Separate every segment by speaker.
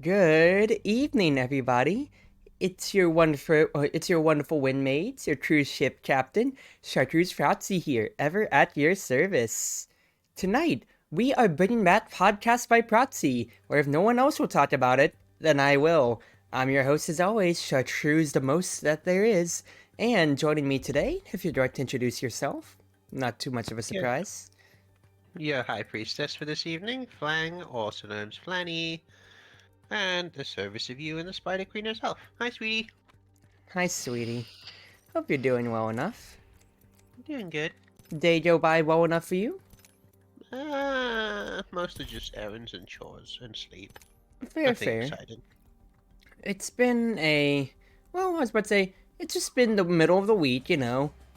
Speaker 1: Good evening, everybody. It's your wonderful windmates, your cruise ship captain, Chartreuse Proxy here, ever at your service. Tonight, we are bringing back Podcast by Proxy, where if no one else will talk about it, then I will. I'm your host as always, Chartreuse the most that there is, and joining me today, if you'd like to introduce yourself, not too much of a
Speaker 2: Your,
Speaker 1: surprise.
Speaker 2: your High Priestess for this evening, Flang, also known as Flanny, and the service of you and the Spider Queen herself. Hi, sweetie.
Speaker 1: Hi, sweetie. Hope you're doing well enough.
Speaker 2: Doing good.
Speaker 1: Day go by well enough for you?
Speaker 2: Mostly just errands and chores and sleep.
Speaker 1: Fair,
Speaker 2: Nothing
Speaker 1: fair.
Speaker 2: exciting.
Speaker 1: It's been well, I was about to say, it's just been the middle of the week,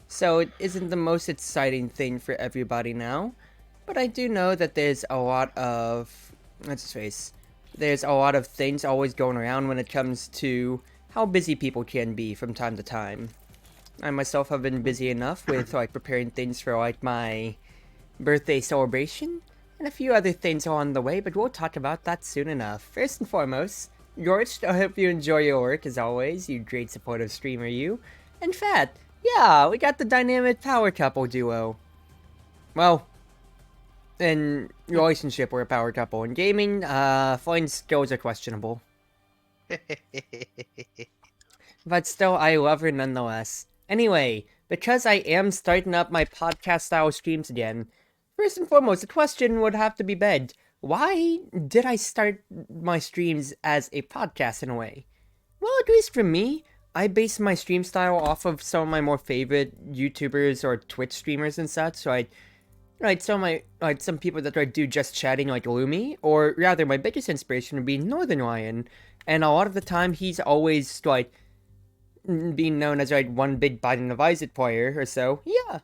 Speaker 1: so it isn't the most exciting thing for everybody now. But I do know that let's just face, there's a lot of things always going around when it comes to how busy people can be from time to time. I myself have been busy enough with like preparing things for like my birthday celebration, and a few other things are on the way, but we'll talk about that soon enough. First and foremost, George, I hope you enjoy your work as always, you great supportive streamer, you. In fact, yeah, we got the dynamic power couple duo. Well, in relationship, we're a power couple. In gaming, flying skills are questionable. But still, I love her nonetheless. Anyway, because I am starting up my podcast style streams again, first and foremost, the question would have to be begged. Why did I start my streams as a podcast in a way? Well, at least for me, I base my stream style off of some of my more favorite YouTubers or Twitch streamers and such. So some people that I do just chatting like Lumi, or rather, my biggest inspiration would be Northern Lion, and a lot of the time he's always like being known as like one big Biden of Isaac player or so. Yeah,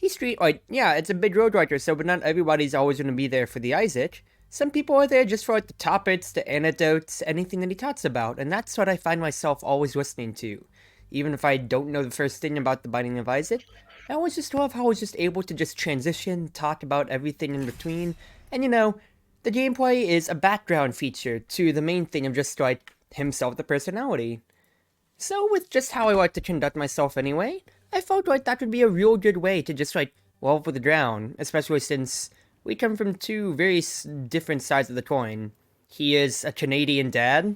Speaker 1: it's a big road writer, so but not everybody's always gonna be there for the Isaac. Some people are there just for like the topics, the anecdotes, anything that he talks about, and that's what I find myself always listening to. Even if I don't know the first thing about the Binding of Isaac, I always just love how I was just able to just transition, talk about everything in between, and the gameplay is a background feature to the main thing of just like himself, the personality. So, with just how I like to conduct myself anyway, I felt like that would be a real good way to just like level the ground, especially since we come from two very different sides of the coin. He is a Canadian dad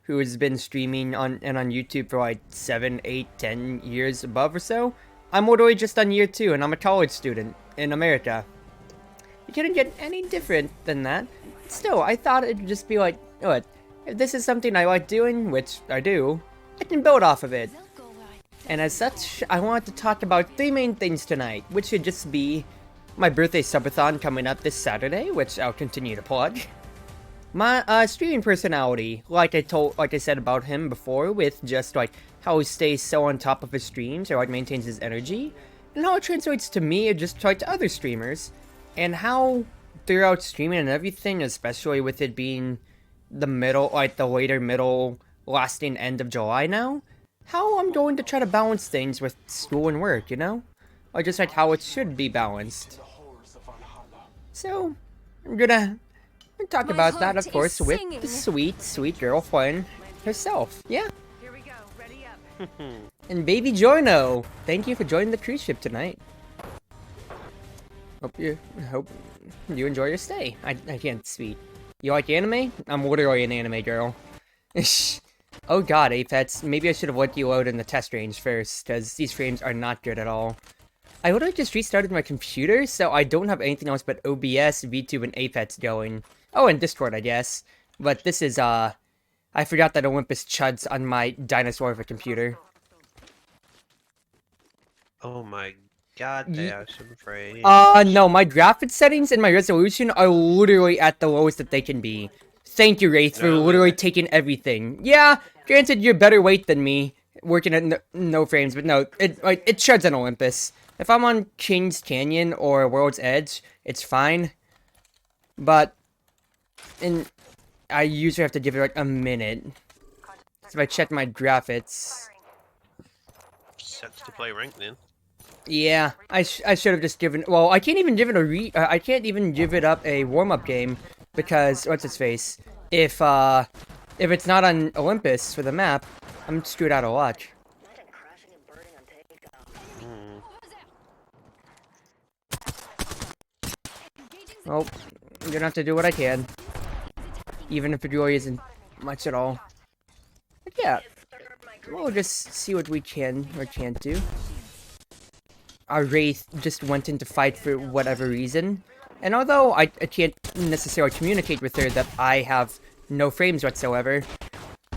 Speaker 1: who has been streaming on YouTube for like 7, 8, 10 years above or so. I'm literally just on year 2 and I'm a college student in America. You couldn't get any different than that. Still, I thought it'd just be like, what? If this is something I like doing, which I do, I can build off of it. And as such, I wanted to talk about 3 main things tonight, which should just be my birthday subathon coming up this Saturday, which I'll continue to plug. My streaming personality, like I said about him before, with just like how he stays so on top of his streams or like maintains his energy, and how it translates to me or just like to other streamers, and how throughout streaming and everything, especially with it being the later middle lasting end of July now, how I'm going to try to balance things with school and work, or just like how it should be balanced. So, I'm gonna talk about that, of course, with the sweet, sweet girlfriend herself. Yeah.
Speaker 3: Here we go. Ready up.
Speaker 1: And baby Jorno, thank you for joining the cruise ship tonight. Hope you enjoy your stay. I can't speak. You like anime? I'm literally an anime girl. Oh god, Apex, maybe I should have let you load in the test range first, because these frames are not good at all. I literally just restarted my computer, so I don't have anything else but OBS, VTube, and Apex going. Oh, and Discord, I guess. But this is, I forgot that Olympus chuds on my dinosaur of a computer.
Speaker 2: Oh my god, they are some frames.
Speaker 1: No, my graphics settings and my resolution are literally at the lowest that they can be. Thank you, Wraith, for literally taking everything. Yeah, granted, you're better weight than me, working at no frames, but no, it chuds on Olympus. If I'm on King's Canyon or World's Edge, it's fine. But I usually have to give it like a minute. So if I check my graphics,
Speaker 2: Sucks to play ranked then.
Speaker 1: yeah, I should have just given. Well, I can't even give it I can't even give it up a warm-up game because what's its face? If If it's not on Olympus for the map, I'm screwed out of luck.
Speaker 2: Hmm.
Speaker 1: Well, I'm gonna have to do what I can. Even if it really isn't much at all. But yeah, we'll just see what we can or can't do. Our Wraith just went into fight for whatever reason. And although I can't necessarily communicate with her that I have no frames whatsoever,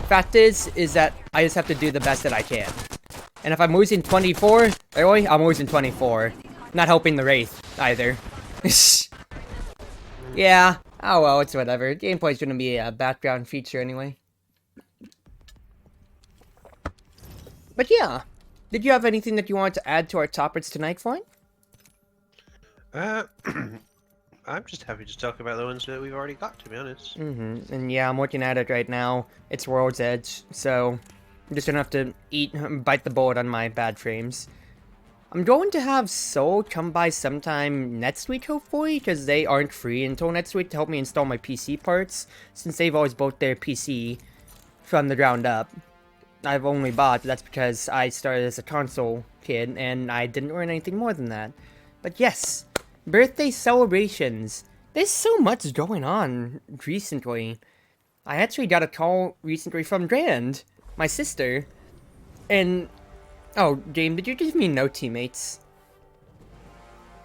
Speaker 1: fact is that I just have to do the best that I can. And if I'm losing 24, really, I'm losing 24. Not helping the Wraith, either. Yeah, oh well, it's whatever. Gameplay's gonna be a background feature anyway. But yeah, did you have anything that you wanted to add to our topics tonight, Floyd?
Speaker 2: Uh, I'm just happy to talk about the ones that we've already got, to be honest.
Speaker 1: And yeah, I'm looking at it right now. It's World's Edge, so I'm just gonna have to bite the bullet on my bad frames. I'm going to have Soul come by sometime next week, hopefully, because they aren't free until next week to help me install my PC parts, since they've always built their PC from the ground up. I've only bought, that's because I started as a console kid, and I didn't learn anything more than that. But yes, birthday celebrations. There's so much going on recently. I actually got a call recently from Grand, my sister, and... Oh, James, did you give me no teammates?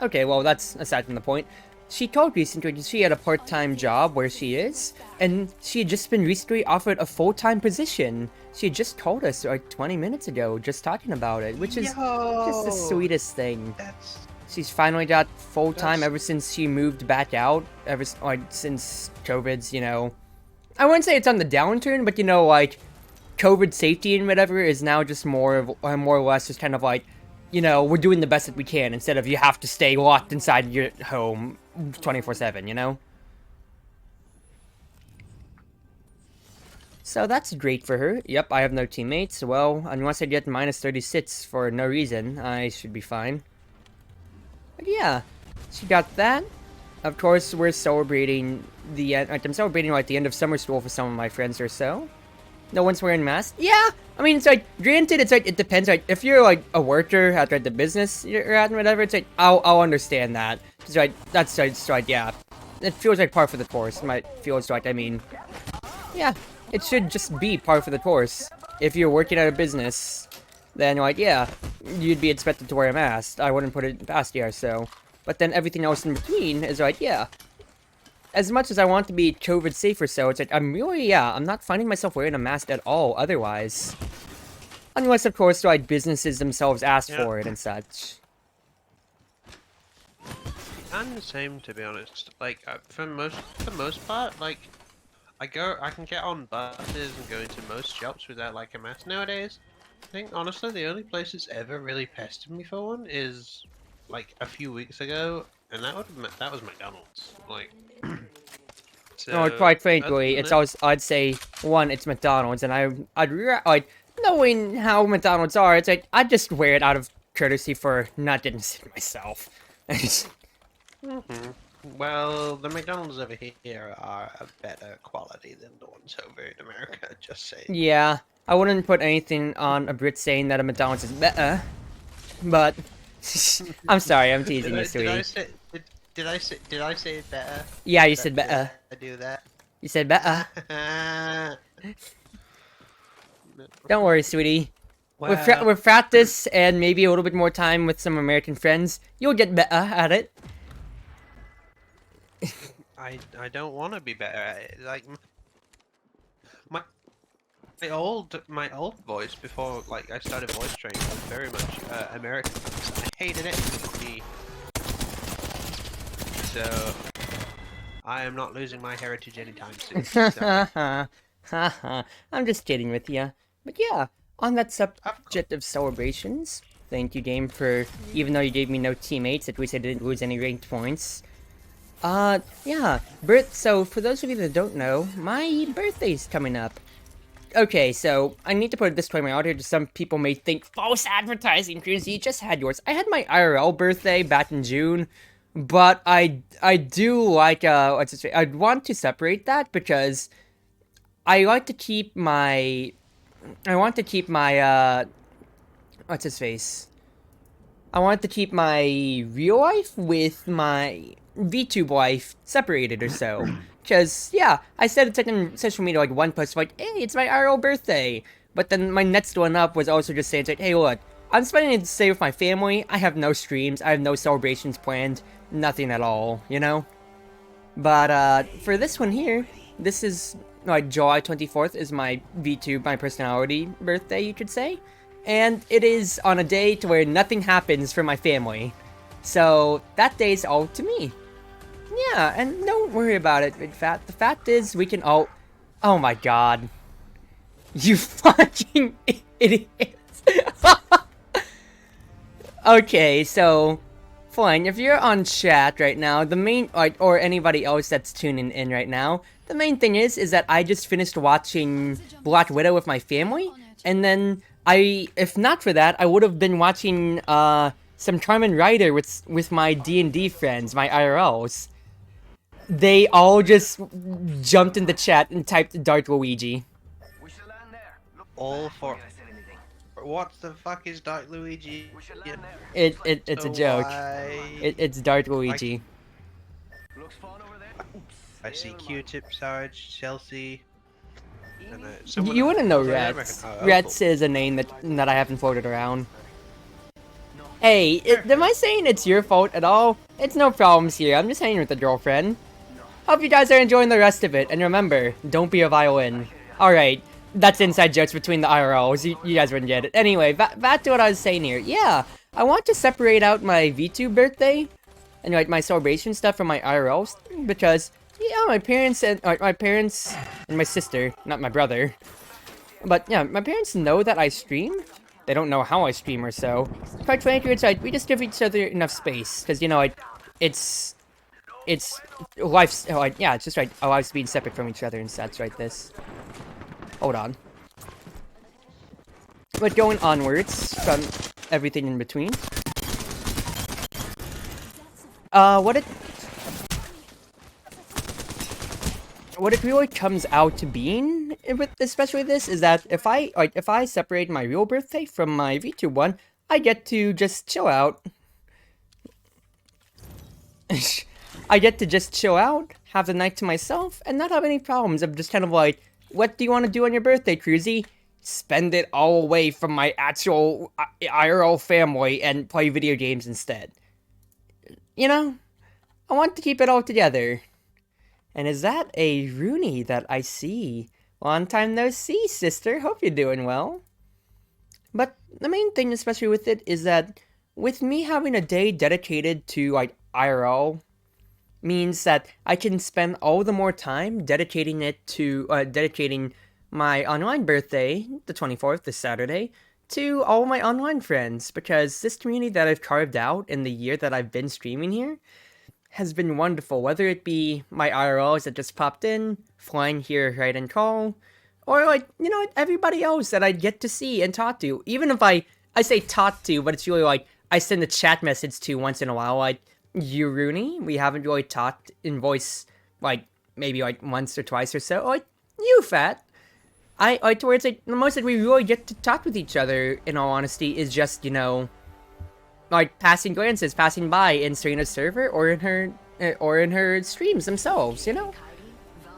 Speaker 1: Okay, well, that's aside from the point. She called recently because she had a part-time job where she is, and she had just been recently offered a full-time position. She had just called us like 20 minutes ago, just talking about it, which is just the sweetest thing. She's finally got full-time ever since she moved back out, since COVID's, you know... I wouldn't say it's on the downturn, but you know, like, COVID safety and whatever is now just more or less just kind of like, you know, we're doing the best that we can instead of you have to stay locked inside your home 24/7, you know? So that's great for her. Yep, I have no teammates. Well, unless I get minus 36 for no reason, I should be fine. But yeah, she got that. Of course, we're celebrating I'm celebrating like the end of summer school for some of my friends or so. No one's wearing masks? Yeah! I mean, it's like, granted, it's like, it depends, like, if you're, like, a worker at, like, the business you're at and whatever, it's like, I'll understand that. It's like, that's, it's like, yeah. It feels like par for the course. It feels like, I mean, yeah, it should just be par for the course. If you're working at a business, then, like, yeah, you'd be expected to wear a mask. I wouldn't put it past you, so. But then everything else in between is like, yeah. As much as I want to be COVID safer, so it's like, I'm not finding myself wearing a mask at all otherwise. Unless, of course, like, businesses themselves ask for it and such.
Speaker 2: I'm the same, to be honest. Like, for the most part, like, I can get on buses and go into most shops without, like, a mask nowadays. I think, honestly, the only place that's ever really pestered me for one is, like, a few weeks ago, and that was McDonald's. Like, so,
Speaker 1: No, quite frankly, it's always, I'd say, one, it's McDonald's, and like, knowing how McDonald's are, it's like, I'd just wear it out of courtesy for not getting sick myself.
Speaker 2: Well, the McDonald's over here are a better quality than the ones over in America, just saying.
Speaker 1: Yeah, I wouldn't put anything on a Brit saying that a McDonald's is better, but I'm sorry, I'm teasing you, sweetie.
Speaker 2: Did I say it better?
Speaker 1: Yeah, you said better.
Speaker 2: I do that.
Speaker 1: You said better. Don't worry, sweetie.
Speaker 2: Well,
Speaker 1: With practice and maybe a little bit more time with some American friends, you'll get better at it.
Speaker 2: I don't want to be better at it. Like my old voice before like I started voice training was very much American. I hated it. So I am not losing my heritage anytime soon. So.
Speaker 1: I'm just kidding with you. But yeah, on that subject of celebrations, thank you, game, for, even though you gave me no teammates, at least I didn't lose any ranked points. Yeah, so for those of you that don't know, my birthday's coming up. Okay, so I need to put a disclaimer out here, some people may think, false advertising, Cruzy, you just had yours. I had my IRL birthday back in June, but I do like, I'd want to separate that because I like to keep my, what's his face? I want to keep my real life with my VTube life separated or so. Because, yeah, I said it's like on social media, like one post, like, hey, it's my RL birthday. But then my next one up was also just saying, it's like, hey, look, I'm spending the day with my family. I have no streams. I have no celebrations planned. Nothing at all, you know? But, for this one here, this is, like, July 24th is my VTube, my personality birthday, you could say. And it is on a day to where nothing happens for my family. So, that day's all to me. Yeah, and don't worry about it, Big Fat. The fact is, we can all... Oh my god. You fucking idiots. Okay, so... Fine, if you're on chat right now, the main... Or anybody else that's tuning in right now, the main thing is that I just finished watching Black Widow with my family, and then if not for that, I would have been watching, some Charmin Rider with my D&D friends, my IRLs. They all just jumped in the chat and typed Dark Luigi.
Speaker 2: All for... What the fuck is Dark Luigi?
Speaker 1: It's a joke.
Speaker 2: Why?
Speaker 1: It's Dark Luigi.
Speaker 2: I see Q-Tip, Sarge, Chelsea... And,
Speaker 1: You wouldn't know
Speaker 2: I reckon-
Speaker 1: Rets.
Speaker 2: oh,
Speaker 1: Rets is a name that I haven't floated around. Hey, am I saying it's your fault at all? It's no problems here, I'm just hanging with the girlfriend. Hope you guys are enjoying the rest of it, and remember, don't be a violin. Alright, that's inside jokes between the IRLs, you guys wouldn't get it. Anyway, back to what I was saying here. Yeah, I want to separate out my VTube birthday, and like my celebration stuff from my IRLs, because, yeah, my parents and my sister, not my brother. But yeah, my parents know that I stream. They don't know how I stream or so. Quite frankly, it's like, we just give each other enough space, because, you know, it's life's, yeah, it's just right, our lives being separate from each other and such, right, this. Hold on. But going onwards, from everything in between. What it really comes out to being, especially this, is that if I separate my real birthday from my VTube one, I get to just chill out. I get to just chill out, have the night to myself, and not have any problems of just kind of like, what do you want to do on your birthday, Cruzy? Spend it all away from my actual IRL family and play video games instead. You know? I want to keep it all together. And is that a Rooney that I see? Long time no see, sister. Hope you're doing well. But the main thing, especially with it, is that with me having a day dedicated to, like, IRL, means that I can spend all the more time dedicating my online birthday, the 24th, this Saturday, to all my online friends, because this community that I've carved out in the year that I've been streaming here has been wonderful, whether it be my IRLs that just popped in, flying here right and call, or, like, you know, everybody else that I get to see and talk to. Even if I say talk to, but it's really like, I send a chat message to once in a while, like, you, Rooney, we haven't really talked in voice, like, maybe, like, once or twice or so, like, you, Fat. I like towards, like, the most that we really get to talk with each other, in all honesty, is just, you know, like, passing glances, passing by in Serena's server, or in her streams themselves, you know?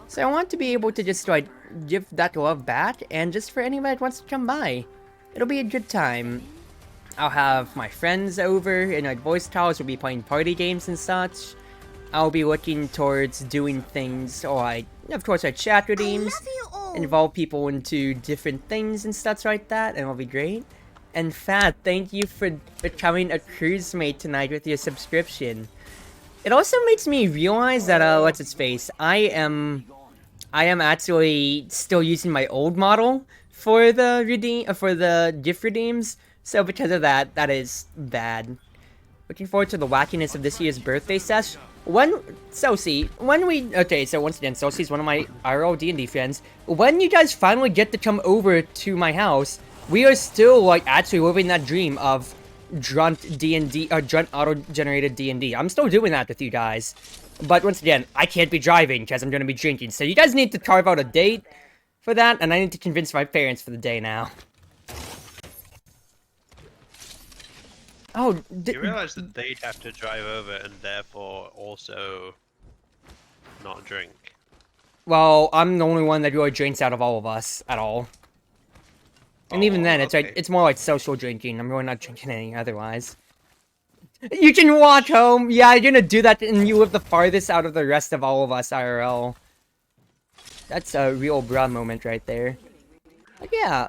Speaker 1: So I want to be able to just, like, give that love back, and just for anybody that wants to come by. It'll be a good time. I'll have my friends over, and like voice calls, we'll be playing party games and such. I'll be looking towards doing things like, of course, like chat redeems, involve people into different things and such like that, and it'll be great. And Fat, thank you for becoming a cruise mate tonight with your subscription. It also makes me realize that, what's its face, I am actually still using my old model for the gift redeems. So because of that, that is bad. Looking forward to the wackiness of this year's birthday sesh. So once again, Sosie's one of my IRL D&D friends. When you guys finally get to come over to my house, we are still, like, actually living that dream of drunt D&D, or drunt auto-generated D&D. I'm still doing that with you guys. But once again, I can't be driving because I'm going to be drinking. So you guys need to carve out a date for that, and I need to convince my parents for the day now. Oh,
Speaker 2: You realize that they'd have to drive over and therefore also not drink.
Speaker 1: well, I'm the only one that really drinks out of all of us at all. And even then, it's like
Speaker 2: okay.
Speaker 1: it's more like social drinking. I'm really not drinking any otherwise. You can walk home. Yeah, you're gonna do that, and you live the farthest out of the rest of all of us IRL. That's a real bruh moment right there. But yeah,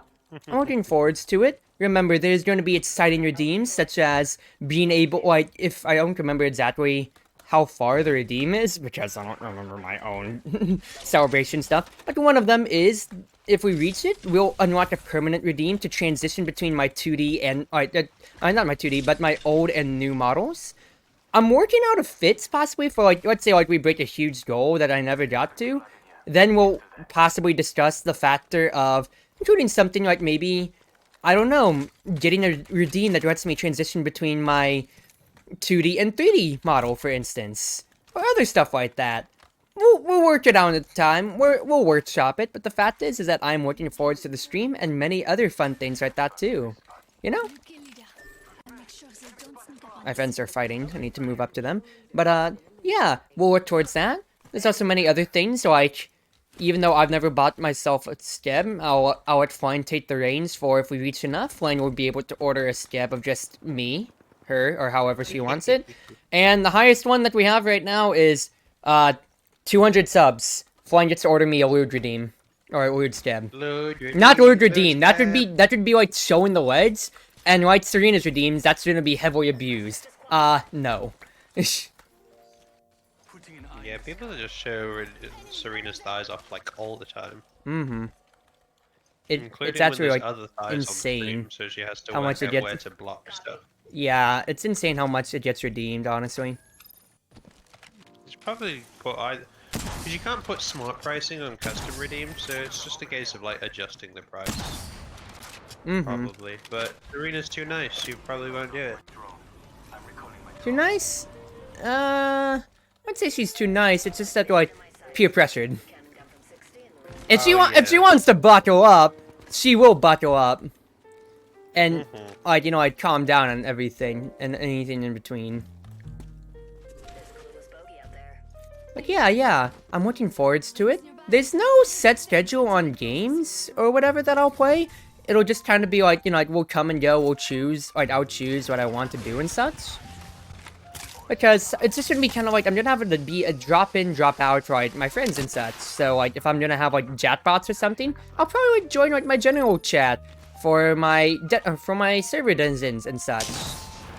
Speaker 1: I'm looking forwards to it. Remember, there's going to be exciting redeems, such as being able, like, if I don't remember exactly how far the redeem is, because I don't remember my own celebration stuff, but one of them is, if we reach it, we'll unlock a permanent redeem to transition between my 2D and, not my 2D, but my old and new models. I'm working out a fix, possibly, for, like, let's say, like, we break a huge goal that I never got to. Then we'll possibly discuss the factor of including something like maybe, I don't know, getting a redeem that lets me transition between my 2D and 3D model, for instance. Or other stuff like that. We'll work it out at the time. We'll workshop it, but the fact is that I'm looking forward to the stream and many other fun things like that too. You know? My friends are fighting. I need to move up to them. But, yeah, we'll work towards that. There's also many other things, like, even though I've never bought myself a scab, I'll let Flying take the reins for if we reach enough. Flying will be able to order a scab of just me, her, or however she wants it. And the highest one that we have right now is, 200 subs. Flying gets to order me a lewd redeem. Or a lewd scab. Not lewd redeem. That would be like showing the legs. And like Serena's redeems, that's gonna be heavily abused. No.
Speaker 2: Yeah, people that just show Serena's thighs off like all the time.
Speaker 1: Mm-hmm.
Speaker 2: Including
Speaker 1: It's actually
Speaker 2: when there's
Speaker 1: like
Speaker 2: other thighs
Speaker 1: insane
Speaker 2: on the stream, so she has to
Speaker 1: how
Speaker 2: work
Speaker 1: much it
Speaker 2: out
Speaker 1: gets.
Speaker 2: where to block stuff.
Speaker 1: Yeah, it's insane how much it gets redeemed, honestly.
Speaker 2: It's probably put either because you can't put smart pricing on custom redeem, so it's just a case of like adjusting the price.
Speaker 1: Mm-hmm.
Speaker 2: Probably, but Serena's too nice. You probably won't do it.
Speaker 1: Too nice? I'd say she's too nice. It's just that like peer pressured. If she wants to buckle up, she will buckle up. And like I'd calm down on everything and anything in between. But yeah, I'm looking forward to it. There's no set schedule on games or whatever that I'll play. It'll just kind of be like, like we'll come and go, we'll choose, like I'll choose what I want to do and such. Because it's just gonna be kind of like, I'm gonna have it to be a drop in, drop out for like my friends and such. So like if I'm gonna have like chatbots or something, I'll probably like, join like my general chat for my server dungeons and such.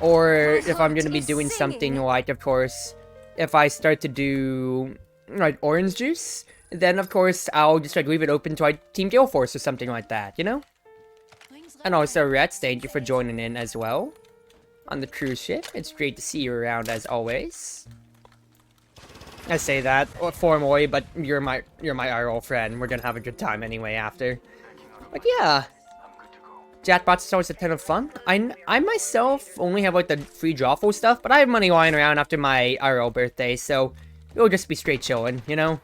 Speaker 1: Or if I'm gonna be doing something like, of course, if I start to do like orange juice, then of course I'll just like leave it open to like Team Gale Force or something like that, you know? And also Rats, thank you for joining in as well on the cruise ship. It's great to see you around as always. I say that formally, but you're my IRL friend. We're gonna have a good time anyway after. But yeah, Chatbots is always a ton of fun. I myself only have like the free drawful stuff, but I have money lying around after my IRL birthday, so it'll just be straight chilling, you know?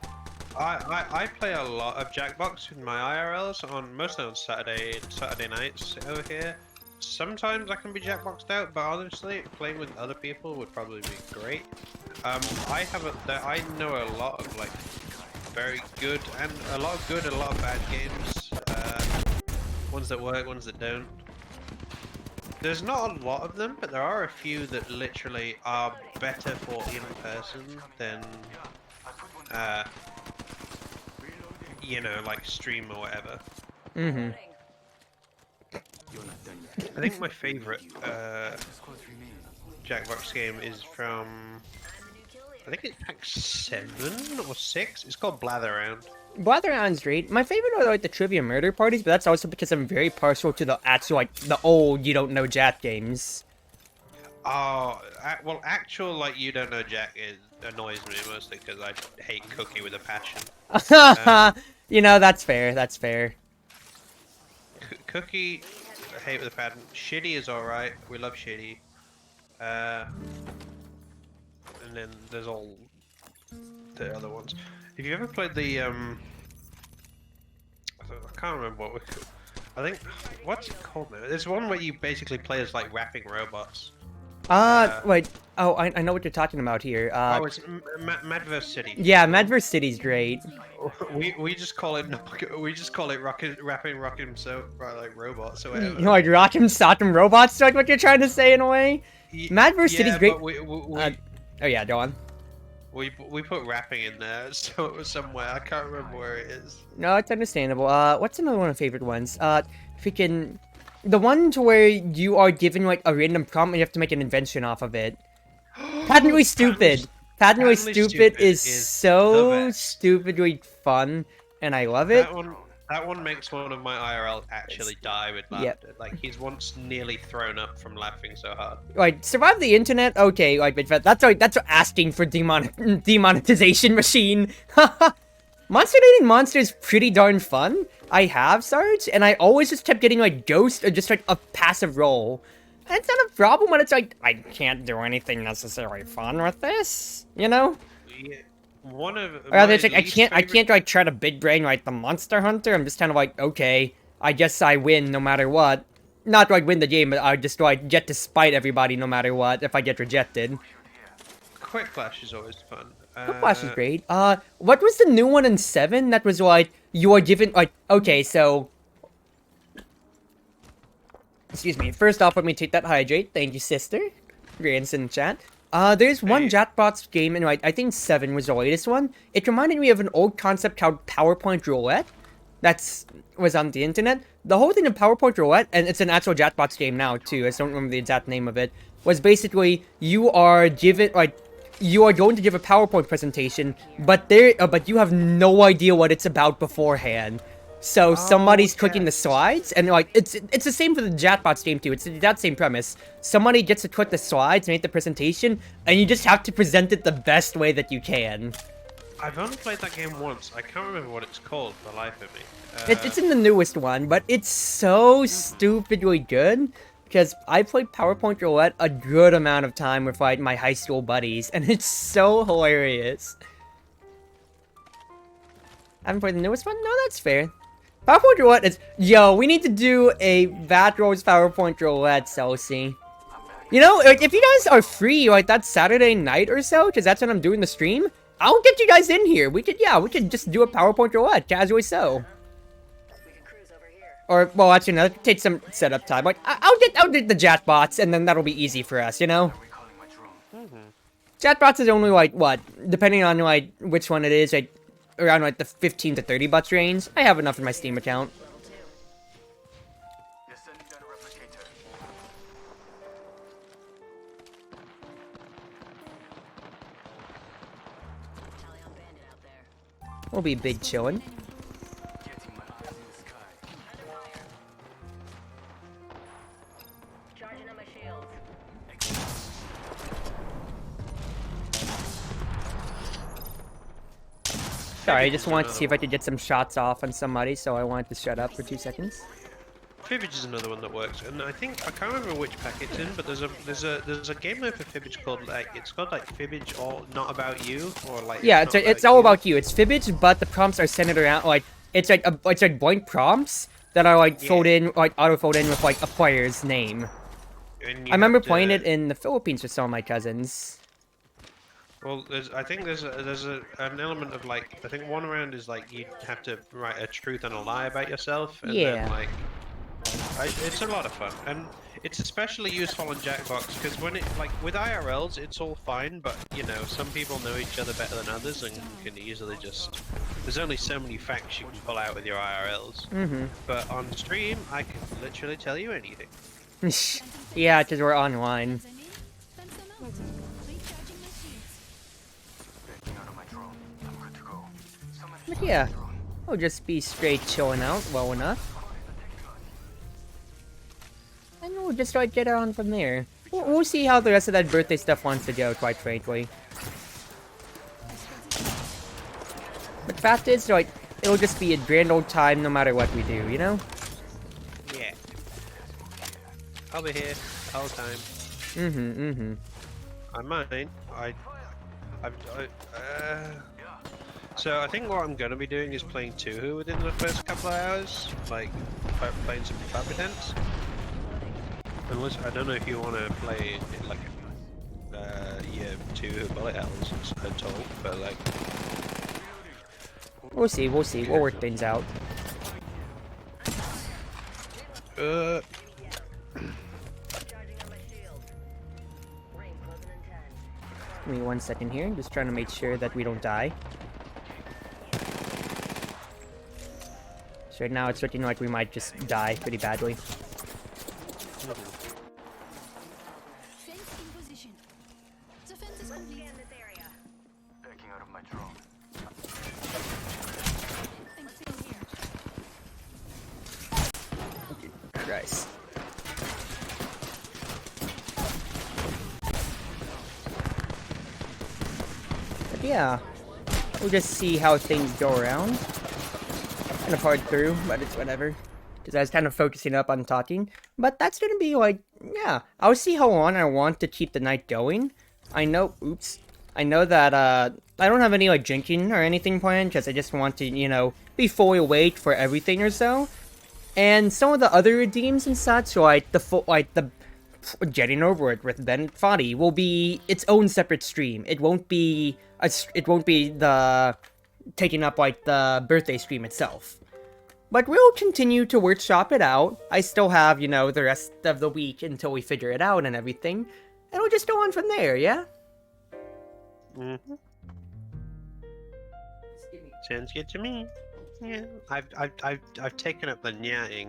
Speaker 2: I play a lot of Jackbox with my IRLs mostly on Saturday nights over here. Sometimes I can be Jackboxed out, but honestly, playing with other people would probably be great. I know a lot of like very good and a lot of good and a lot of bad games. Ones that work, ones that don't. There's not a lot of them, but there are a few that literally are better for in person than like stream or whatever.
Speaker 1: Mm-hmm.
Speaker 2: I think my favorite Jackbox game is from, I think it's pack 7 or 6. It's called Blather Around.
Speaker 1: Blather Around's great. My favorite are like the trivia murder parties, but that's also because I'm very partial to the actual like the old You Don't Know Jack games.
Speaker 2: Oh, well, actual like You Don't Know Jack annoys me mostly because I hate Cookie with a passion.
Speaker 1: That's fair. That's fair.
Speaker 2: Cookie, I hate with a passion. Shitty is alright. We love Shitty. And then there's all the other ones. Have you ever played the can't remember what we. I think what's it called now? There's one where you basically play as like rapping robots.
Speaker 1: Wait. Oh, I know what you're talking about here.
Speaker 2: Oh, it's Madverse City.
Speaker 1: Yeah, Madverse City's great.
Speaker 2: We just call it rapping so like robots or
Speaker 1: You
Speaker 2: whatever.
Speaker 1: know, like Rock'em Sock'em Robots, like what you're trying to say in a way? Madverse
Speaker 2: Yeah,
Speaker 1: City's great.
Speaker 2: but
Speaker 1: Oh yeah, go on.
Speaker 2: we put rapping in there, so it was somewhere. I can't remember where it is.
Speaker 1: No, it's understandable. What's another one of my favorite ones? Freaking... The one to where you are given, like, a random prompt and you have to make an invention off of it. Patently Stupid! Patently Stupid is
Speaker 2: the
Speaker 1: so
Speaker 2: best.
Speaker 1: stupidly fun, and I love it.
Speaker 2: That one makes one of my IRL actually die with laughter.
Speaker 1: Yep.
Speaker 2: Like, he's once nearly thrown up from laughing so hard.
Speaker 1: Like, survive the internet? Okay, like, but that's asking for demonetization machine. Monster Dating Monster is pretty darn fun. I have Sarge, and I always just kept getting, like, Ghost or just, like, a passive roll. And it's not a problem when it's like, I can't do anything necessarily fun with this, you know?
Speaker 2: Yeah, one of
Speaker 1: Or rather, it's
Speaker 2: my
Speaker 1: like, I
Speaker 2: least
Speaker 1: can't,
Speaker 2: favorite-
Speaker 1: like, try to big brain, like, the Monster Hunter. I'm just kind of like, okay, I guess I win no matter what. Not, like, win the game, but I just, like, get to spite everybody no matter what if I get rejected.
Speaker 2: Quick Flash is always fun.
Speaker 1: Quick Flash is great. What was the new one in 7 that was, like, you are given, like, okay, so... Excuse me. First off, let me take that hydrate. Thank you, sister. Grandson chat. There's one Jackbox game, and, like, I think 7 was the latest one. It reminded me of an old concept called PowerPoint Roulette. Was on the internet. The whole thing of PowerPoint Roulette, and it's an actual Jackbox game now, too. I just don't remember the exact name of it. Was basically, you are given, like... You are going to give a PowerPoint presentation, but you have no idea what it's about beforehand. So somebody's clicking the slides, and like it's the same for the Jackbox game too. It's that same premise. Somebody gets to click the slides, make the presentation, and you just have to present it the best way that you can.
Speaker 2: I've only played that game once. I can't remember what it's called for the life of me.
Speaker 1: It's in the newest one, but it's so stupidly good. Because I played PowerPoint Roulette a good amount of time with, like, my high school buddies, and it's so hilarious. I haven't played the newest one? No, that's fair. PowerPoint Roulette is... Yo, we need to do a Batrose PowerPoint Roulette, Celsi. You know, like, if you guys are free, like, that Saturday night or so, because that's when I'm doing the stream, I'll get you guys in here. We could just do a PowerPoint Roulette, casually so. Or, well, actually, no, that'll take some setup time. Like, I'll get the Jackbots, and then that'll be easy for us, you know? Jackbots is only, like, what? Depending on, like, which one it is, like, around, like, the 15 to 30 bucks range. I have enough in my Steam account. We'll be big chillin'. Sorry, I just wanted to see if I could get some shots off on somebody, so I wanted to shut up for 2 seconds.
Speaker 2: Fibbage is another one that works, and I think I can't remember which pack it's in, but there's a game mode for Fibbage called it's called like Fibbage All Not About You, or like
Speaker 1: yeah, it's all about you. It's Fibbage, but the prompts are centered around like it's like blank prompts that are like filled in, like auto filled in with like a player's name. I remember playing it in the Philippines with some of my cousins.
Speaker 2: Well, I think there's an element of like, I think one round is like you have to write a truth and a lie about yourself, and then like, it's a lot of fun, and it's especially useful on Jackbox because when it like with IRLs it's all fine, but you know some people know each other better than others and can easily just there's only so many facts you can pull out with your IRLs. But on stream I can literally tell you anything.
Speaker 1: Yeah, because we're online. But yeah, we'll just be straight chilling out well enough. And we'll just like get on from there. We'll see how the rest of that birthday stuff wants to go, quite frankly. But fact is, like, it'll just be a grand old time no matter what we do, you know?
Speaker 2: Yeah. I'll be here the whole time. I might. So I think what I'm gonna be doing is playing Tuhu within the first couple of hours, like playing some Puppet Dance. Unless I don't know if you want to play like yeah, Tuhu bullet hells at all, but like
Speaker 1: We'll see. We'll work things out. Give me 1 second here. Just trying to make sure that we don't die. So right now it's looking like we might just die pretty badly.
Speaker 4: Fence in position. The fence is complete.
Speaker 5: Backing out of my drone.
Speaker 4: And fill here.
Speaker 1: Nice. But yeah, we'll just see how things go around. Kind of hard through, but it's whatever. Because I was kind of focusing up on talking. But that's gonna be like, yeah. I'll see how long I want to keep the night going. I know, oops. I know that, I don't have any, like, drinking or anything planned. Because I just want to, you know, be fully awake for everything or so. And some of the other redeems and such, like, the Getting Over It with Ben Foddy will be its own separate stream. It won't be, the taking up, like, the birthday stream itself. But we'll continue to workshop it out. I still have, you know, the rest of the week until we figure it out and everything. And we'll just go on from there, yeah?
Speaker 2: mm-hmm. Sounds good to me. Yeah, I've taken up the nyatting.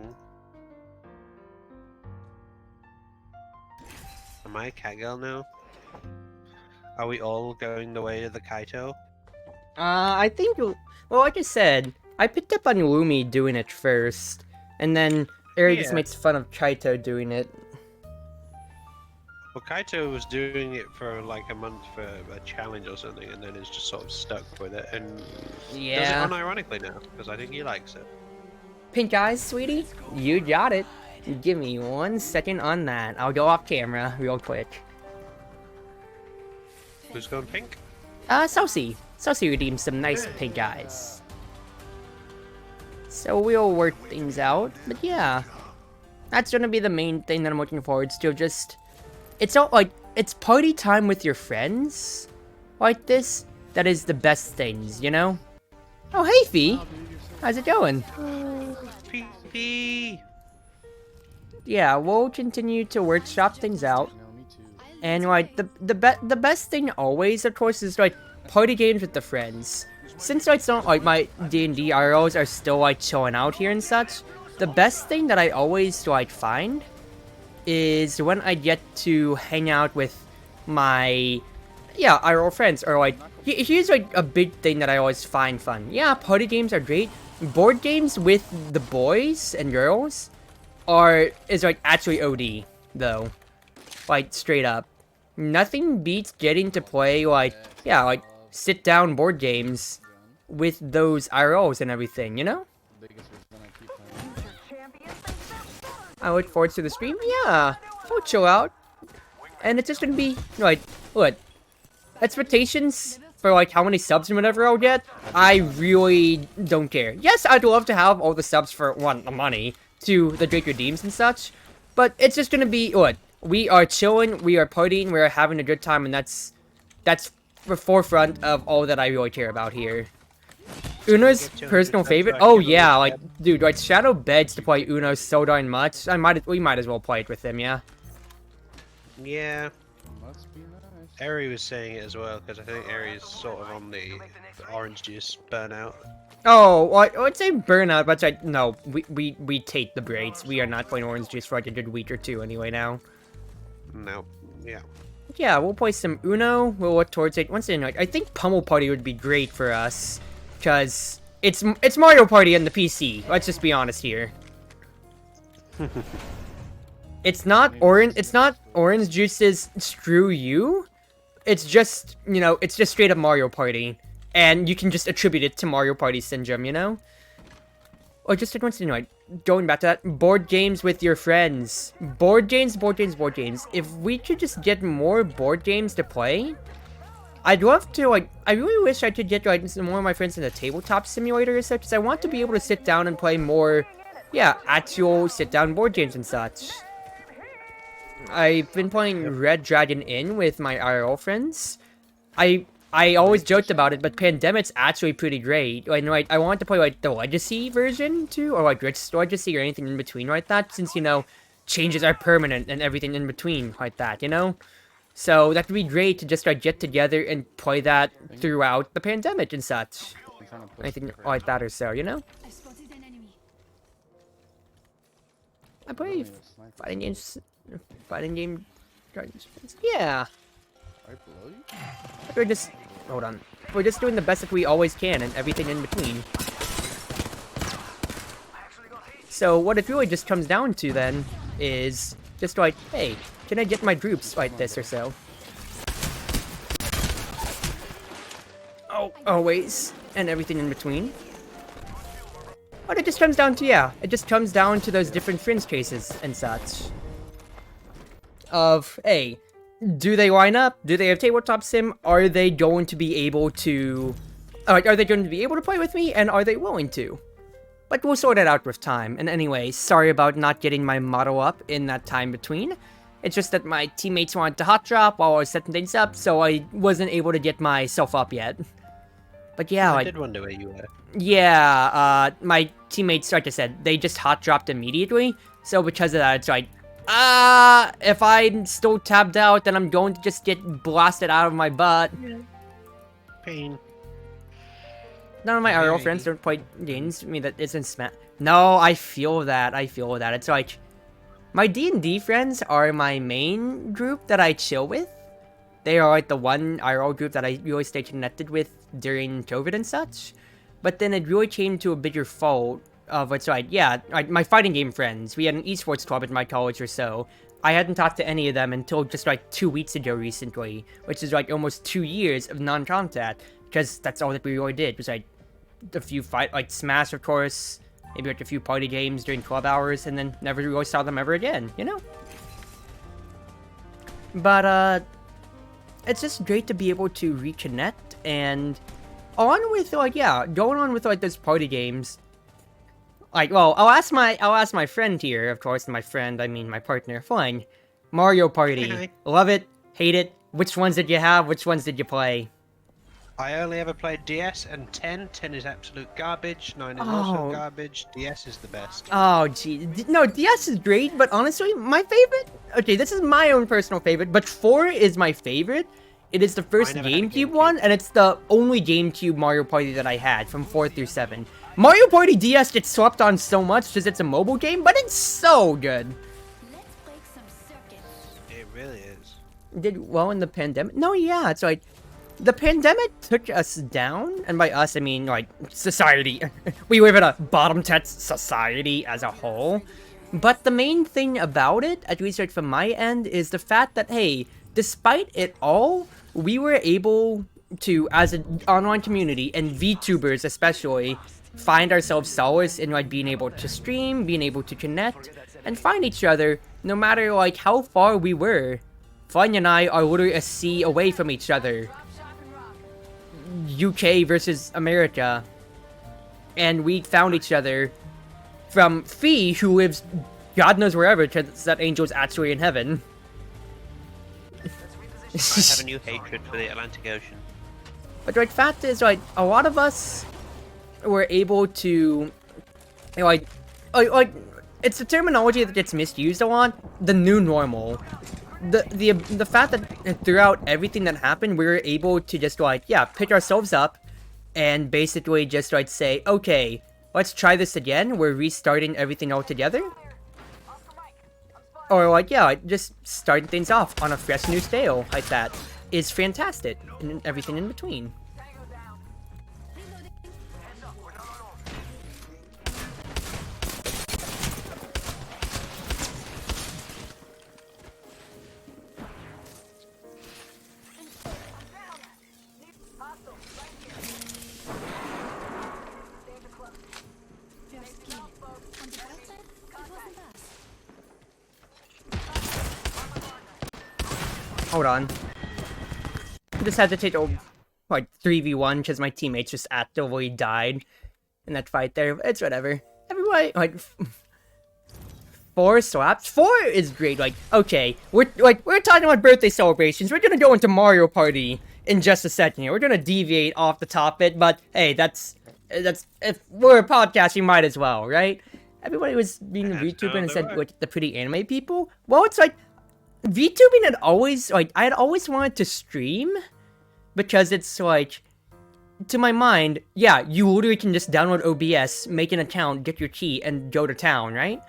Speaker 2: Am I a cat girl now? Are we all going the way of the Kaito?
Speaker 1: I think, well, like I said, I picked up on Lumi doing it first, and then Eri just
Speaker 2: Yeah.
Speaker 1: makes fun of Kaito doing it.
Speaker 2: Well, Kaito was doing it for like a month for a challenge or something, and then is just sort of stuck with it, and does it
Speaker 1: Yeah.
Speaker 2: unironically now, because I think he likes it.
Speaker 1: Pink eyes, sweetie? You got it. Give me 1 second on that. I'll go off camera real quick.
Speaker 2: Who's going pink?
Speaker 1: Saucy. Saucy redeemed some nice pink eyes. So we'll work things out, but yeah. That's gonna be the main thing that I'm looking forward to, just... It's not like, it's party time with your friends, like this, that is the best things, you know? Oh, hey, Fee! How's it going?
Speaker 2: Pee.
Speaker 1: Yeah, we'll continue to workshop things out. And like the best thing always, of course, is like party games with the friends. Since it's not like my D&D IRLs are still like chilling out here and such, the best thing that I always like find is when I get to hang out with my IRL friends, or like here's like a big thing that I always find fun. Yeah, party games are great. Board games with the boys and girls is like actually OD though. Like straight up. Nothing beats getting to play like sit down board games with those IRLs and everything, you know? I look forward to the stream. Yeah, we'll chill out. And it's just gonna be like, what? Expectations for like how many subs and whatever I'll get, I really don't care. Yes, I'd love to have all the subs for the money to the Drake redeems and such, but it's just gonna be what? We are chilling, we are partying, we are having a good time, and that's the forefront of all that I really care about here. Uno's personal favorite? Oh yeah, like, dude, like, Shadow begs to play Uno so darn much. We might as well play it with him, yeah?
Speaker 2: Yeah.
Speaker 5: Must be nice.
Speaker 2: Eri was saying it as well, because I think Eri is sort of on the orange juice burnout.
Speaker 1: Oh, well, I would say burnout, but like, no, we take the braids. We are not playing orange juice for like a good week or two anyway now.
Speaker 2: No. Yeah.
Speaker 1: Yeah, we'll play some Uno, we'll look towards it. Once again, like, I think Pummel Party would be great for us. Because it's Mario Party on the PC. Let's just be honest here. It's not Orange Juice's Screw You. It's just, you know, it's just straight up Mario Party. And you can just attribute it to Mario Party syndrome, you know? Or just once in a while, going back to that, board games with your friends. Board games. If we could just get more board games to play, I'd love to, like, I really wish I could get, like, some more of my friends in a tabletop simulator or such, because I want to be able to sit down and play more, yeah, actual sit-down board games and such. I've been playing Red Dragon Inn with my IRL friends. I always joked about it, but Pandemic's actually pretty great. Like, I want to play, like, the Legacy version, too, or, like, Rich Legacy or anything in between like that, since, you know, changes are permanent and everything in between like that, you know? So that would be great to just like get together and play that throughout the pandemic and such.
Speaker 5: I'm trying to push
Speaker 1: Anything
Speaker 5: different-
Speaker 1: like that or so, you know?
Speaker 4: I spotted an enemy.
Speaker 1: I play
Speaker 5: Don't even snipe
Speaker 1: fighting
Speaker 5: me.
Speaker 1: games, fighting game. Yeah,
Speaker 5: Right below you?
Speaker 1: we're just hold on. We're just doing the best that we always can and everything in between. So what it really just comes down to then is just like, hey, can I get my groups like this or so? Oh, always, and everything in between. But it just comes down to, yeah, it just comes down to those different fringe cases and such. Of, hey, do they line up? Do they have tabletop sim? Are they going to be able to... are they going to be able to play with me? And are they willing to? But we'll sort it out with time. And anyway, sorry about not getting my model up in that time between. It's just that my teammates wanted to hot drop while I was setting things up, so I wasn't able to get myself up yet. But yeah,
Speaker 2: I
Speaker 1: like,
Speaker 2: did wonder where you were.
Speaker 1: yeah, my teammates, like I said, they just hot dropped immediately. So because of that, it's like, if I'm still tabbed out, then I'm going to just get blasted out of my butt.
Speaker 2: Pain.
Speaker 1: None of my IRL friends don't play games. I mean, that isn't Smash. No, I feel that. I feel that. It's like, my D&D friends are my main group that I chill with. They are like the one IRL group that I really stay connected with during COVID and such. But then it really came to a bigger fault of it's like, yeah, my fighting game friends. We had an esports club at my college or so. I hadn't talked to any of them until just like 2 weeks ago recently, which is like almost 2 years of non-contact, because that's all that we really did. It was like a few like Smash, of course, maybe like a few party games during club hours, and then never really saw them ever again, you know? But, it's just great to be able to reconnect and on with, like, yeah, going on with, like, those party games. Like, well, I'll ask my friend here, of course, my friend, I mean my partner, fine. Mario Party.
Speaker 2: Hi.
Speaker 1: Love it, hate it. Which ones did you have? Which ones did you play?
Speaker 2: I only ever played DS and 10. 10 is absolute garbage. 9 is
Speaker 1: Oh.
Speaker 2: also garbage. DS is the best.
Speaker 1: Oh, gee. No, DS is great, but honestly, my favorite... Okay, this is my own personal favorite, but 4 is my favorite. It is the first
Speaker 2: never had a
Speaker 1: GameCube
Speaker 2: GameCube.
Speaker 1: one, and it's the only GameCube Mario Party that I had, from 4 through 7. Mario Party DS gets swept on so much because it's a mobile game, but it's so good.
Speaker 4: Let's break some circuits.
Speaker 2: It really is.
Speaker 1: Did well in the pandemic? No, yeah, it's like... The pandemic took us down, and by us, I mean, like, society. We live in a bottom-10 society as a whole. But the main thing about it, at least like from my end, is the fact that, hey, despite it all, we were able to, as an online community, and VTubers especially, find ourselves solace in, like, being able to stream, being able to connect, and find each other, no matter, like, how far we were. Fun and I are literally a sea away from each other. UK versus America, and we found each other from Fee, who lives God knows wherever, because that angel's actually in heaven.
Speaker 2: I have a new hatred for the Atlantic Ocean.
Speaker 1: But like, fact is, like, a lot of us were able to, you know, like, it's the terminology that gets misused a lot. The new normal. The fact that throughout everything that happened, we were able to just, like, yeah, pick ourselves up and basically just, like, say, okay, let's try this again. We're restarting everything all together. Or, like, yeah, like, just starting things off on a fresh new scale like that is fantastic, and everything in between.
Speaker 4: First kill. On the bright side, it wasn't us.
Speaker 1: Hold on. Just had to take a like 3v1 because my teammates just actively died in that fight there. It's whatever. Everybody like 4 slaps. 4 is great. Like, okay, we're talking about birthday celebrations. We're gonna go into Mario Party in just a second here. We're gonna deviate off the topic, but hey, that's if we're a podcast, we might as well, right? Everybody was being a VTuber and said like the pretty anime people. Well, it's like VTubing had always like I had always wanted to stream because it's like to my mind, yeah, you literally can just download OBS, make an account, get your key, and go to town, right?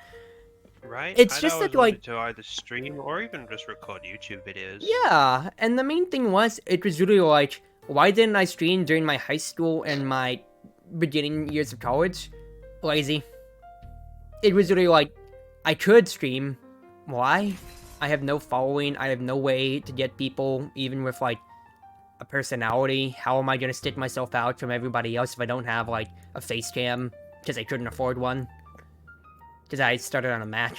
Speaker 2: Right?
Speaker 1: It's
Speaker 2: I'd
Speaker 1: just
Speaker 2: always
Speaker 1: that, like-
Speaker 2: wanted to either stream or even just record YouTube videos.
Speaker 1: Yeah, and the main thing was, it was really like, why didn't I stream during my high school and my beginning years of college? Lazy. It was really like, I could stream. Why? I have no following, I have no way to get people, even with like, a personality. How am I gonna stick myself out from everybody else if I don't have like, a face cam? Because I couldn't afford one. Because I started on a Mac.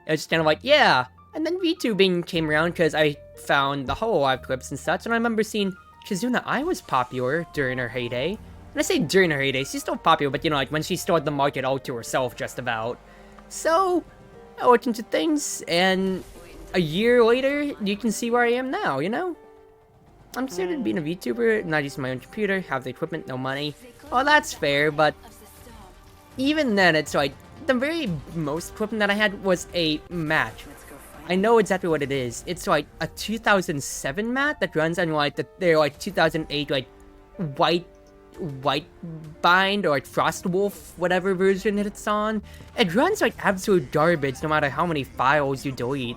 Speaker 1: It was kind of like, yeah. And then VTubing came around because I found the Hololive clips and such, and I remember seeing Kizuna Ai was popular during her heyday. And I say during her heyday, she's still popular, but you know, like when she still had the market all to herself, just about. So, I looked into things, and a year later, you can see where I am now, you know? I'm started being a VTuber, not using my own computer, have the equipment, no money. Well, that's fair, but even then, it's like, the very most equipment that I had was a mat. I know exactly what it is. It's like a 2007 mat that runs on like they're like 2008 like white bind or like frost wolf whatever version it's on. It runs like absolute garbage no matter how many files you delete.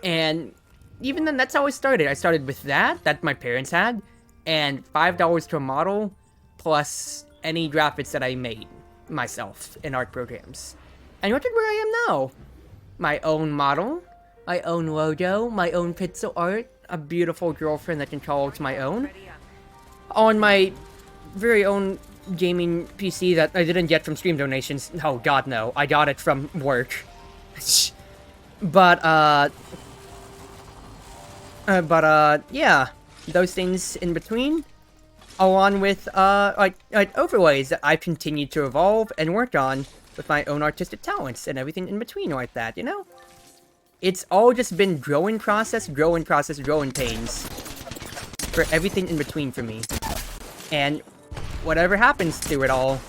Speaker 1: And even then, that's how I started. I started with that my parents had, and $5 to a model plus any graphics that I made myself in art programs. And look at where I am now. My own model, my own logo, my own pixel art, a beautiful girlfriend that can call it my own. On my very own gaming PC that I didn't get from stream donations. Oh god no, I got it from work. But yeah, those things in between. Along with, like overlays that I've continued to evolve and work on with my own artistic talents and everything in between like that, you know? It's all just been growing process, growing pains. For everything in between for me. And whatever happens through it all,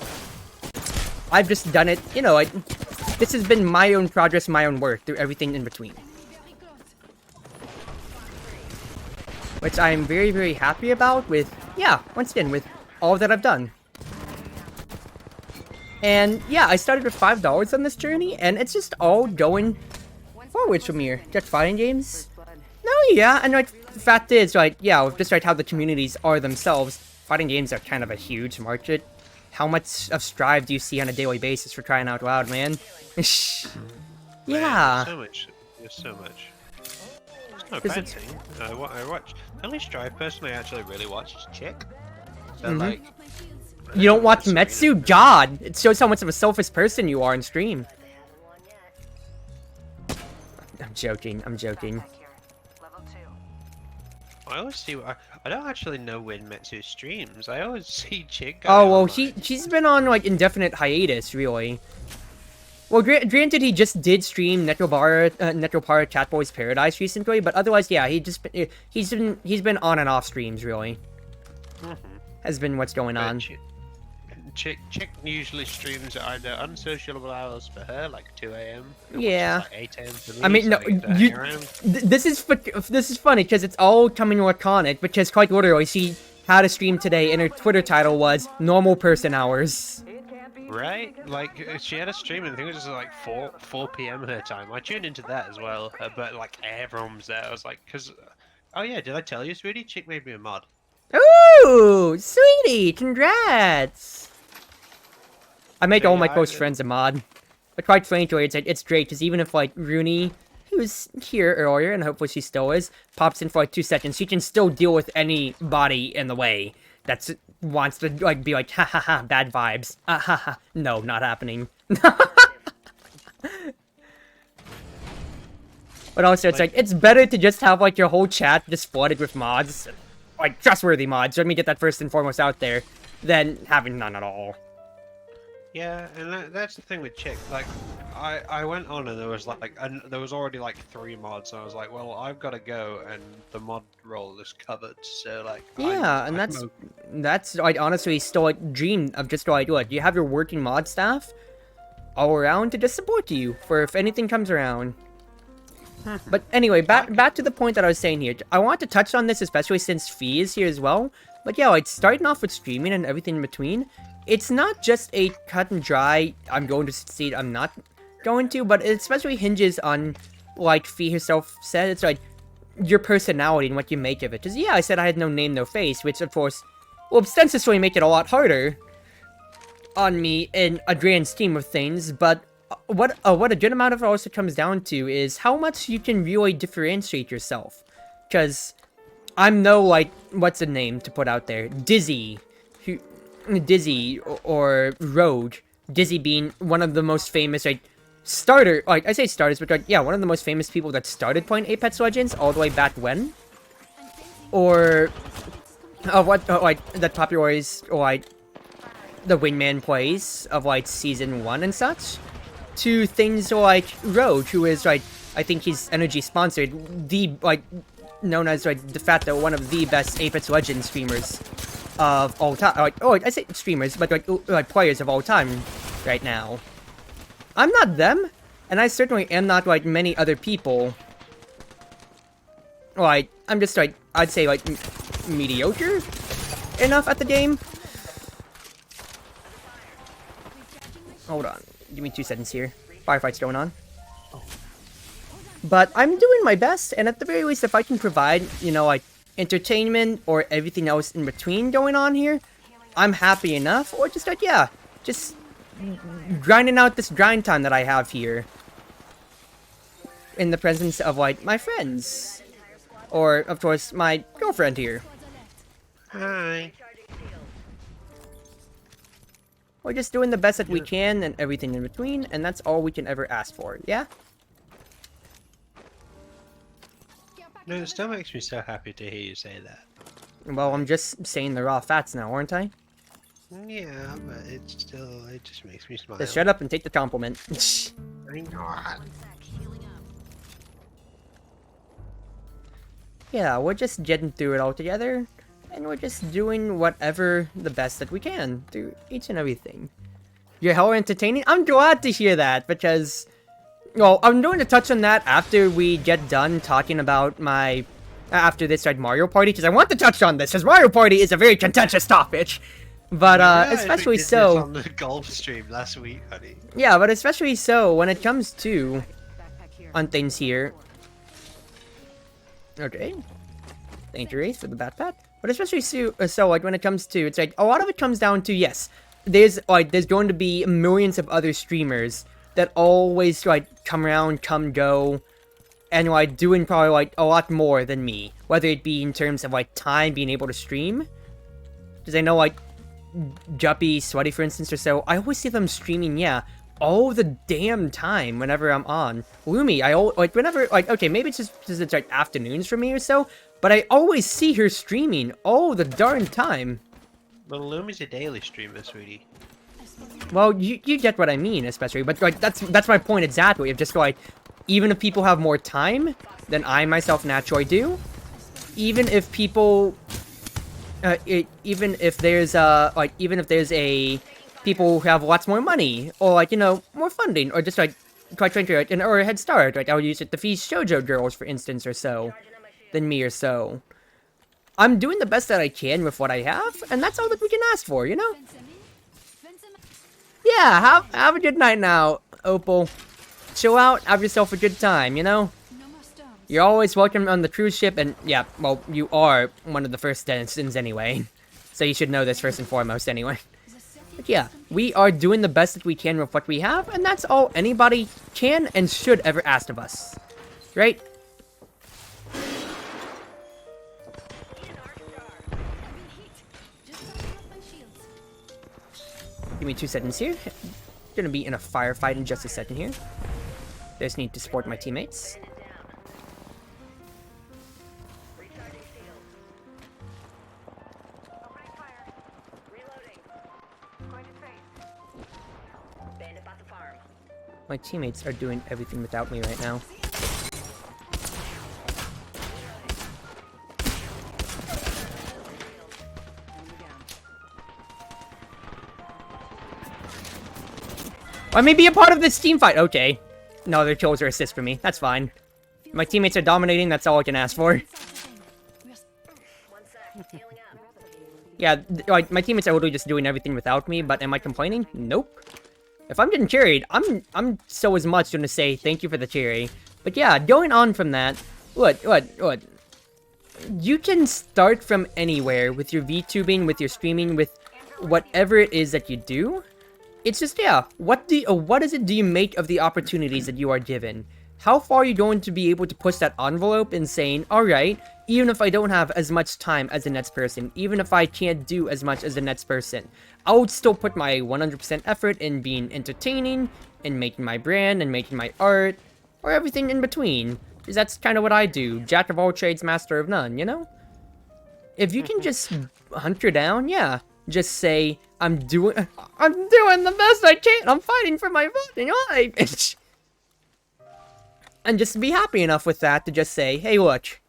Speaker 1: I've just done it, you know, this has been my own progress, my own work through everything in between. Which I'm very, very happy about with, yeah, once again, with all that I've done. And yeah, I started with $5 on this journey, and it's just all going forwards from here. Just fighting games? No, yeah, and like, the fact is, like, yeah, just like how the communities are themselves, fighting games are kind of a huge market. How much of strive do you see on a daily basis for crying out loud, man? Yeah.
Speaker 2: Man, there's so much. It's not a bad thing. I watch. The only strive person I actually really watch is Chick. So, like...
Speaker 1: You don't watch Metsu? God! It shows how much of a selfish person you are in stream. I'm joking, I'm joking.
Speaker 2: I always see... I don't actually know when Metsu streams. I always see Chick.
Speaker 1: Oh, well, she's been on, like, indefinite hiatus, really. Well, granted, he just did stream Necropara Catboy's Paradise recently, but otherwise, yeah, he's been on and off streams, really. Has been what's going on.
Speaker 2: Chick usually streams at either unsociable hours for her, like 2 AM.
Speaker 1: Yeah.
Speaker 2: Like 8 AM for me,
Speaker 1: I mean, no, this is funny because it's all coming laconic. Because quite literally, she had a stream today, and her Twitter title was "Normal Person Hours."
Speaker 2: Right? Like, she had a stream, and I think it was like 4 PM her time. I tuned into that as well, but like everyone was there. I was like, oh yeah, did I tell you, sweetie? Chick made me a mod.
Speaker 1: Ooh, sweetie, congrats! I make all my close friends a mod. But quite frankly, it's great, because even if, like, Rooney, who was here earlier, and hopefully she still is, pops in for, like, 2 seconds, she can still deal with anybody in the way that wants to, like, be like, ha ha ha, bad vibes. Ha ha. No, not happening. But also, it's like, it's better to just have, like, your whole chat just flooded with mods, like, trustworthy mods, let me get that first and foremost out there, than having none at all.
Speaker 2: Yeah, and that's the thing with Chick. Like, I went on and there was there was already like 3 mods, and I was like, well, I've got to go, and the mod role is covered. So like,
Speaker 1: Yeah, and that's like honestly still like dream of just like what you have your working mod staff all around to just support you for if anything comes around. But anyway, back to the point that I was saying here. I want to touch on this especially since Fee is here as well. But yeah, like starting off with streaming and everything in between, it's not just a cut and dry, I'm going to succeed, I'm not going to, but it especially hinges on, like Fee herself said, it's like your personality and what you make of it. Because yeah, I said I had no name, no face, which of course will ostensibly make it a lot harder on me in a grand scheme of things, but what a good amount of it also comes down to is how much you can really differentiate yourself. Because I'm no, like, what's the name to put out there? Dizzy or Rogue. Dizzy being one of the most famous, like, I say starters, but like, yeah, one of the most famous people that started playing Apex Legends all the way back when. Or, that popularized, like, the Wingman plays of, like, Season 1 and such. To things like Rogue, who is, like, I think he's energy sponsored, known as, like, de facto one of the best Apex Legends streamers of all time. I say streamers, but, like, players of all time right now. I'm not them, and I certainly am not, like, many other people. Like, I'm just, like, I'd say, like, mediocre enough at the game. Hold on. Give me 2 seconds here. Firefight's going on. But I'm doing my best, and at the very least, if I can provide, you know, like, entertainment or everything else in between going on here, I'm happy enough. Or just, like, yeah, just grinding out this grind time that I have here. In the presence of, like, my friends. Or, of course, my girlfriend here.
Speaker 2: Hi.
Speaker 1: We're just doing the best that we can and everything in between, and that's all we can ever ask for, yeah?
Speaker 2: No, it still makes me so happy to hear you say that.
Speaker 1: Well, I'm just saying the raw facts now, aren't I?
Speaker 2: Yeah, but it just makes me smile.
Speaker 1: Just shut up and take the compliment.
Speaker 2: I'm not.
Speaker 1: Yeah, we're just getting through it all together, and we're just doing whatever the best that we can through each and everything. You're hella entertaining? I'm glad to hear that, because... Well, I'm going to touch on that after we get done talking about my... After this, like, Mario Party, because I want to touch on this, because Mario Party is a very contentious topic. But, especially so...
Speaker 2: on the golf stream last week, honey.
Speaker 1: Yeah, but especially so when it comes to... on things here... Okay. Thank you, Wraith, for the backpack. But especially so, like, when it comes to... It's like, a lot of it comes down to, yes, there's going to be millions of other streamers that always, like, come around, come, go, and, like, doing probably, like, a lot more than me. Whether it be in terms of, like, time being able to stream. Because I know, like, Juppy, Sweaty, for instance, or so, I always see them streaming, yeah, all the damn time whenever I'm on. Lumi, whenever, like, okay, maybe it's just because it's, like, afternoons for me or so, but I always see her streaming all the darn time.
Speaker 2: Well, Lumi's a daily streamer, sweetie.
Speaker 1: Well, you get what I mean, especially, but, like, that's my point exactly, of just, like, even if people have more time than I myself naturally do, even if people, even if there's a people who have lots more money, or, like, you know, more funding, or just, like, quite frankly, like, or a head start, like, I'll use it the Feast Shoujo girls, for instance, or so, than me or so. I'm doing the best that I can with what I have, and that's all that we can ask for, you know? Yeah, have a good night now, Opal. Chill out, have yourself a good time, you know? You're always welcome on the cruise ship, and yeah, well, you are one of the first denizens anyway. So you should know this first and foremost anyway. But yeah, we are doing the best that we can with what we have, and that's all anybody can and should ever ask of us. Right? Give me 2 seconds here. Gonna be in a firefight in just a second here. Just need to support my teammates. My teammates are doing everything without me right now. I may be a part of this team fight. Okay. No, their kills are assists for me. That's fine. My teammates are dominating. That's all I can ask for. Yeah, like, my teammates are literally just doing everything without me, but am I complaining? Nope. If I'm getting carried, I'm so as much going to say thank you for the carry. But yeah, going on from that, what? You can start from anywhere with your VTubing, with your streaming, with whatever it is that you do. It's just, yeah, what is it do you make of the opportunities that you are given? How far are you going to be able to push that envelope in saying, alright, even if I don't have as much time as the next person, even if I can't do as much as the next person, I would still put my 100% effort in being entertaining, in making my brand, and making my art, or everything in between. Because that's kind of what I do. Jack of all trades, master of none, you know? If you can just hunt her down, yeah. Just say, I'm doing the best I can. I'm fighting for my fucking life. And just be happy enough with that to just say, hey, look,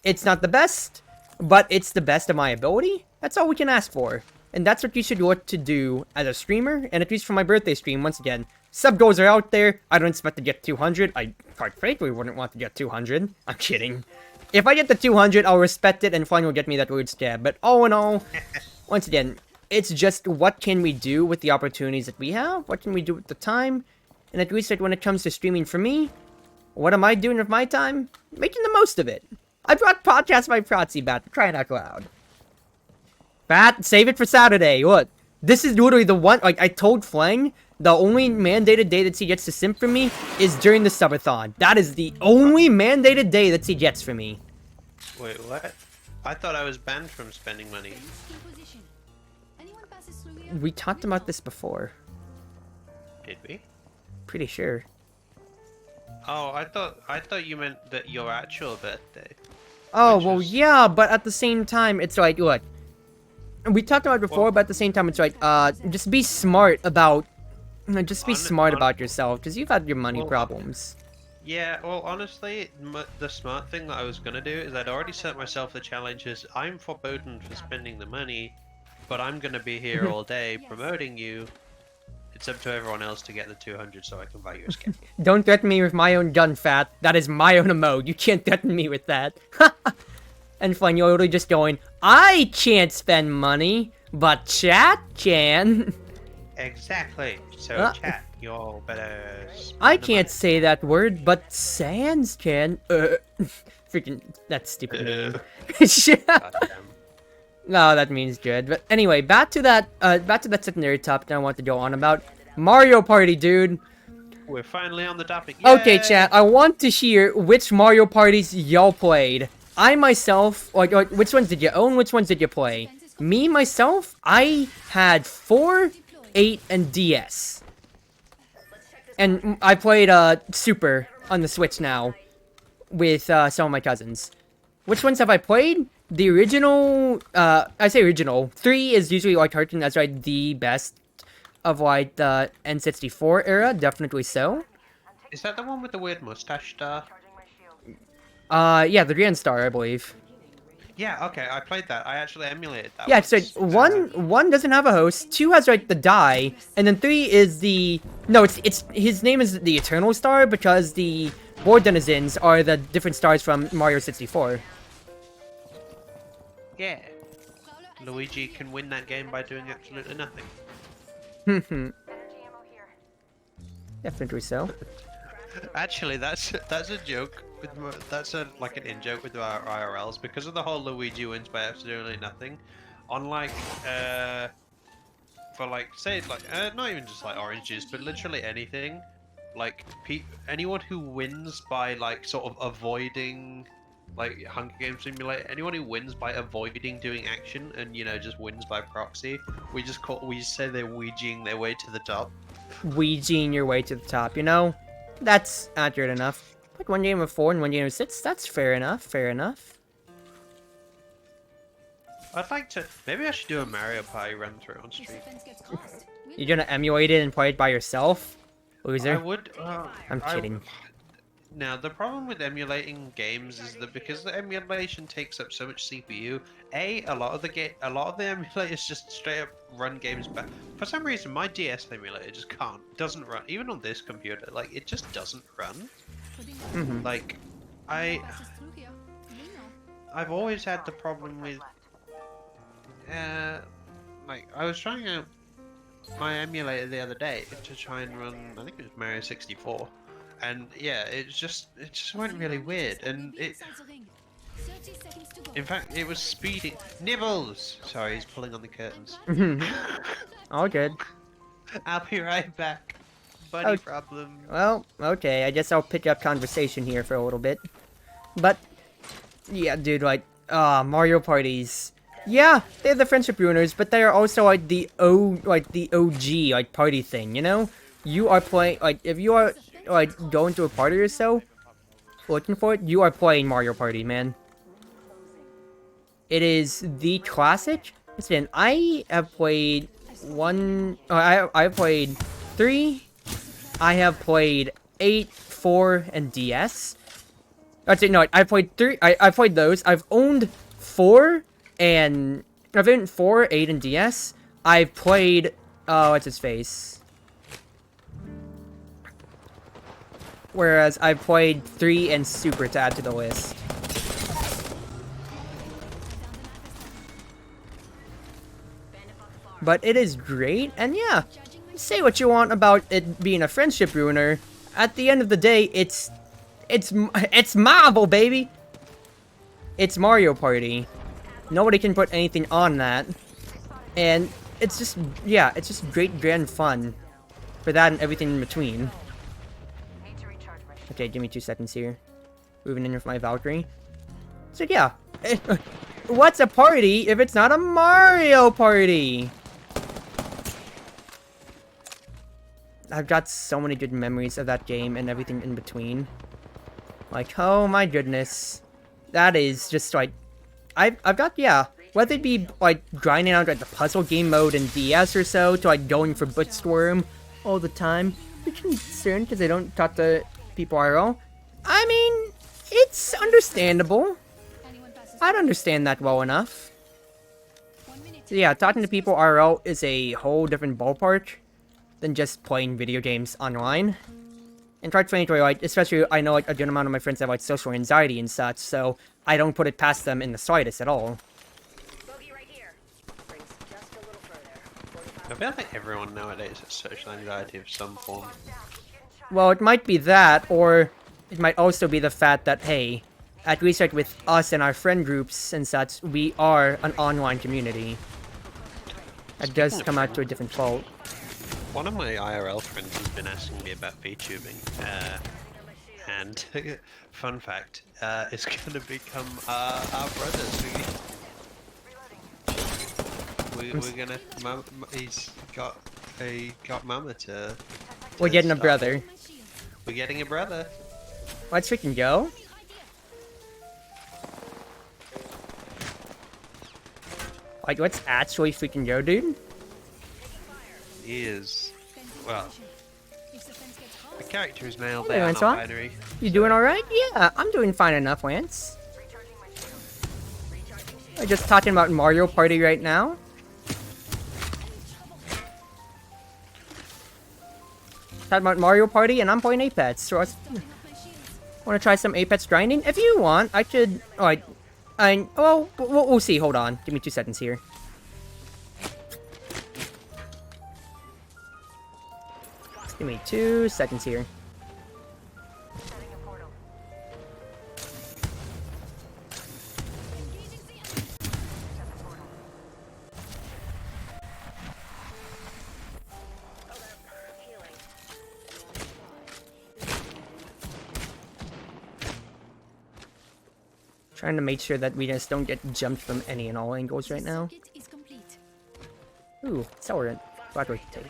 Speaker 1: it's not the best, but it's the best of my ability. That's all we can ask for. And that's what you should look to do as a streamer, and at least for my birthday stream, once again, sub goals are out there. I don't expect to get 200. I, quite frankly, wouldn't want to get 200. I'm kidding. If I get the 200, I'll respect it, and Flying will get me that weird stab. But all in all, once again, it's just what can we do with the opportunities that we have? What can we do with the time? And at least like, when it comes to streaming for me, what am I doing with my time? Making the most of it. I brought Podcast by Proxy back to try it out loud. Bat, save it for Saturday. Look, this is literally the one, like, I told Flang, the only mandated day that he gets to simp for me is during the subathon. That is the only mandated day that he gets for me.
Speaker 2: Wait, what? I thought I was banned from spending money.
Speaker 1: We talked about this before.
Speaker 2: Did we?
Speaker 1: Pretty sure.
Speaker 2: Oh, I thought you meant that your actual birthday.
Speaker 1: Oh,
Speaker 2: Which
Speaker 1: well,
Speaker 2: was-
Speaker 1: yeah, but at the same time, it's like, look, we talked about it before,
Speaker 2: Well-
Speaker 1: but at the same time, it's like, just be smart about, just be smart about yourself, because you've had your money
Speaker 2: Well,
Speaker 1: problems.
Speaker 2: Yeah, well, honestly, the smart thing that I was gonna do is I'd already set myself the challenge as I'm forbidden for spending the money, but I'm gonna be here all day promoting you. It's up to everyone else to get the 200 so I can buy you a skin.
Speaker 1: Don't threaten me with my own gun, Fat. That is my own emote. You can't threaten me with that. And fun, you're literally just going, I can't spend money, but chat can.
Speaker 2: Exactly. So chat, y'all better.
Speaker 1: I can't say that word, but Sans can. Freaking, that's stupid.
Speaker 2: Uh.
Speaker 1: Shit.
Speaker 2: Goddamn.
Speaker 1: No, that means good. But anyway, back to that secondary topic that I want to go on about. Mario Party, dude.
Speaker 2: We're finally on the topic.
Speaker 1: Okay,
Speaker 2: Yay!
Speaker 1: chat, I want to hear which Mario parties y'all played. I myself, like, which ones did you own, which ones did you play? Me, myself, I had 4, 8, and DS. And I played, Super on the Switch now with, some of my cousins. Which ones have I played? The original, I say original. 3 is usually, like, Cartoon, that's right, the best of, like, the N64 era, definitely so.
Speaker 2: Is that the one with the weird mustache star?
Speaker 1: Yeah, the Grand Star, I believe.
Speaker 2: Yeah, okay, I played that. I actually emulated that.
Speaker 1: Yeah, it's like,
Speaker 2: once.
Speaker 1: one doesn't have a host, 2 has, like, the die, and then 3 is the... No, it's his name is the Eternal Star, because the board denizens are the different stars from Mario 64.
Speaker 2: Yeah. Luigi can win that game by doing absolutely nothing.
Speaker 1: Definitely so.
Speaker 2: Actually, that's a joke. That's like an in-joke with our IRLs because of the whole Luigi wins by absolutely nothing. On like for like say like not even just like orange juice, but literally anything. Like anyone who wins by like sort of avoiding like Hunger Games Simulator, anyone who wins by avoiding doing action and you know just wins by proxy, we say they're Ouijaing their way to the top.
Speaker 1: Ouijaing your way to the top, you know? That's accurate enough. Like 1 game of 4 and 1 game of 6, that's fair enough, fair enough.
Speaker 2: I'd like to. Maybe I should do a Mario Party run through on stream.
Speaker 1: You're gonna emulate it and play it by yourself?
Speaker 2: I
Speaker 1: Loser.
Speaker 2: would.
Speaker 1: I'm kidding.
Speaker 2: Now, the problem with emulating games is that because the emulation takes up so much CPU, a lot of the emulators just straight up run games back. For some reason, my DS emulator just doesn't run, even on this computer. Like, it just doesn't run.
Speaker 1: Mm-hmm.
Speaker 2: Like, I, I've always had the problem with, like, I was trying out my emulator the other day to try and run, I think it was Mario 64. And yeah, it just went really weird, and in fact, it was speeding. Nibbles! Sorry, he's pulling on the curtains.
Speaker 1: All good.
Speaker 2: I'll be right back. Buddy
Speaker 1: Oh.
Speaker 2: problem.
Speaker 1: Well, okay, I guess I'll pick up conversation here for a little bit. But, yeah, dude, like, Mario parties. Yeah, they're the friendship ruiners, but they are also, like, the OG, like, party thing, you know? You are playing, like, if you are, like, going to a party or so, looking for it, you are playing Mario Party, man. It is the classic. Listen, I have played I've played 3, I have played 8, 4, and DS. Actually, no, I played 3, I played those. I've owned 4, and I've owned 4, 8, and DS. I've played, what's his face? Whereas I've played 3 and Super to add to the list. But it is great, and yeah, say what you want about it being a friendship ruiner. At the end of the day, it's Marvel, baby. It's Mario Party. Nobody can put anything on that, and it's just great grand fun for that and everything in between. Okay, give me 2 seconds here. Moving in with my Valkyrie. So yeah, what's a party if it's not a Mario Party? I've got so many good memories of that game and everything in between. Like, oh my goodness. That is just like, I've got, yeah, whether it be like grinding out like the puzzle game mode in DS or so, to like going for Bootstorm all the time. Which is concerned because I don't talk to people IRL. I mean, it's understandable. I'd understand that well enough. So yeah, talking to people IRL is a whole different ballpark than just playing video games online. And quite frankly, like, especially I know like a good amount of my friends have like social anxiety and such, so I don't put it past them in the slightest at all.
Speaker 2: I feel like everyone nowadays has social anxiety of some form.
Speaker 1: Well, it might be that, or it might also be the fact that, hey, at least like with us and our friend groups and such, we are an online community. That does come out to a different fault.
Speaker 2: One of my IRL friends has been asking me about VTubing, and fun fact, it's gonna become our brothers. We're gonna. He's got Mama to.
Speaker 1: We're getting a
Speaker 2: start.
Speaker 1: brother.
Speaker 2: We're getting a brother.
Speaker 1: Let's freaking go. Like, let's actually freaking go, dude.
Speaker 2: Is well, the character is male,
Speaker 1: Hey,
Speaker 2: they are
Speaker 1: Lance,
Speaker 2: not binary.
Speaker 1: You doing alright? Yeah, I'm doing fine enough, Lance. I'm just talking about Mario Party right now. Talking about Mario Party, and I'm playing Apex. So want to try some Apex grinding? If you want, I could. Like, well, we'll see. Hold on, give me 2 seconds here. Give me 2 seconds here. Trying to make sure that we just don't get jumped from any and all angles right now. Ooh, accelerant. Glad we take.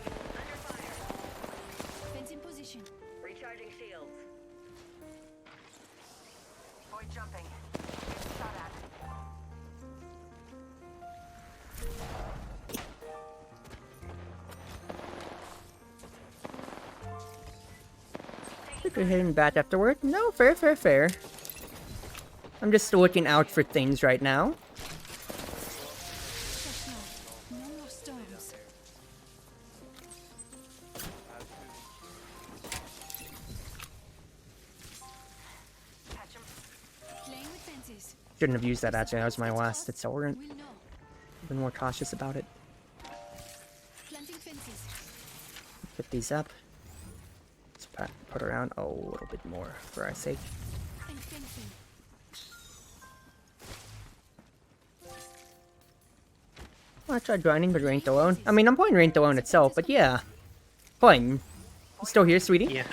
Speaker 3: Recharging shields. Void jumping. Shot at.
Speaker 1: If you're hitting bat afterward. No, fair, fair, fair. I'm just looking out for things right now.
Speaker 4: Just now. No more storms.
Speaker 3: Catch 'em.
Speaker 4: Playing with fences.
Speaker 1: Shouldn't have used that actually. That was my last accelerant.
Speaker 4: We'll know.
Speaker 1: Been more cautious about it.
Speaker 4: Planting fences.
Speaker 1: Get these up. Let's put around a little bit more for our sake.
Speaker 4: And fencing.
Speaker 1: Well, I tried grinding, but ranked alone. I mean, I'm playing ranked alone itself, but yeah. Playing. You still here, sweetie?
Speaker 2: Yeah.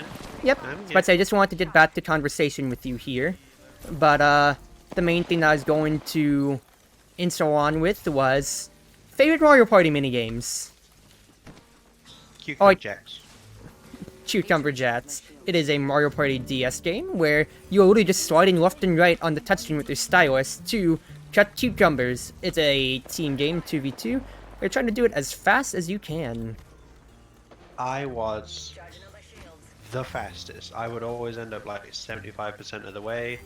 Speaker 1: Yep.
Speaker 2: I'm
Speaker 1: But I just wanted to get back to conversation with you here. But, the main thing that I was going to intro on with was favorite Mario Party minigames.
Speaker 2: Cucumber
Speaker 1: Oh,
Speaker 2: Jacks.
Speaker 1: Cucumber Jets. It is a Mario Party DS game where you're literally just sliding left and right on the touchscreen with your stylus to cut cucumbers. It's a team game, 2v2. You're trying to do it as fast as you can.
Speaker 2: I was
Speaker 3: Charging up my shields.
Speaker 2: the fastest. I would always end up like 75% of the way,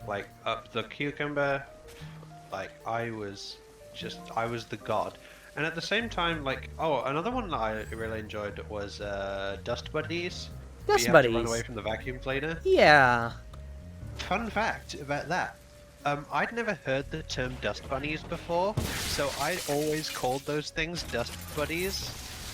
Speaker 2: like up the cucumber. Like I was the god. And at the same time, like, oh, another one that I really enjoyed was Dust Buddies. where
Speaker 1: Dust
Speaker 2: you have to run
Speaker 1: Buddies.
Speaker 2: away from the vacuum cleaner.
Speaker 1: Yeah.
Speaker 2: Fun fact about that. I'd never heard the term dust bunnies before, so I always called those things dust buddies.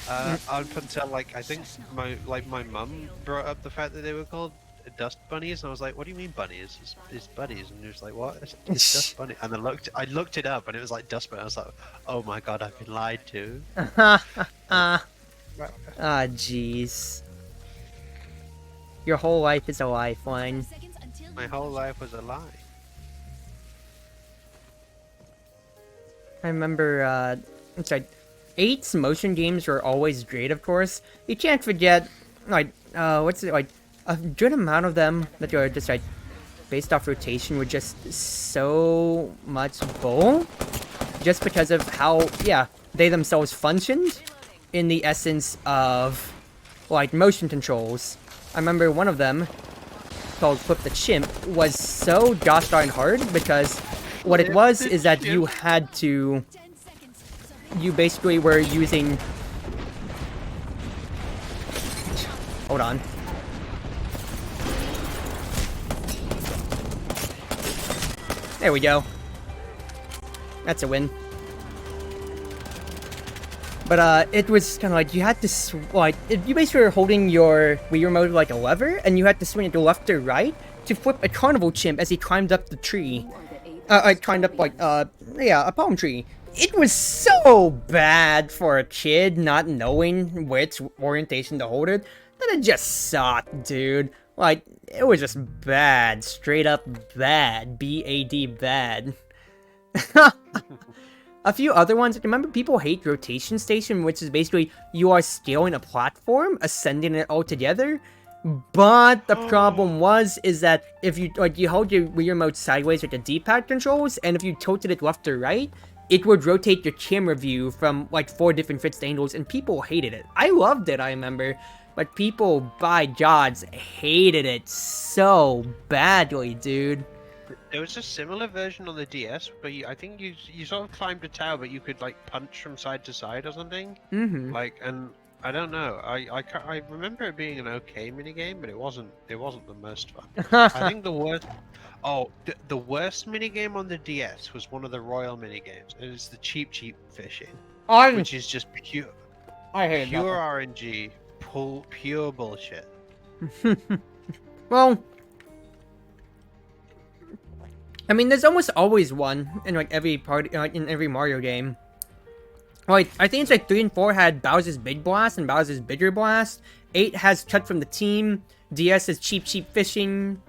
Speaker 2: Up until like I think my mum brought up the fact that they were called dust bunnies, and I was like, "What do you mean bunnies? It's buddies." And he was like, "What? It's dust bunny." And I looked it up, and it was like dust bunny. I was like, "Oh my god, I've been lied to."
Speaker 1: Ah, jeez. Your whole life is a lifeline.
Speaker 4: Seconds until
Speaker 2: My whole life was a lie.
Speaker 1: I remember, it's like, 8's motion games were always great, of course. You can't forget, like, what's it, like, a good amount of them that are just, like, based off rotation were just so much bull. Just because of how, yeah, they themselves functioned in the essence of, like, motion controls. I remember one of them, called Flip the Chimp, was so gosh darn hard because what it was is that you had to,
Speaker 4: 10 seconds. So
Speaker 1: you basically were using, hold on. There we go. That's a win. But, it was kind of like, you had to, you basically were holding your Wii Remote like a lever, and you had to swing it to left or right to flip a carnival chimp as he climbed up the tree. Climbed up, like, yeah, a palm tree. It was so bad for a kid not knowing which orientation to hold it, that it just sucked, dude. Like, it was just bad. Straight up bad. B-A-D bad. A few other ones, remember people hate Rotation Station, which is basically you are scaling a platform, ascending it all together. But the problem is that if you, like, you hold your Wii Remote sideways with the D-pad controls, and if you tilted it left or right, it would rotate your camera view from, like, 4 different fixed angles, and people hated it. I loved it, I remember, but people, by gods, hated it so badly, dude.
Speaker 2: There was a similar version on the DS, but I think you sort of climbed a tower, but you could like punch from side to side or something.
Speaker 1: Mm-hmm.
Speaker 2: Like, and I don't know. I remember it being an okay minigame, but it wasn't the most fun. I think the worst. Oh, the worst minigame on the DS was one of the Royal minigames. It is the cheap fishing, which is just pure
Speaker 1: I hated that
Speaker 2: pure
Speaker 1: one.
Speaker 2: RNG, pure bullshit.
Speaker 1: Well, I mean, there's almost always one in like every party, in every Mario game. Like, I think it's like 3 and 4 had Bowser's Big Blast and Bowser's Bigger Blast. 8 has Cut from the Team. DS is Cheap Fishing,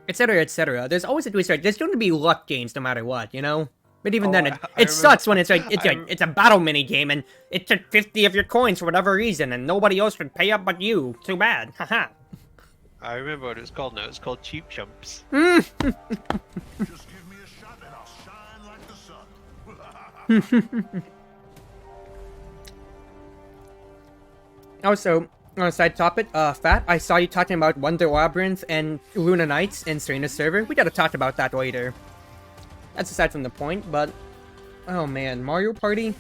Speaker 1: etc., etc. There's always a twist. Like, there's going to be luck games no matter what, you know. But even then, it sucks when it's like it's a battle mini game and it took 50 of your coins for whatever reason and nobody else would pay up but you. Too bad. Haha.
Speaker 2: I remember what it's called now. It's called Cheap Chumps.
Speaker 6: Just give me a shot and I'll shine like the sun.
Speaker 1: Also, On a side topic, Fat, I saw you talking about Wonder Labyrinth and Luna Nights and Serena's server. We gotta talk about that later. That's aside from the point, but... Oh man, Mario Party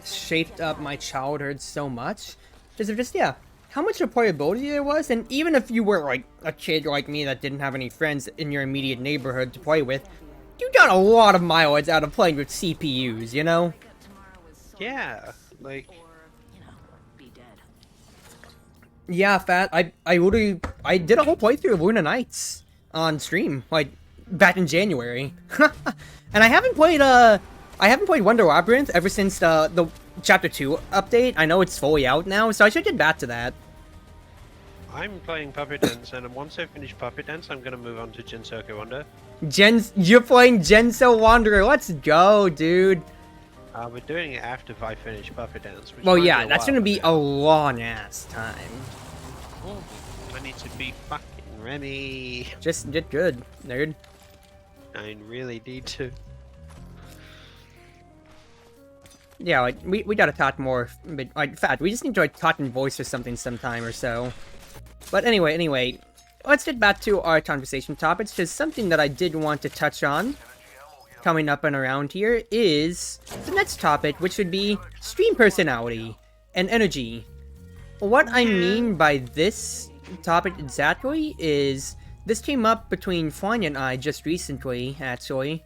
Speaker 1: shaped up my childhood so much. Because of just, yeah, how much replayability there was, and even if you were, like, a kid like me that didn't have any friends in your immediate neighborhood to play with, you got a lot of mileage out of playing with CPUs, you know?
Speaker 2: Yeah, like
Speaker 1: Yeah, Fat, I literally, I did a whole playthrough of Luna Nights on stream, like, back in January. And I haven't played Wonder Labyrinth ever since the Chapter 2 update. I know it's fully out now, so I should get back to that.
Speaker 2: I'm playing Puppet Dance, and once I finish Puppet Dance, I'm gonna move on to Jinsoku Wonder.
Speaker 1: You're playing Genso Wanderer, let's go, dude.
Speaker 2: We're doing it after I finish Puppet Dance. Which
Speaker 1: Well,
Speaker 2: might
Speaker 1: yeah,
Speaker 2: be
Speaker 1: that's
Speaker 2: while,
Speaker 1: gonna be
Speaker 2: but
Speaker 1: a long-ass time.
Speaker 2: I need to beat fucking Remy.
Speaker 1: Just did good, nerd.
Speaker 2: I really need to.
Speaker 1: Yeah, like, we gotta talk more, but, like, Fat, we just need to, like, talk in voice or something sometime or so. But anyway, let's get back to our conversation topics, because something that I did want to touch on coming up and around here is the next topic, which would be stream personality and energy. What I mean by this topic exactly is this came up between Flying and I just recently, actually,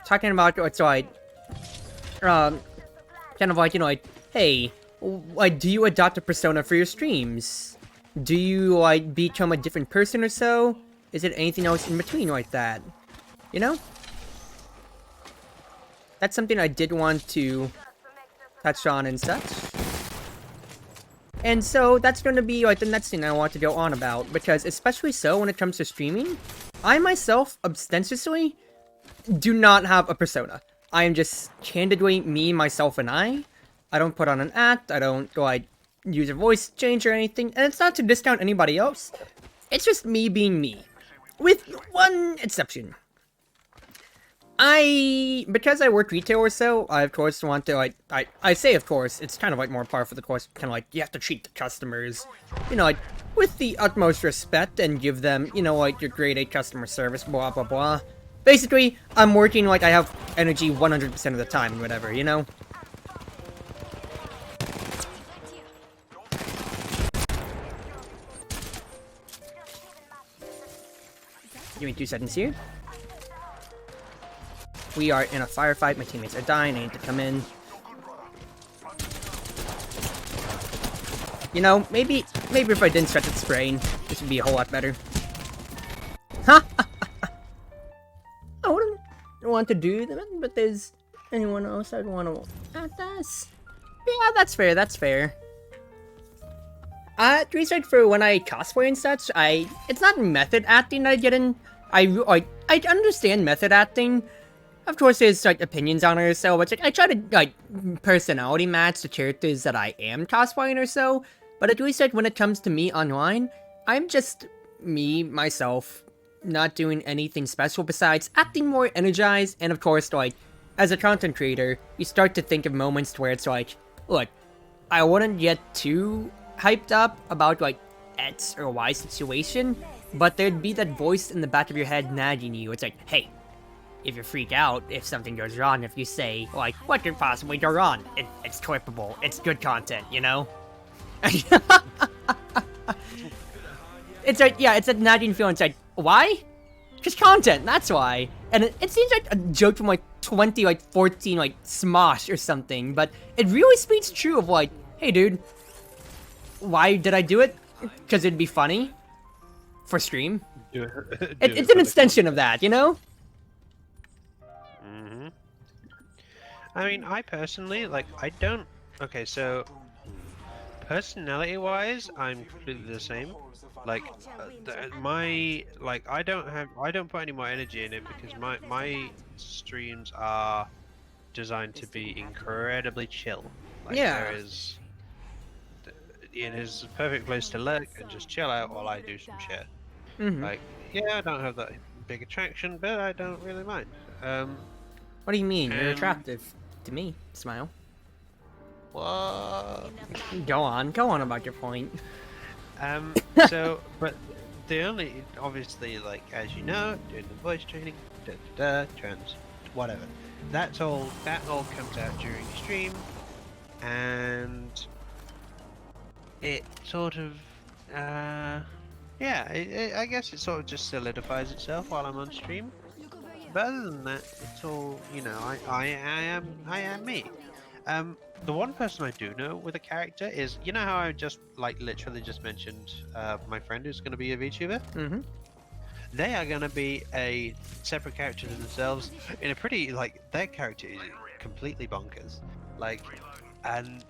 Speaker 1: talking about what's like, kind of like, you know, like, hey, like, do you adopt a persona for your streams? Do you, like, become a different person or so? Is it anything else in between like that? You know? That's something I did want to touch on and such. And so, that's going to be, like, the next thing I want to go on about, because especially so when it comes to streaming, I myself, ostensibly, do not have a persona. I am just candidly me, myself, and I. I don't put on an act, I don't, like, use a voice change or anything, and it's not to discount anybody else. It's just me being me. With one exception. Because I work retail or so, I of course want to, like, I say of course, it's kind of like more par for the course, kind of like, you have to treat the customers, you know, like, with the utmost respect and give them, you know, like, your grade A customer service, blah blah blah. Basically, I'm working like I have energy 100% of the time and whatever, you know? Give me 2 seconds here. We are in a firefight, my teammates are dying, I need to come in. You know, maybe if I didn't stretch its brain, this would be a whole lot better. Ha! I wouldn't want to do that, but there's anyone else I'd want to act as? Yeah, that's fair, that's fair. Research for when I cosplay and such, it's not method acting that I get in. I understand method acting. Of course, there's, like, opinions on it or so, but like, I try to, like, personality match the characters that I am cosplaying or so, but at least, like, when it comes to me online, I'm just me, myself, not doing anything special besides acting more energized, and of course, like, as a content creator, you start to think of moments where it's like, look, I wouldn't get too hyped up about, like, X or Y situation, but there'd be that voice in the back of your head nagging you. It's like, hey, if you freak out, if something goes wrong, if you say, like, what could possibly go wrong? It's clippable, it's good content, you know? It's like, yeah, it's a nagging feeling. It's like, why? Because content, that's why. And it seems like a joke from, like, 2014, like, Smosh or something, but it really speaks true of, like, hey, dude, why did I do it? Because it'd be funny for stream. It's an extension of that, you know?
Speaker 2: I mean, I personally, like, I don't... Okay, so... Personality-wise, I'm completely the same. Like, I don't put any more energy in it because my streams are designed to be incredibly chill. Like,
Speaker 1: Yeah.
Speaker 2: it is a perfect place to lurk and just chill out while I do some shit. Like, yeah, I don't have that big attraction, but I don't really mind.
Speaker 1: What do you mean? You're attractive. To me. Smile.
Speaker 2: What?
Speaker 1: Go on about your point.
Speaker 2: But the only, obviously, like, as you know, doing the voice training, trans, whatever. That all comes out during stream, and it sort of, yeah, I guess it sort of just solidifies itself while I'm on stream. But other than that, it's all, you know, I am me. The one person I do know with a character is, you know how I just, like, literally just mentioned my friend who's going to be a VTuber?
Speaker 1: Mm-hmm.
Speaker 2: They are going to be a separate character to themselves in a pretty, like, their character is completely bonkers. Like, and...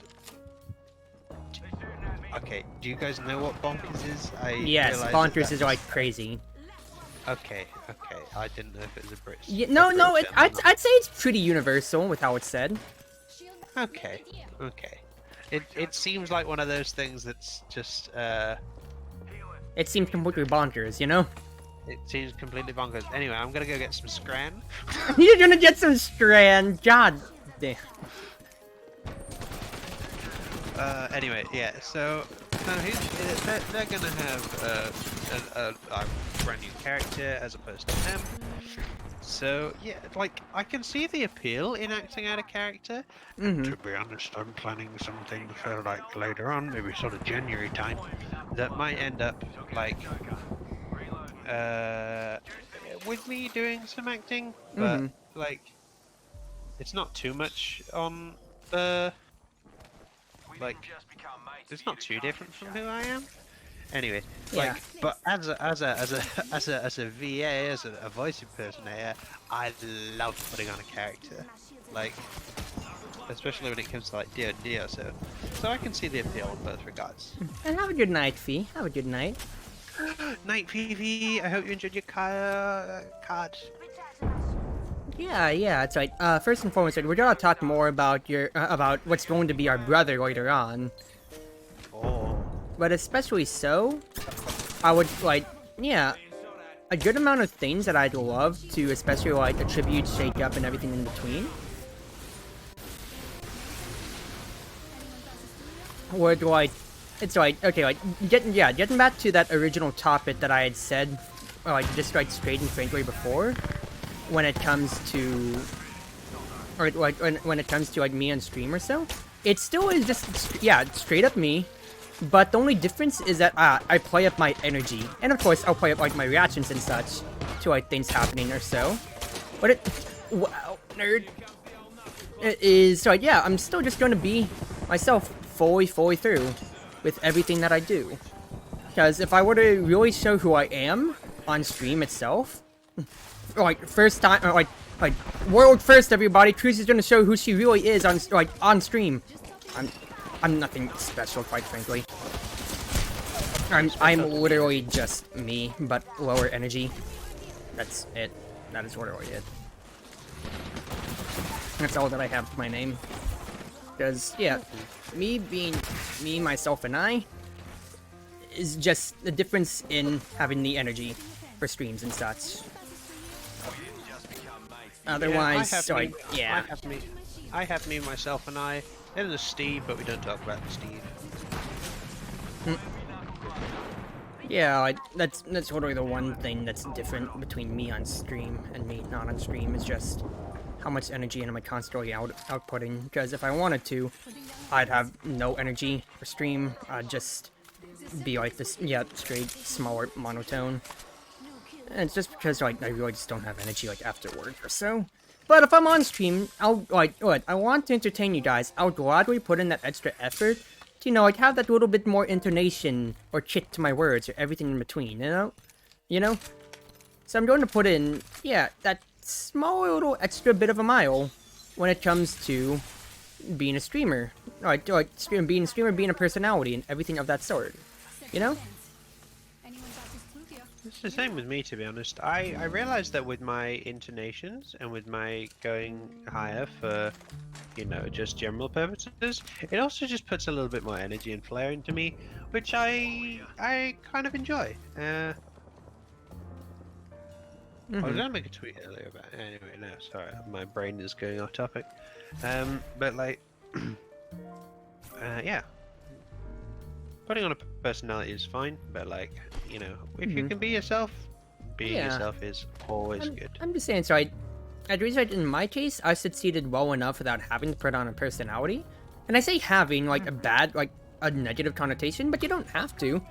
Speaker 2: Okay, do you guys know what bonkers is?
Speaker 1: Yes, bonkers is like crazy.
Speaker 2: Okay, I didn't know if it was a Brit.
Speaker 1: Yeah, no, I'd say it's pretty universal with how it's said.
Speaker 2: Okay. It seems like one of those things that's just,
Speaker 1: It seems completely bonkers, you know?
Speaker 2: it seems completely bonkers. Anyway, I'm gonna go get some scran.
Speaker 1: You're gonna get some strand. God damn.
Speaker 2: Anyway, yeah, so they're gonna have a brand new character as opposed to them. So, yeah, like, I can see the appeal in acting out a character.
Speaker 1: Mm-hmm.
Speaker 2: To be honest, I'm planning something for, like, later on, maybe sort of January time, that might end up, like, with me doing some acting, but, like, it's not too much on the, like, it's not too different from who I am. Anyway,
Speaker 1: Yeah.
Speaker 2: like, but as a VA, as a voice impersonator, I love putting on a character, like, especially when it comes to, like, D&D or so. So I can see the appeal in both regards.
Speaker 1: And have a good night, Fee. Have a good night.
Speaker 2: Night, PV. I hope you enjoyed your card.
Speaker 1: Yeah, it's right. First and foremost, we're gonna talk more about your about what's going to be our brother later on.
Speaker 2: Oh.
Speaker 1: But especially so, I would like, yeah, a good amount of things that I'd love to, especially like attribute, shake up, and everything in between. Would like, it's like, okay, like getting back to that original topic that I had said, like just like straight and frankly before, when it comes to, or like when it comes to like me on stream or so, it still is just straight up me. But the only difference is that I play up my energy, and of course I'll play up like my reactions and such to like things happening or so. But wow, nerd. It is so yeah, I'm still just going to be myself fully through with everything that I do. Because if I were to really show who I am on stream itself, like first time, or like world first, everybody, Cruz is going to show who she really is on stream. I'm nothing special, quite frankly. I'm literally just me, but lower energy. That's it. That is literally it. That's all that I have to my name. Because, yeah, me being me, myself, and I is just the difference in having the energy for streams and such. Otherwise,
Speaker 2: I have me, myself, and I. Then there's Steve, but we don't talk about Steve.
Speaker 1: Yeah, like, that's literally the one thing that's different between me on stream and me not on stream is just how much energy am I constantly outputting. Because if I wanted to, I'd have no energy for stream. I'd just be like this, straight, smaller monotone. And it's just because like I really just don't have energy like after work or so. But if I'm on stream, I'll, like, I want to entertain you guys, I'll gladly put in that extra effort to, you know, like, have that little bit more intonation or kick to my words or everything in between, you know? You know? So I'm going to put in, yeah, that small little extra bit of a mile when it comes to being a streamer. Like being a streamer, being a personality, and everything of that sort. You know?
Speaker 2: It's the same with me, to be honest. I realized that with my intonations and with my going higher for, you know, just general purposes, it also just puts a little bit more energy and flair into me, which I kind of enjoy. I was gonna make a tweet earlier about it. Anyway, no, sorry, my brain is going off topic. But like, yeah, putting on a personality is fine, but like, you know, if you can be yourself, being
Speaker 1: Yeah.
Speaker 2: yourself is always good.
Speaker 1: I'm just saying, so I'd research in my case, I succeeded well enough without having to put on a personality. And I say having like a bad, like a negative connotation, but you don't have to.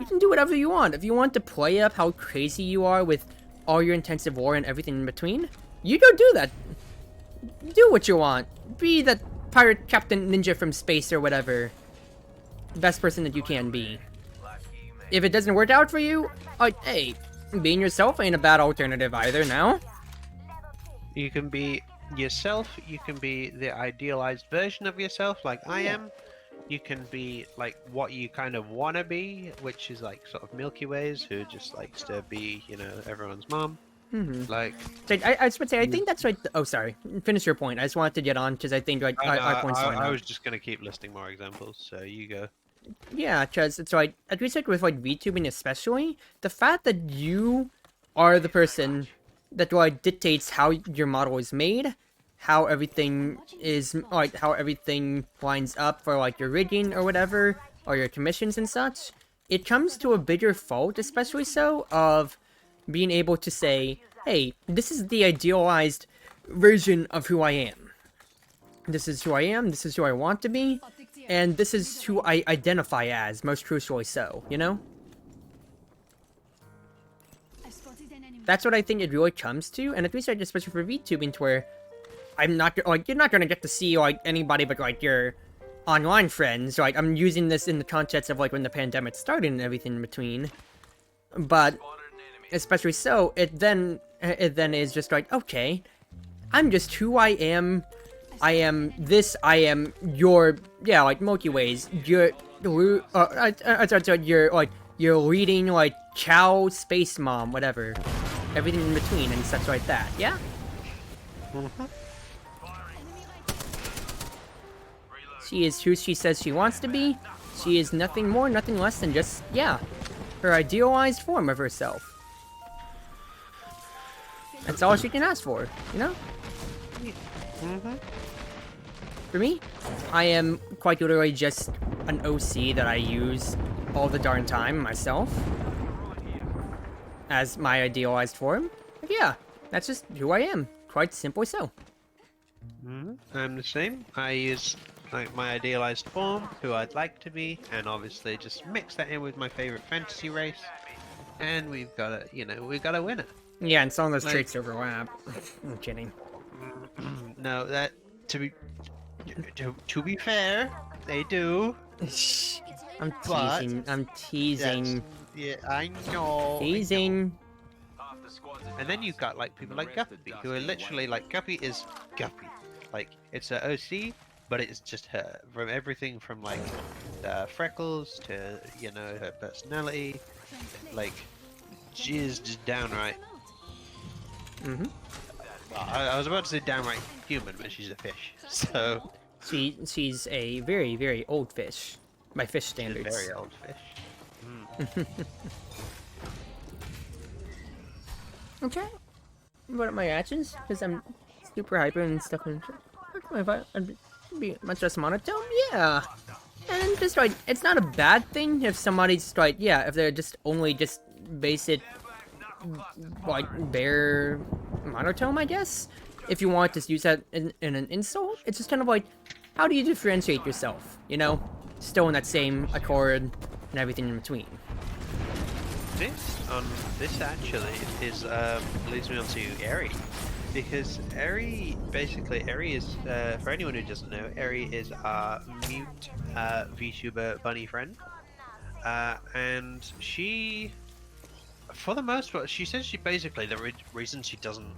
Speaker 1: You can do whatever you want. If you want to play up how crazy you are with all your intensive war and everything in between, you go do that. Do what you want. Be that pirate captain ninja from space or whatever. Best person that you can be. If it doesn't work out for you, hey, being yourself ain't a bad alternative either now.
Speaker 2: You can be yourself, you can be the idealized version of yourself like I am. You can be like what you kind of want to be, which is like sort of Milky Ways, who just likes to be, you know, everyone's mom. Like,
Speaker 1: So I just would say, I think that's right. Oh, sorry. Finish your point. I just wanted to get on because I think like our points line
Speaker 2: I
Speaker 1: up.
Speaker 2: was just gonna keep listing more examples, so you go.
Speaker 1: Yeah, because it's like, at least like with like VTubing especially, the fact that you are the person that like dictates how your model is made, how everything is like how everything lines up for like your rigging or whatever, or your commissions and such, it comes to a bigger fault, especially so, of being able to say, hey, this is the idealized version of who I am. This is who I am, this is who I want to be, and this is who I identify as, most crucially so, you know?
Speaker 4: I spotted an enemy.
Speaker 1: That's what I think it really comes to, and at least like, especially for VTubing, to where I'm not, like, you're not gonna get to see, like, anybody but, like, your online friends. Like, I'm using this in the context of, like, when the pandemic started and everything in between. But, especially so, it then is just like, okay, I'm just who I am. I am this, I am your, yeah, like, Milky Ways. You're, you're, like, you're leading, like, Chow, Space Mom, whatever. Everything in between and such like that, yeah? She is who she says she wants to be. She is nothing more, nothing less than just, yeah, her idealized form of herself. That's all she can ask for, you know? For me, I am quite literally just an OC that I use all the darn time myself as my idealized form. But yeah, that's just who I am. Quite simply so.
Speaker 2: I'm the same. I use like my idealized form, who I'd like to be, and obviously just mix that in with my favorite fantasy race, and we've got a, you know, we've got a winner.
Speaker 1: Yeah, and some of those
Speaker 2: Like-
Speaker 1: traits overlap. I'm kidding.
Speaker 2: No, that to be fair, they do.
Speaker 1: I'm
Speaker 2: But-
Speaker 1: teasing. I'm teasing.
Speaker 2: Yeah, I know.
Speaker 1: Teasing.
Speaker 2: And then you've got like people like Guppy, who are literally like, Guppy is Guppy. Like, it's a OC, but it's just her. From everything from like the freckles to, you know, her personality. Like, she is just downright.
Speaker 1: Mm-hmm.
Speaker 2: Well, I was about to say downright human, but she's a fish. So,
Speaker 1: She's a very, very old fish. By fish
Speaker 2: she's a
Speaker 1: standards.
Speaker 2: very old fish.
Speaker 1: Okay. What are my actions? Because I'm super hyper and stuff. And if I'd be much less monotone, yeah. And just like, it's not a bad thing if somebody's like, yeah, if they're just only just basic, like, bare monotone, I guess. If you want to use that in an insult, it's just kind of like, how do you differentiate yourself? You know, still in that same accord and everything in between.
Speaker 2: This actually is leads me on to Eri, because Eri is for anyone who doesn't know, Eri is our mute VTuber bunny friend, and she, for the most part, she says she basically the reason she doesn't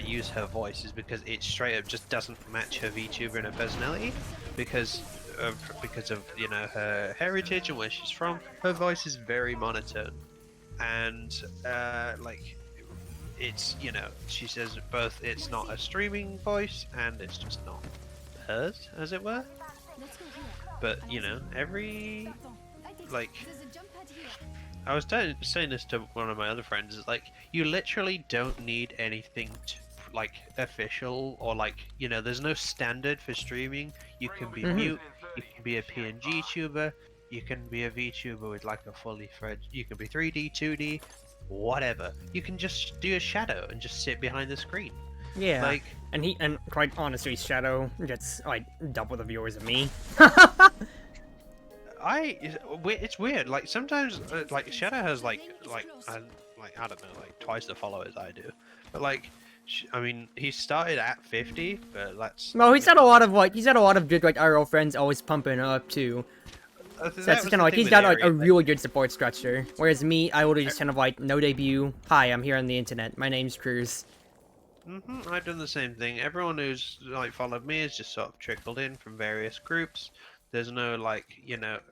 Speaker 2: use her voice is because it straight up just doesn't match her VTuber and her personality, because of, you know, her heritage and where she's from. Her voice is very monotone. And like, it's, you know, she says both it's not a streaming voice and it's just not hers, as it were. But, you know, like, I was saying this to one of my other friends, is like, you literally don't need anything like official, or like, you know, there's no standard for streaming. You can be mute, You can be a PNG tuber. You can be a VTuber with like a fully fledged. You can be 3D, 2D, whatever. You can just do a shadow and just sit behind the screen.
Speaker 1: Yeah.
Speaker 2: Like,
Speaker 1: And quite honestly, Shadow gets like double the viewers of me.
Speaker 2: it's weird. Like sometimes, like Shadow has like I don't know, like twice the followers I do. But like, I mean, he started at 50, but that's.
Speaker 1: No, he's had a lot of good like RL friends always pumping up too. So that's kind of like he's got like a really good support structure. Whereas me, I would just kind of like no debut. Hi, I'm here on the internet. My name's Cruz.
Speaker 2: I've done the same thing. Everyone who's like followed me has just sort of trickled in from various groups. There's no like,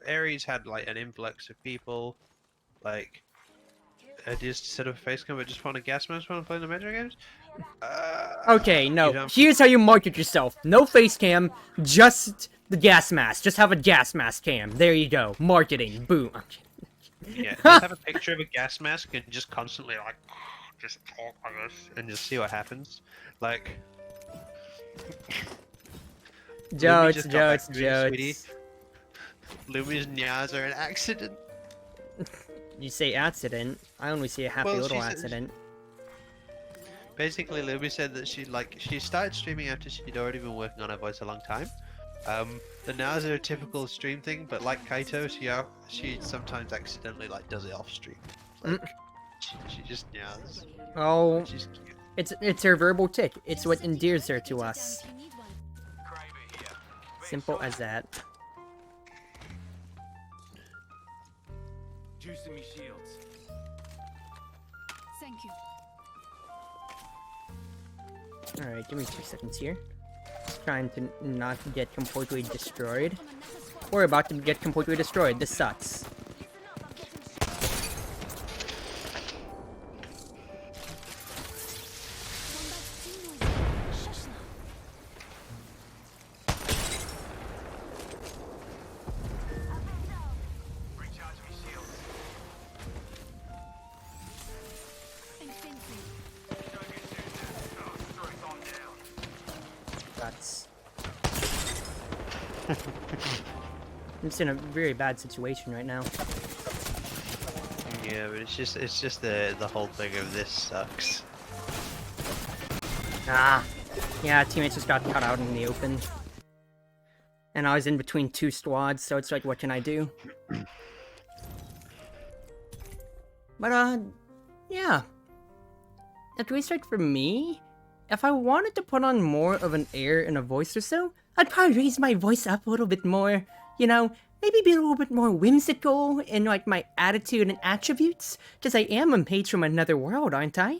Speaker 2: Ares had like an influx of people. Like, I just set up a face cam, but just found a gas mask when I'm playing the Metro games.
Speaker 1: Okay,
Speaker 2: you
Speaker 1: no.
Speaker 2: don't-
Speaker 1: Here's how you market yourself. No face cam, just the gas mask. Just have a gas mask cam. There you go. Marketing. Boom.
Speaker 2: Yeah, just have a picture of a gas mask and just constantly like, just talk like this and just see what happens. Like,
Speaker 1: Jokes,
Speaker 2: just got
Speaker 1: jokes,
Speaker 2: back to you, sweetie.
Speaker 1: jokes.
Speaker 2: Lumi's nyas are an accident.
Speaker 1: You say accident. I only see a happy
Speaker 2: Well,
Speaker 1: little
Speaker 2: she said-
Speaker 1: accident.
Speaker 2: Basically, Lumi said that she started streaming after she'd already been working on her voice a long time. The nyas are a typical stream thing, but like Kaito, she sometimes accidentally like does it off stream. Like, she just nyas.
Speaker 1: Oh,
Speaker 2: She's cute.
Speaker 1: it's her verbal tick. It's what endears her to us.
Speaker 4: If you need one.
Speaker 1: Simple as that.
Speaker 6: Juicing me shields.
Speaker 4: Thank you.
Speaker 1: Alright, give me 2 seconds here. Trying to not get completely destroyed. We're about to get completely destroyed. This sucks.
Speaker 6: Recharge me shields. Don't get too nervous. Oh, straight on down.
Speaker 1: That's... I'm just in a very bad situation right now.
Speaker 2: Yeah, but it's just the whole thing of this sucks.
Speaker 1: Ah! Yeah, teammates just got cut out in the open. And I was in between 2 squads, so it's like, what can I do? But, yeah. At least, like, for me, if I wanted to put on more of an air and a voice or so, I'd probably raise my voice up a little bit more. You know, maybe be a little bit more whimsical in, like, my attitude and attributes. Because I am a mage from another world, aren't I?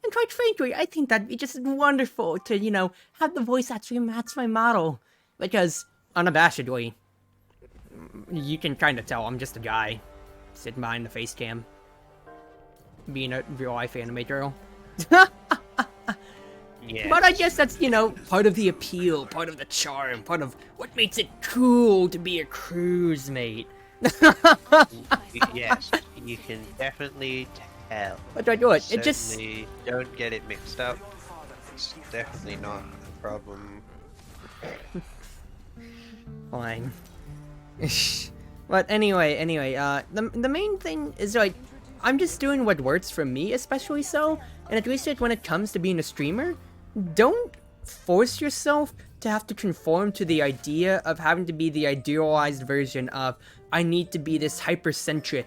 Speaker 1: And quite frankly, I think that'd be just wonderful to, you know, have the voice actually match my model. Because, unabashedly, you can kind of tell I'm just a guy sitting behind the face cam. Being a real-life anime girl.
Speaker 2: Yeah.
Speaker 1: But I guess that's, you know, part of the appeal, part of the charm, part of what makes it cool to be a cruise mate.
Speaker 2: Yes, you can definitely tell.
Speaker 1: What do I do it? It just...
Speaker 2: Certainly don't get it mixed up. It's definitely not a problem.
Speaker 1: Fine. But anyway, the main thing is, like, I'm just doing what works for me, especially so, and at least like, when it comes to being a streamer, don't force yourself to have to conform to the idea of having to be the idealized version of, I need to be this hypercentric,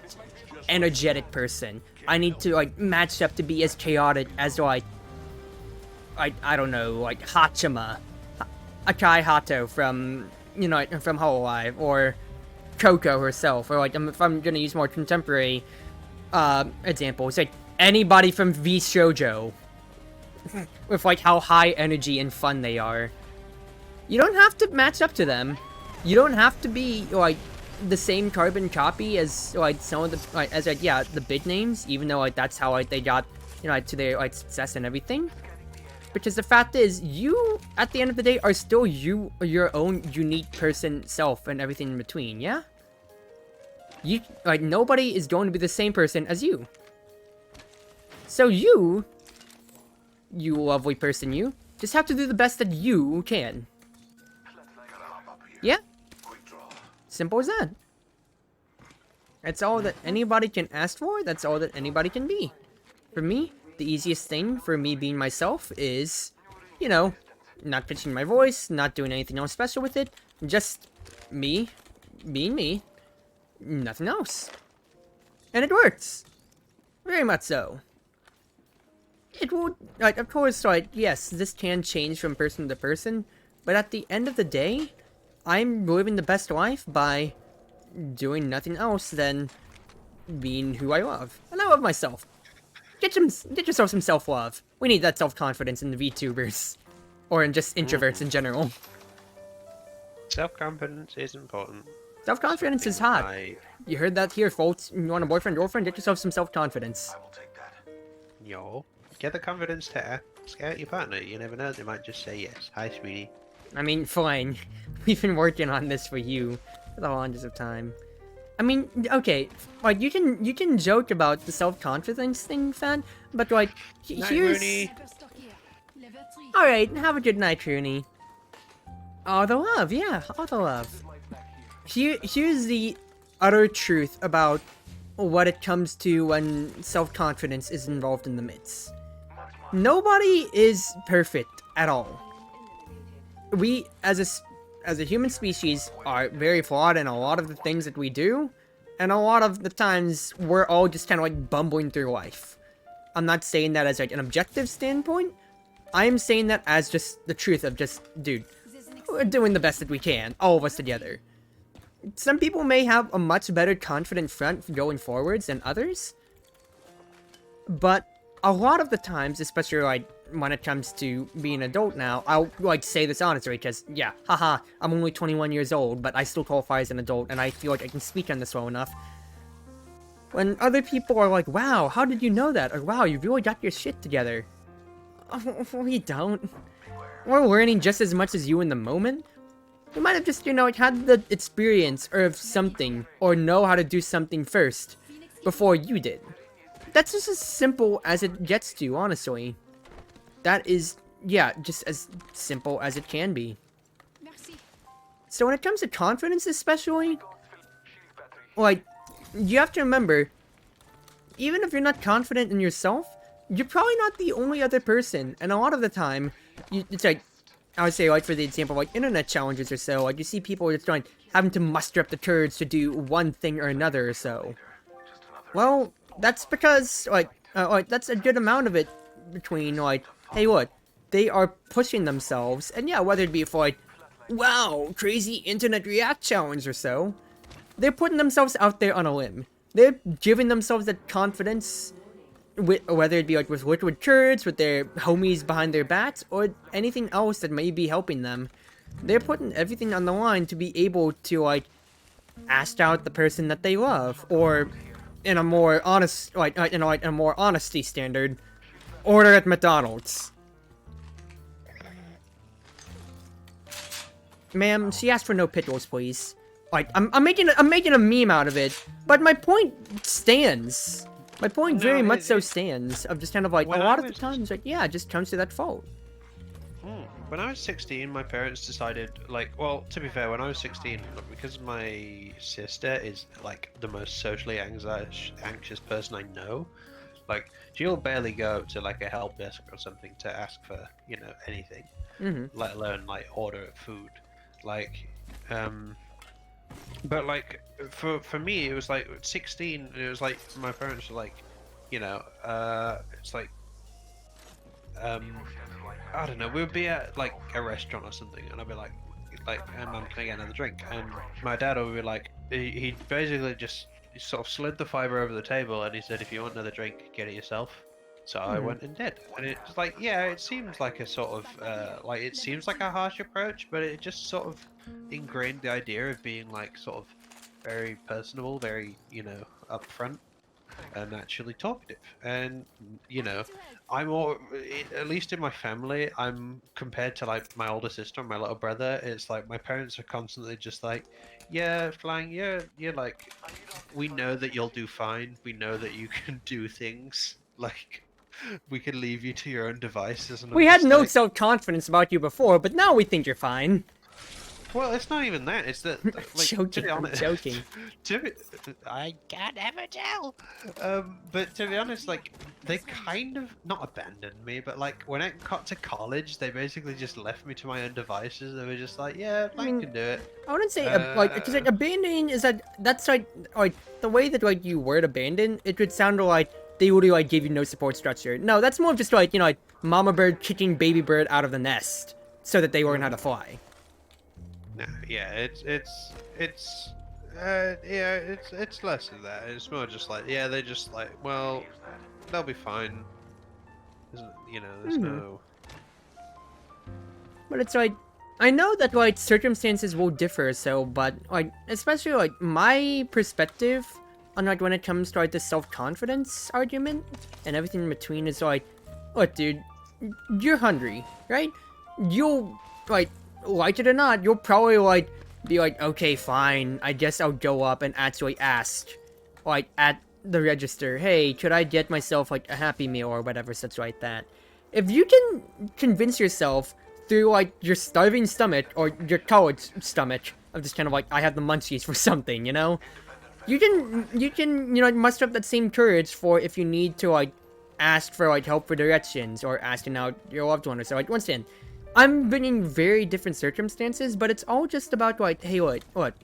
Speaker 1: energetic person. I need to, like, match up to be as chaotic as, like, I don't know, like, Hachima. Akai Hato from, you know, from Hololive, or Coco herself, or, like, if I'm gonna use more contemporary examples, like, anybody from V Shoujo. With, like, how high energy and fun they are. You don't have to match up to them. You don't have to be, like, the same carbon copy as, like, some of the, like, as, like, yeah, the big names, even though, like, that's how, like, they got, you know, like, to their, like, success and everything. Because the fact is, you, at the end of the day, are still you, your own unique person, self, and everything in between, yeah? You, like, nobody is going to be the same person as you. So you lovely person, you, just have to do the best that you can. Yeah? Simple as that. That's all that anybody can ask for. That's all that anybody can be. For me, the easiest thing for me being myself is, you know, not pitching my voice, not doing anything else special with it, just me being me, nothing else. And it works. Very much so. It will, like, of course, like, yes, this can change from person to person, but at the end of the day, I'm living the best life by doing nothing else than being who I love. And I love myself. Get yourself some self-love. We need that self-confidence in the VTubers. Or in just introverts in general.
Speaker 2: Self-confidence is important.
Speaker 1: Self-confidence is hot. You heard that here, folks. You want a boyfriend, girlfriend? Get yourself some self-confidence.
Speaker 2: Yo, get the confidence to ask out your partner. You never know, they might just say yes. Hi, sweetie.
Speaker 1: I mean, fine. We've been working on this for you for the longest of time. I mean, okay, like, you can joke about the self-confidence thing, fan, but, like,
Speaker 2: Night,
Speaker 1: here's...
Speaker 2: Rooney.
Speaker 4: Stock here. Level 3.
Speaker 1: Alright, have a good night, Rooney. All the love, yeah, all the love. Here's the utter truth about what it comes to when self-confidence is involved in the midst. Nobody is perfect at all. We, as a human species, are very flawed in a lot of the things that we do, and a lot of the times we're all just kind of like bumbling through life. I'm not saying that as like an objective standpoint. I'm saying that as just the truth of just, dude, we're doing the best that we can, all of us together. Some people may have a much better confident front going forwards than others, but a lot of the times, especially like when it comes to being an adult now, I'll like say this honestly, because yeah, haha, I'm only 21 years old, but I still qualify as an adult, and I feel like I can speak on this well enough. When other people are like, wow, how did you know that? Or wow, you really got your shit together. We don't. We're learning just as much as you in the moment. We might have just, you know, had the experience of something, or know how to do something first, before you did. That's just as simple as it gets to, honestly. That is, yeah, just as simple as it can be.
Speaker 4: Merci.
Speaker 1: So when it comes to confidence especially, like, you have to remember, even if you're not confident in yourself, you're probably not the only other person, and a lot of the time, it's like, I would say, like, for the example, like, internet challenges or so, like, you see people just like, having to muster up the courage to do one thing or another or so. Well, that's because, like, that's a good amount of it between, like, hey, look, they are pushing themselves, and yeah, whether it be for, like, wow, crazy internet react challenge or so, they're putting themselves out there on a limb. They're giving themselves that confidence, whether it be, like, with liquid courage, with their homies behind their backs, or anything else that may be helping them. They're putting everything on the line to be able to, like, ask out the person that they love, or in a more honest, like, in a more honesty standard, order at McDonald's. Ma'am, she asked for no pickles, please. Like, I'm making a meme out of it, but my point stands. My point
Speaker 2: No,
Speaker 1: very much so stands, of just kind of like, a
Speaker 2: When
Speaker 1: lot
Speaker 2: I
Speaker 1: of the
Speaker 2: was-
Speaker 1: times, like, yeah, it just comes to that fault.
Speaker 2: When I was 16, my parents decided, like, well, to be fair, when I was 16, because my sister is, like, the most socially anxious person I know, like, she'll barely go to, like, a help desk or something to ask for, you know, anything, let alone, like, order food. Like, but, like, for me, it was, like, 16, and it was, like, my parents were, like, you know, it's, like, I don't know, we would be at, like, a restaurant or something, and I'd be like, hey, Mum, can I get another drink? And my dad would be like, he basically just sort of slid the fiver over the table, and he said, if you want another drink, get it yourself. So I went and did. And it's like, yeah, it seems like a sort of, like, it seems like a harsh approach, but it just sort of ingrained the idea of being, like, sort of very personable, very, you know, upfront, and naturally talkative. And, you know, I'm all, at least in my family, I'm compared to, like, my older sister and my little brother, it's like my parents are constantly just like, yeah, Flying, you're like, we know that you'll do fine, we know that you can do things, like, we can leave you to your own devices. And
Speaker 1: We
Speaker 2: I'm
Speaker 1: had
Speaker 2: just
Speaker 1: no
Speaker 2: like,
Speaker 1: self-confidence about you before, but now we think you're fine.
Speaker 2: Well, it's not even that. It's that, like, to
Speaker 1: Joking,
Speaker 2: be
Speaker 1: I'm
Speaker 2: honest,
Speaker 1: joking.
Speaker 2: to be, I can't ever tell. But to be honest, like, they kind of not abandoned me, but like when I got to college, they basically just left me to my own devices. They were just like, yeah, I
Speaker 1: mean,
Speaker 2: can do it.
Speaker 1: I wouldn't say like, because like abandoning is that's like the way that like you word abandon, it would sound like they would like give you no support structure. No, that's more of just like, you know, like mama bird kicking baby bird out of the nest so that they learn how to fly.
Speaker 2: No, yeah, yeah, it's less of that. It's more just like, yeah, they just like, well, they'll be fine. You know, there's no.
Speaker 1: But it's like, I know that like circumstances will differ, so, but like, especially like my perspective on like when it comes to like the self-confidence argument and everything in between is like, look, dude, you're hungry, right? You'll like it or not, you'll probably like be like, okay, fine, I guess I'll go up and actually ask, like at the register, hey, could I get myself like a Happy Meal or whatever, such like that. If you can convince yourself through like your starving stomach or your college stomach of just kind of like, I have the munchies for something, you know, you can you know, muster up that same courage for if you need to like ask for like help for directions or asking out your loved one or so. Like, once again, I'm bringing very different circumstances, but it's all just about like, hey, what?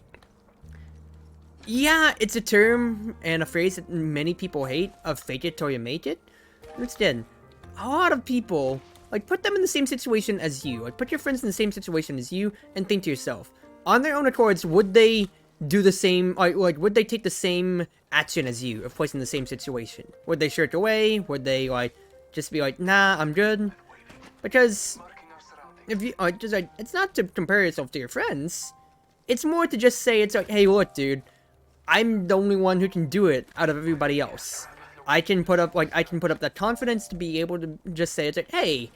Speaker 1: Yeah, it's a term and a phrase that many people hate, of fake it till you make it. Instead, a lot of people, like, put them in the same situation as you. Like, put your friends in the same situation as you and think to yourself, on their own accords, would they do the same, like would they take the same action as you if placed in the same situation? Would they shirk away? Would they, like, just be like, nah, I'm good? Because if you, just like, it's not to compare yourself to your friends. It's more to just say, it's like, hey, look, dude, I'm the only one who can do it out of everybody else. I can put up that confidence to be able to just say, it's like, hey,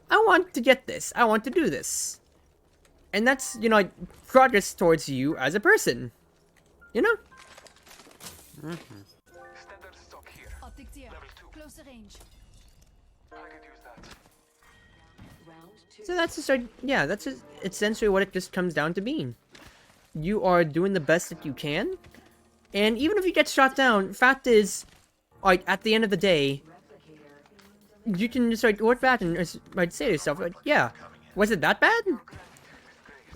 Speaker 1: I want to get this. I want to do this. And that's, you know, like, progress towards you as a person. You know?
Speaker 4: Optics here. Closer range.
Speaker 1: So that's just like, yeah, that's just essentially what it just comes down to being. You are doing the best that you can, and even if you get shot down, fact is, like, at the end of the day, you can just like look back and like say to yourself, like, yeah, was it that bad?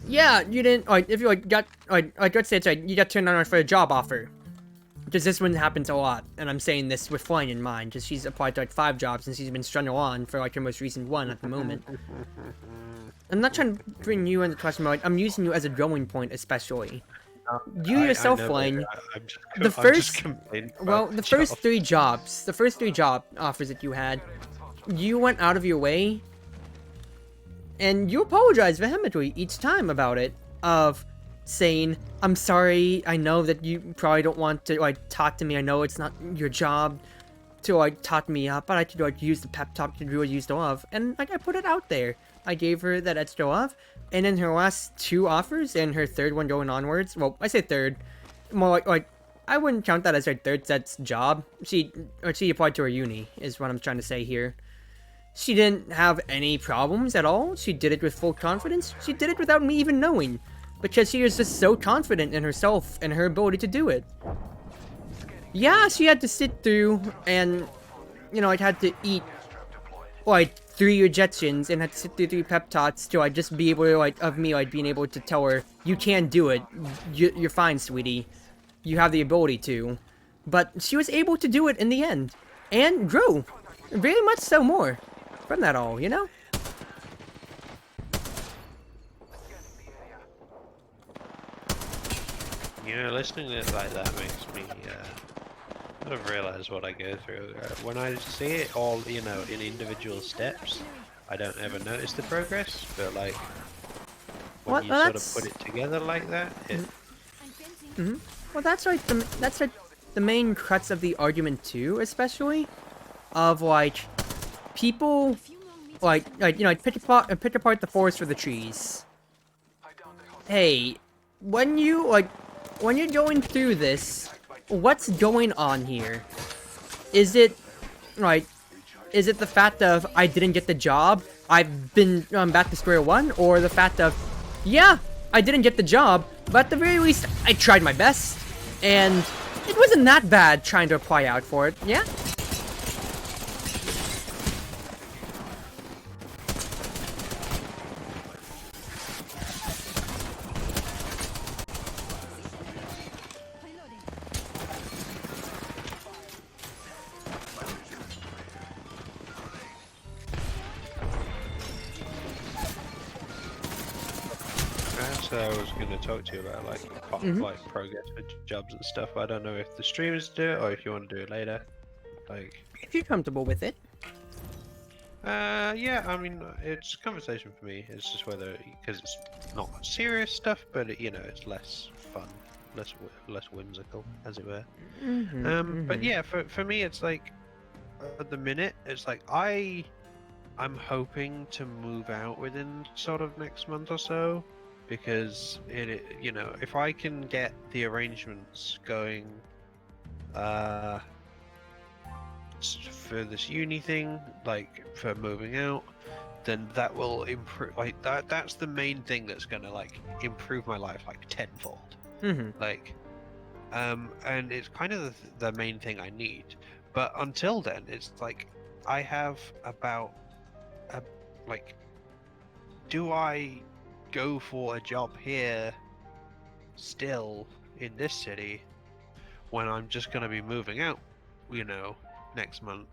Speaker 1: Yeah, you didn't, like, if you like got like let's say it's like you got turned down for a job offer. Because this one happens a lot, and I'm saying this with Flying in mind, because she's applied to like 5 jobs and she's been strung on for like her most recent one at the moment. I'm not trying to bring you into the question, but like, I'm using you as a growing point, especially. You yourself, Flying, the first 3 jobs, the first 3 job offers that you had, you went out of your way, and you apologized vehemently each time about it, of saying, I'm sorry, I know that you probably don't want to like talk to me, I know it's not your job to like talk me up, but I could like use the pep talk to really use the love, and like I put it out there. I gave her that extra love, and in her last 2 offers, and her 3rd one going onwards, well, I say 3rd, more like I wouldn't count that as her 3rd set's job. She applied to her uni, is what I'm trying to say here. She didn't have any problems at all. She did it with full confidence. She did it without me even knowing, because she was just so confident in herself and her ability to do it. Yeah, she had to sit through and, you know, I had to eat like 3 rejections and had to sit through 3 pep talks to like just be able to like, of me like being able to tell her, you can do it, you're fine, sweetie, you have the ability to. But she was able to do it in the end, and grow very much so more from that all, you know?
Speaker 2: You know, listening to it like that makes me sort of realize what I go through. When I see it all, you know, in individual steps, I don't ever notice the progress, but like, when you sort of put it together like that, it...
Speaker 1: Well, that's like the main crux of the argument too, especially, of like, people, like you know, like pick apart the forest for the trees. Hey, when you're going through this, what's going on here? Is it the fact of I didn't get the job, I'm back to square one, or the fact of, yeah, I didn't get the job, but at the very least, I tried my best. And it wasn't that bad trying to apply out for it, yeah?
Speaker 4: Reloading.
Speaker 2: That's I was going to talk to you about, like, like progress for jobs and stuff. I don't know if the streamers do it or if you want to do it later. Like,
Speaker 1: If you're comfortable with it.
Speaker 2: yeah, I mean, it's conversation for me. It's just whether, because it's not serious stuff, but it, you know, it's less fun, less whimsical, as it were. But yeah, for me, it's like at the minute, it's like I'm hoping to move out within sort of next month or so, because you know, if I can get the arrangements going, for this uni thing, like for moving out, then that will improve. Like that's the main thing that's gonna like improve my life like tenfold. Like, and it's kind of the main thing I need. But until then, it's like I have about like, do I go for a job here still in this city when I'm just gonna be moving out, you know, next month?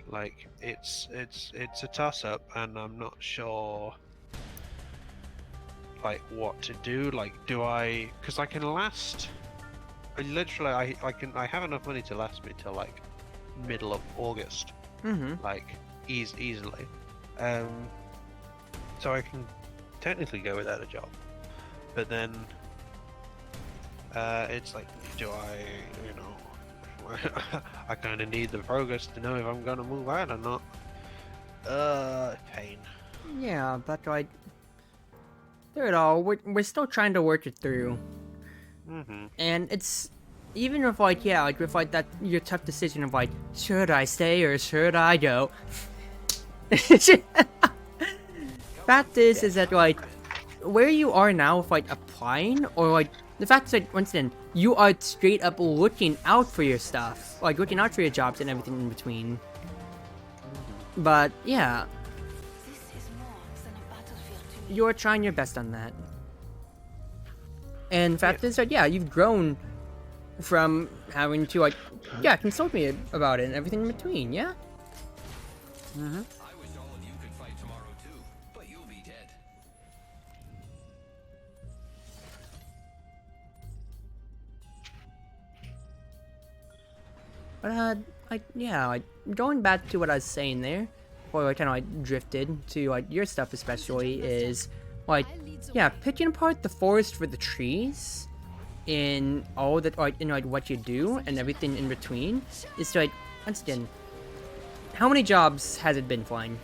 Speaker 2: Like it's a toss up, and I'm not sure like what to do. Like, do I, because I can last, I literally I have enough money to last me till like middle of August, like easily, so I can technically go without a job, but then it's like, do I, you know, I kind of need the progress to know if I'm gonna move out or not. Pain.
Speaker 1: Yeah, but like, through it all, we're still trying to work it through. And it's, even with like, yeah, like with like that, your tough decision of like, should I stay or should I go? Fact is that like, where you are now with like applying, or like, the fact is that, once again, you are straight up looking out for your stuff, like looking out for your jobs and everything in between. But yeah,
Speaker 4: This is more than a battlefield to me.
Speaker 1: you're trying your best on that. And fact is that, yeah, you've grown from having to like, yeah, consult me about it and everything in between, yeah?
Speaker 7: I wish all of you could fight tomorrow too, but you'll be dead.
Speaker 1: But like, yeah, like going back to what I was saying there, before I kind of like drifted to like your stuff especially, is like, yeah, picking apart the forest for the trees in all that, like, in like what you do and everything in between, is to like, once again, how many jobs has it been flying?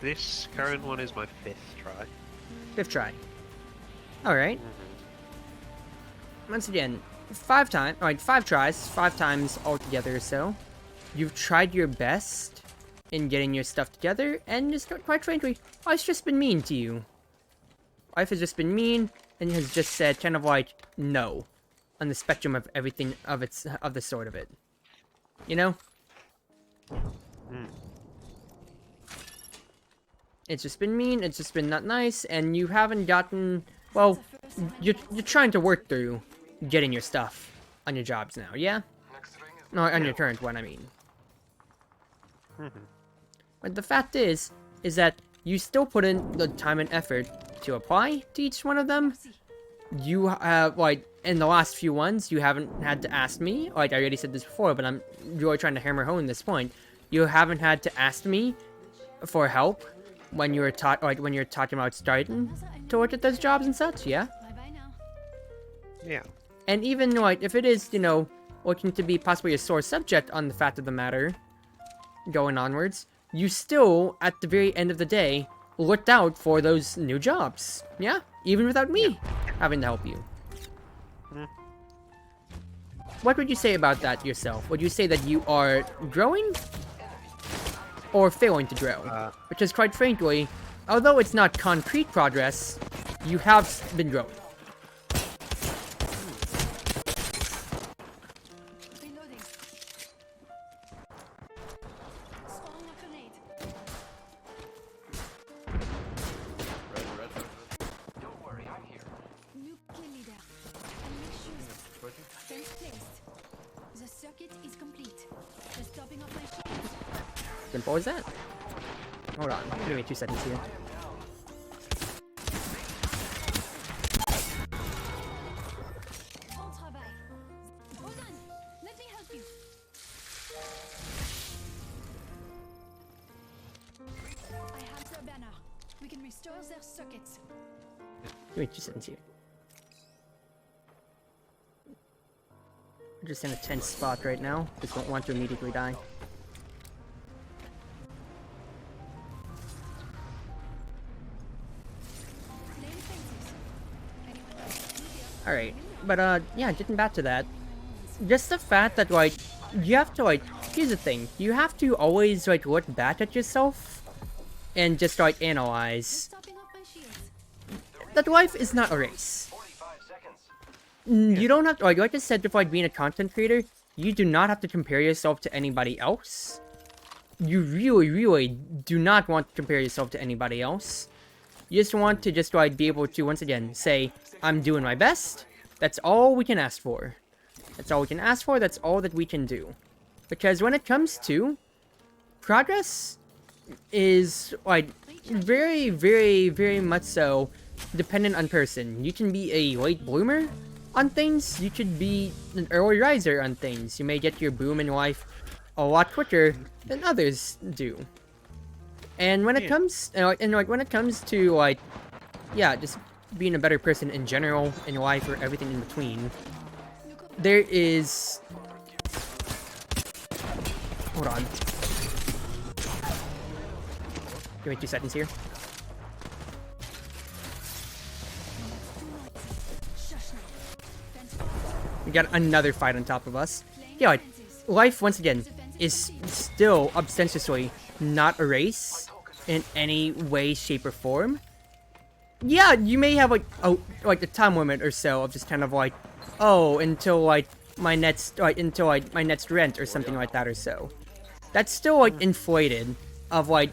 Speaker 2: This current one is my 5th try.
Speaker 1: 5th try. Alright. Once again, 5 tries, 5 times altogether or so. You've tried your best in getting your stuff together, and just quite frankly, life's just been mean to you. Life has just been mean, and has just said kind of like, no, on the spectrum of everything of the sort of it. You know? It's just been mean, it's just been not nice, and you haven't gotten, well, you're trying to work through getting your stuff on your jobs now, yeah? No, on your current one, I mean. But the fact is that you still put in the time and effort to apply to each one of them. You have, like, in the last few ones, you haven't had to ask me, like, I already said this before, but I'm really trying to hammer home this point. You haven't had to ask me for help when you were when you're talking about starting to work at those jobs and such, yeah?
Speaker 4: Bye-bye now.
Speaker 2: Yeah.
Speaker 1: And even, like, if it is, you know, looking to be possibly a sore subject on the fact of the matter, going onwards, you still, at the very end of the day, looked out for those new jobs, yeah? Even without me having to help you. What would you say about that yourself? Would you say that you are growing? or failing to grow. Because quite frankly, although it's not concrete progress, you have been growing.
Speaker 4: Reloading. Throwing a grenade.
Speaker 5: Red.
Speaker 7: Don't worry, I'm here.
Speaker 4: New kill leader. And make sure fence placed. The circuit is complete. Just topping off my shields.
Speaker 1: Simple as that. Hold on, give me 2 seconds here.
Speaker 4: Bon travail. Hold on. Let me help you. I have their banner. We can restore their circuits.
Speaker 1: Give me 2 seconds here. We're just in a tense spot right now. Just don't want to immediately die.
Speaker 4: Laying fences. Anyone else? New here.
Speaker 1: Alright, but yeah, getting back to that. Just the fact that, like, you have to, like, here's the thing. You have to always, like, look back at yourself and just, like, analyze
Speaker 4: Topping off my shields.
Speaker 1: that life is not a race.
Speaker 7: 45 seconds.
Speaker 1: You don't have to, like I said, with, like, being a content creator, you do not have to compare yourself to anybody else. You really, really do not want to compare yourself to anybody else. You just want to just, like, be able to, once again, say, I'm doing my best. That's all we can ask for. That's all we can ask for, that's all that we can do. Because when it comes to progress is, like, very, very, very much so dependent on person. You can be a late bloomer on things, you could be an early riser on things. You may get your boom in life a lot quicker than others do. And when it comes, when it comes to, like, yeah, just being a better person in general, in life, or everything in between, there is... Hold on. Give me 2 seconds here.
Speaker 4: Shush now. Fence
Speaker 1: We got another fight on top of us. Yeah, like, life, once again, is still ostensibly not a race in any way, shape, or form. Yeah, you may have, like, a time limit or so of just kind of like, oh, until, like, my next, my next rent or something like that or so. That's still, like, inflated of, like,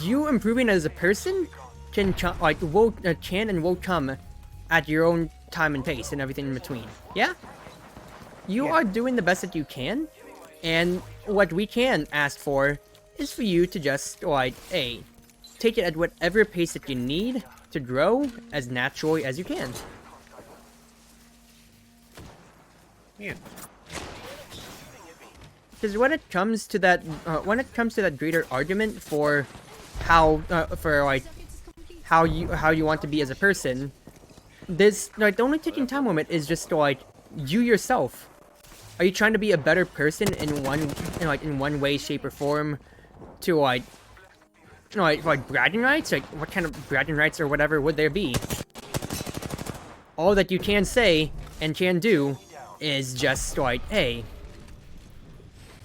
Speaker 1: you improving as a person can, can and will come at your own time and pace and everything in between. Yeah? You are doing the best that you can, and what we can ask for is for you to just, like, A, take it at whatever pace that you need to grow as naturally as you can.
Speaker 2: Yeah.
Speaker 1: Because when it comes to that, greater argument for how, how you want to be as a person, this, like, the only ticking time limit is just, like, you yourself. Are you trying to be a better person in one way, shape, or form to, like, like bragging rights? Like, what kind of bragging rights or whatever would there be? All that you can say and can do is just, like, hey.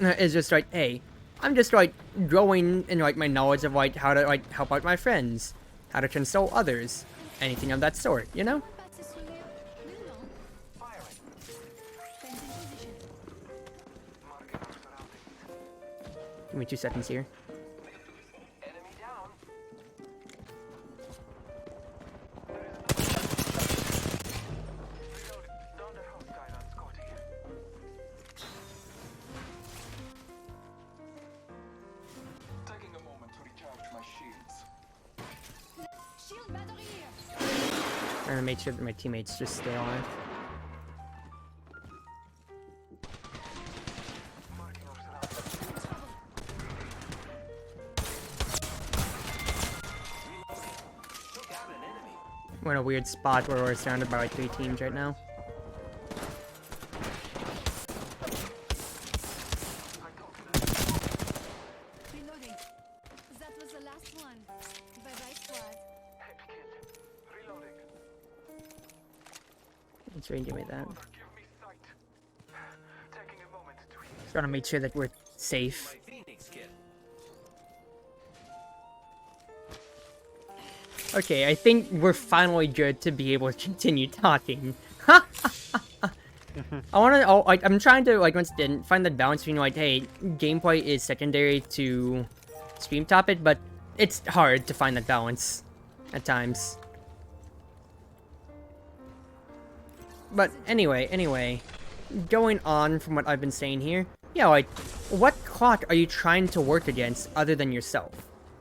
Speaker 1: Is just, like, hey. I'm just, like, growing in, like, my knowledge of, like, how to, like, help out my friends. How to console others. Anything of that sort, you know?
Speaker 4: passes through here. Little long. Fence in position.
Speaker 1: Give me 2 seconds here.
Speaker 7: Enemy down.
Speaker 6: Taking a moment to recharge my shields.
Speaker 4: Shield battery here.
Speaker 1: I'm gonna make sure that my teammates just stay alive. We're in a weird spot where we're surrounded by, like, 3 teams right now.
Speaker 4: Reloading. That was the last one. Bye-bye, squad.
Speaker 1: Let's really give me that. Just wanna make sure that we're safe.
Speaker 7: Phoenix kit.
Speaker 1: Okay, I think we're finally good to be able to continue talking. I'm trying to, like, once again, find that balance between, like, hey, gameplay is secondary to stream topic, but it's hard to find that balance at times. But anyway, going on from what I've been saying here, yeah, like, what clock are you trying to work against other than yourself?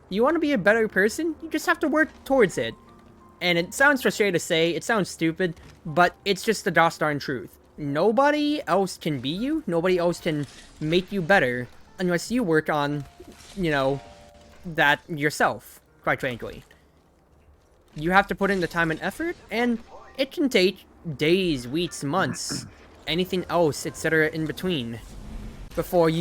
Speaker 1: You want to be a better person? You just have to work towards it. And it sounds frustrating to say, it sounds stupid, but it's just the gosh darn truth. Nobody else can be you, nobody else can make you better, unless you work on, you know, that yourself, quite frankly. You have to put in the time and effort, and it can take days, weeks, months, anything else, etc. in between, before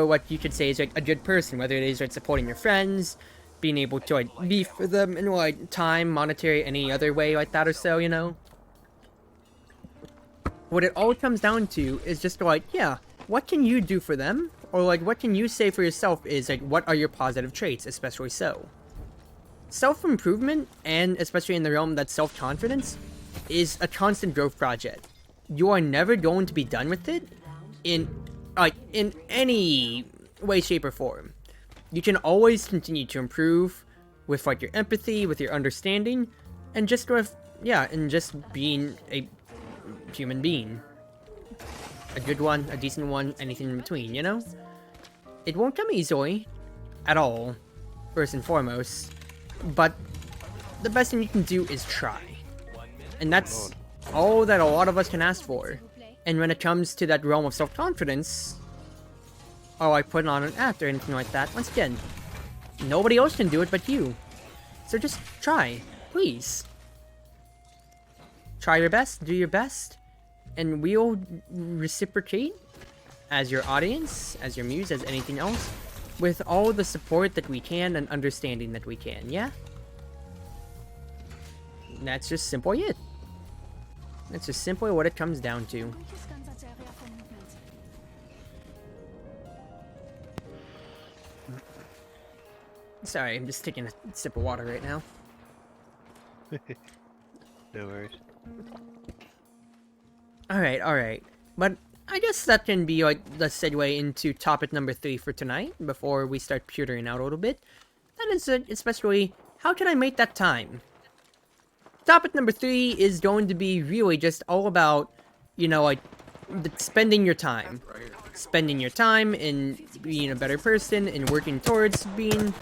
Speaker 1: what you could say is like a good person, whether it is like supporting your friends, being able to like be for them in like time, monetary, any other way like that or so, you know? What it all comes down to is just like, yeah, what can you do for them? Or like, what can you say for yourself is like, what are your positive traits, especially so? Self-improvement, and especially in the realm that's self-confidence, is a constant growth project. You are never going to be done with it in any way, shape, or form. You can always continue to improve with like your empathy, with your understanding, and just with, yeah, and just being a human being. A good one, a decent one, anything in between, you know? It won't come easily, at all, first and foremost, but the best thing you can do is try. And that's all that a lot of us can ask for. And when it comes to that realm of self-confidence, or like putting on an act or anything like that, once again, nobody else can do it but you. So just try, please. Try your best, do your best, and we'll reciprocate as your audience, as your muse, as anything else, with all the support that we can and understanding that we can, yeah? And that's just simply it. That's just simply what it comes down to.
Speaker 4: Quickly scan that area for movement.
Speaker 1: Sorry, I'm just taking a sip of water right now.
Speaker 2: No worries.
Speaker 1: Alright. But I guess that can be like the segue into topic number 3 for tonight, before we start petering out a little bit. That is especially, how can I make that time? Topic number 3 is going to be really just all about, you know, like, spending your time. Spending your time in being a better person, and working towards being...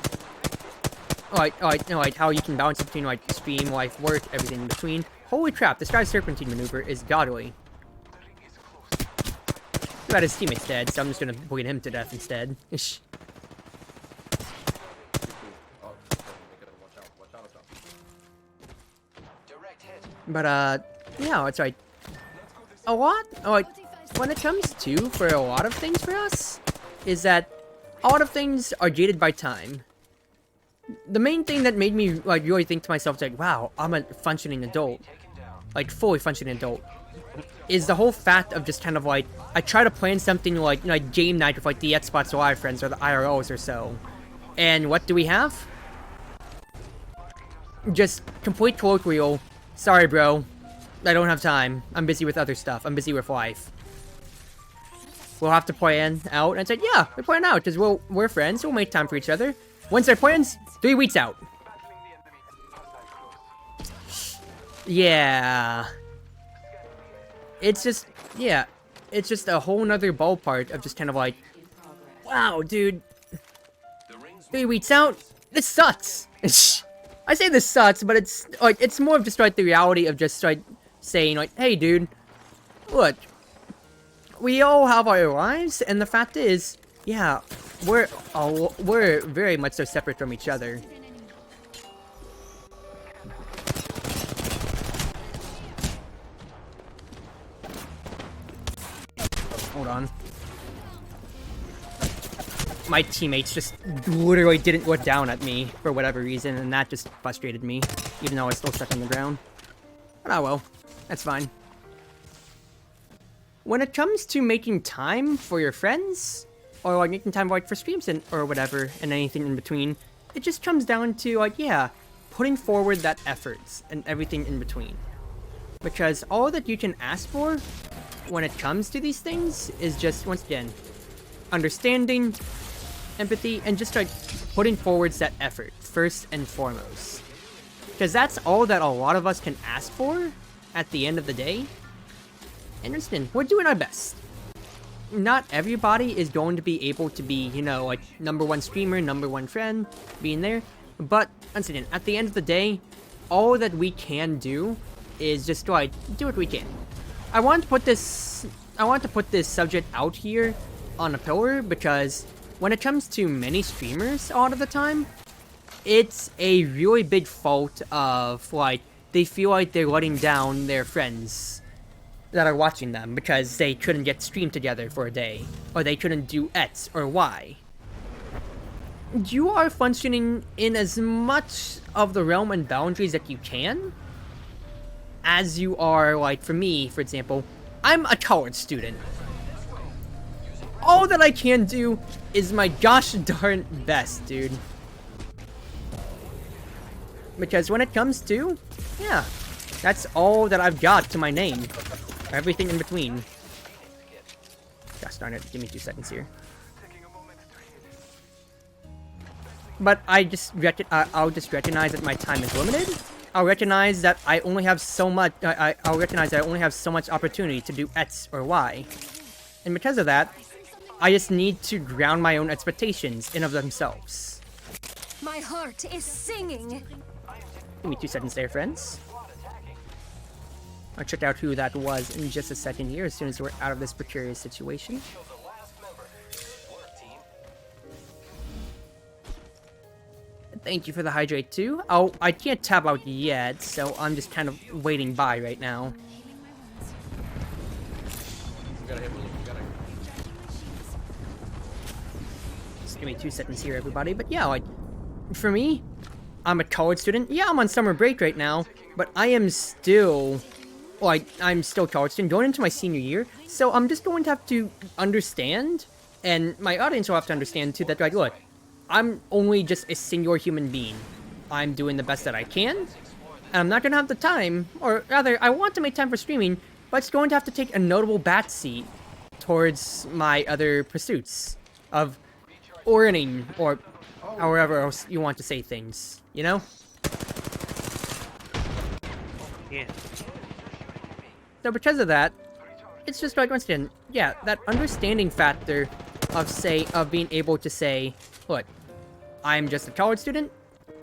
Speaker 1: like how you can balance between, like, stream, life, work, everything in between. Holy crap, this guy's serpentine maneuver is godly. Too bad his teammate's dead, so I'm just gonna bleed him to death instead. Ish. But, yeah, it's like, a lot, like, when it comes to, for a lot of things for us, is that a lot of things are gated by time. The main thing that made me, like, really think to myself, like, wow, I'm a functioning adult, like, fully functioning adult, is the whole fact of just kind of, like, I try to plan something like game night with, like, the Xbox Live friends or the IRLs or so, and what do we have? Just complete colloquial, sorry bro, I don't have time, I'm busy with other stuff, I'm busy with life. We'll have to plan out, and I said, yeah, we plan out, because we're friends, we'll make time for each other. When's our plans? 3 weeks out. Yeah. It's just, yeah. It's just a whole nother ballpark of just kind of like, wow, dude. 3 weeks out? This sucks. I say this sucks, but it's like, it's more of just like the reality of just like saying like, hey dude, look, we all have our lives, and the fact is, yeah, we're very much so separate from each other. Hold on. My teammates just literally didn't look down at me for whatever reason, and that just frustrated me, even though I was still stuck on the ground. But oh well, that's fine. When it comes to making time for your friends, or like making time like for streams and or whatever, and anything in between, it just comes down to like, yeah, putting forward that efforts and everything in between. Because all that you can ask for when it comes to these things is just, once again, understanding, empathy, and just like putting forward that effort first and foremost. Because that's all that a lot of us can ask for at the end of the day. And understand, we're doing our best. Not everybody is going to be able to be, you know, like #1 streamer, #1 friend, being there. But, once again, at the end of the day, all that we can do is just like do what we can. I want to put this subject out here on a pillar because when it comes to many streamers a lot of the time, it's a really big fault of like they feel like they're letting down their friends that are watching them because they couldn't get streamed together for a day, or they couldn't do X or Y. You are functioning in as much of the realm and boundaries that you can, as you are, like, for me, for example, I'm a college student. All that I can do is my gosh darn best, dude. Because when it comes to, yeah, that's all that I've got to my name. Everything in between. Gosh darn it, give me 2 seconds here. But I'll just recognize that my time is limited. I'll recognize that I only have so much. I'll recognize that I only have so much opportunity to do X or Y, and because of that, I just need to ground my own expectations in of themselves.
Speaker 4: My heart is singing.
Speaker 1: Give me 2 seconds there, friends. I'll check out who that was in just a second here as soon as we're out of this precarious situation. Thank you for the hydrate too. Oh, I can't tab out yet, so I'm just kind of waiting by right now.
Speaker 5: We gotta hit Willow. We gotta.
Speaker 1: Just give me 2 seconds here, everybody. But yeah, like, for me, I'm a college student. Yeah, I'm on summer break right now, but I am still, like, I'm still a college student going into my senior year. So I'm just going to have to understand, and my audience will have to understand too, that, like, look, I'm only just a singular human being. I'm doing the best that I can, and I'm not gonna have the time, or rather, I want to make time for streaming, but it's going to have to take a notable backseat towards my other pursuits of earning, or however else you want to say things, you know?
Speaker 2: Yeah.
Speaker 1: So because of that, it's just like, once again, yeah, that understanding factor of being able to say, look, I'm just a college student,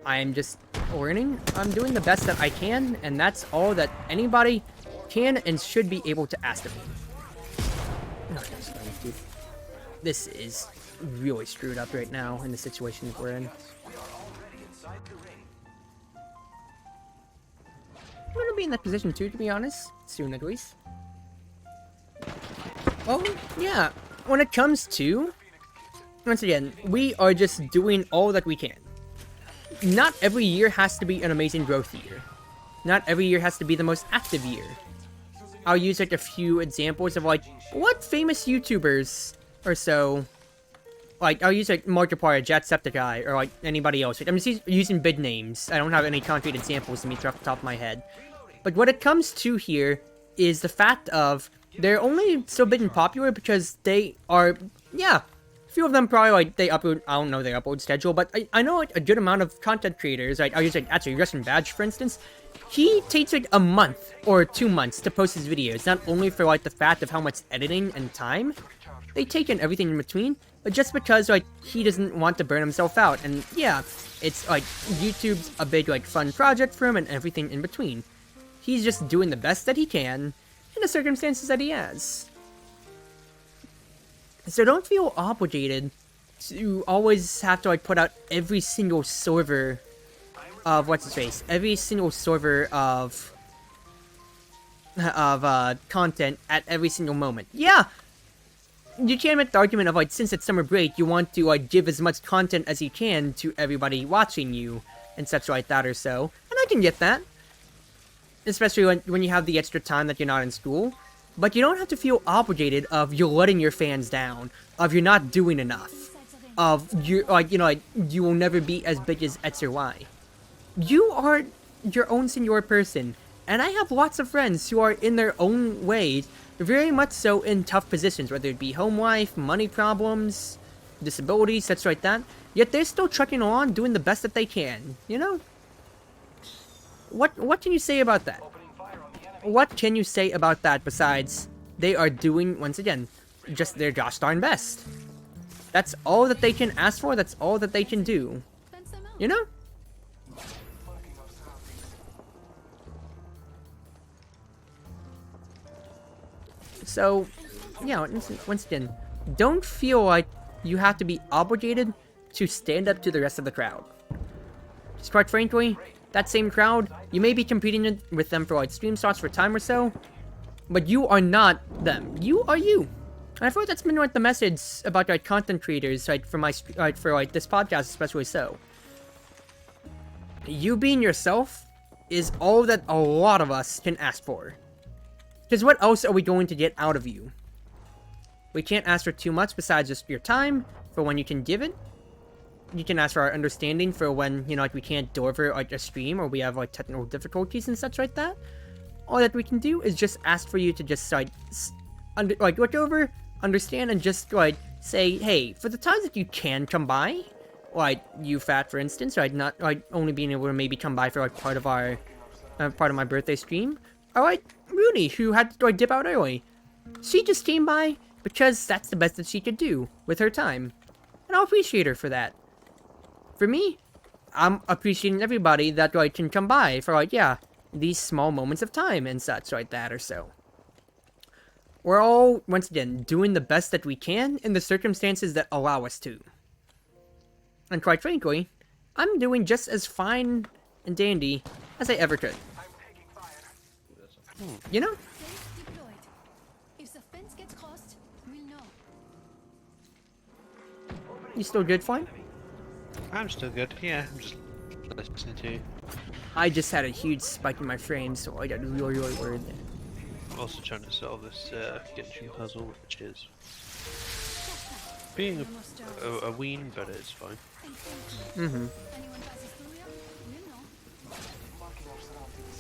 Speaker 1: I'm just learning, I'm doing the best that I can, and that's all that anybody can and should be able to ask of me. Oh, dude. This is really screwed up right now in the situation that we're in. I'm gonna be in that position too, to be honest, soon at least. Oh, yeah, when it comes to, once again, we are just doing all that we can. Not every year has to be an amazing growth year. Not every year has to be the most active year. I'll use like a few examples of like, what famous YouTubers or so, like, I'll use like Markiplier, Jacksepticeye, or like anybody else. I'm just using big names. I don't have any concrete examples to me off the top of my head. But what it comes to here is the fact of, they're only so big and popular because they are, yeah, few of them probably, like, they upload, I don't know their upload schedule, but I know, like, a good amount of content creators, like, I'll use, like, actually, Russian Badge, for instance, he takes, like, a month or 2 months to post his videos, not only for, like, the fact of how much editing and time they take and everything in between, but just because, like, he doesn't want to burn himself out, and, yeah, it's, like, YouTube's a big, like, fun project for him and everything in between. He's just doing the best that he can in the circumstances that he has. So don't feel obligated to always have to, like, put out every single server of what's-his-face, every single server of content at every single moment. Yeah, you can make the argument of, like, since it's summer break, you want to, like, give as much content as you can to everybody watching you, and such like that or so, and I can get that. Especially when you have the extra time that you're not in school. But you don't have to feel obligated of you're letting your fans down, of you're not doing enough, of you, like, you know, like, you will never be as big as X or Y. you are your own senior person, and I have lots of friends who are in their own ways very much so in tough positions, whether it be home life, money problems, disabilities, such like that. Yet they're still trucking along, doing the best that they can. You know? What can you say about that? What can you say about that besides they are doing, once again, just their gosh darn best? That's all that they can ask for, that's all that they can do.
Speaker 4: Fence them out.
Speaker 1: You know? So, yeah, once again, don't feel like you have to be obligated to stand up to the rest of the crowd. Just quite frankly, that same crowd, you may be competing with them for like stream slots for time or so, but you are not them. You are you. And I feel like that's been like the message about like content creators, like for this podcast especially so. You being yourself is all that a lot of us can ask for. Because what else are we going to get out of you? We can't ask for too much besides just your time, for when you can give it. You can ask for our understanding for when, you know, like we can't deliver like a stream or we have like technical difficulties and such like that. All that we can do is just ask for you to just like, look over, understand, and just like say, hey, for the times that you can come by, like you Fat for instance, like not like only being able to maybe come by for like part of my birthday stream, or like Rooney, who had to like dip out early. She just came by because that's the best that she could do with her time. And I'll appreciate her for that. For me, I'm appreciating everybody that like can come by for like, yeah, these small moments of time and such like that or so. We're all, once again, doing the best that we can in the circumstances that allow us to. And quite frankly, I'm doing just as fine and dandy as I ever could. You know?
Speaker 4: Fence deployed. If the fence gets crossed, we'll know.
Speaker 1: You still good, Fine?
Speaker 2: I'm still good. Yeah, I'm just listening to you.
Speaker 1: I just had a huge spike in my frame, so I got really worried.
Speaker 2: I'm also trying to solve this Genshin puzzle, which is being a ween, but it's fine.
Speaker 1: Mm-hmm.
Speaker 4: Anyone passes through here, we'll know.
Speaker 6: Marking our surroundings.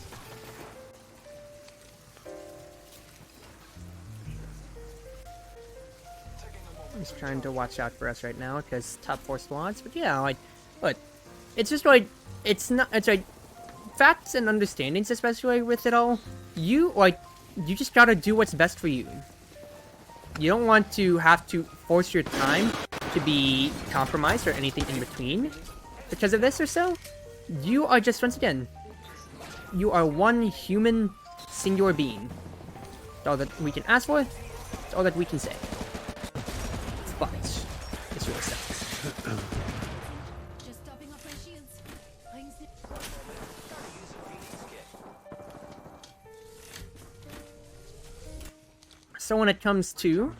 Speaker 6: Taking a moment.
Speaker 1: He's trying to watch out for us right now, because top 4 squads, but yeah, like, look, it's just like, it's like, facts and understandings, especially with it all, you just gotta do what's best for you. You don't want to have to force your time to be compromised or anything in between because of this or so. You are just, once again, you are one human singular being. That's all that we can ask for, that's all that we can say. But, it's really sad.
Speaker 4: Just topping off my shields. Rings the
Speaker 1: So when it comes to,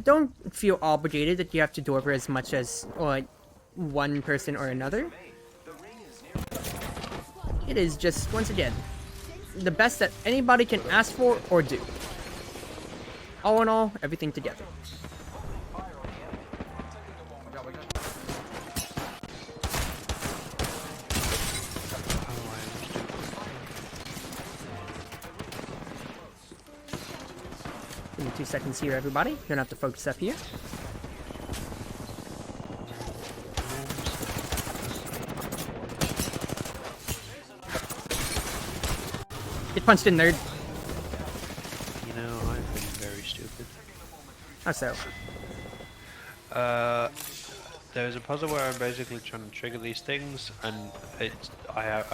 Speaker 1: don't feel obligated that you have to deliver as much as like one person or another. It is just, once again, the best that anybody can ask for or do. All in all, everything together. Give me 2 seconds here, everybody. You're gonna have to focus up here. Get punched in, nerd.
Speaker 2: You know, I've been very stupid.
Speaker 1: How so?
Speaker 2: There's a puzzle where I'm basically trying to trigger these things, and I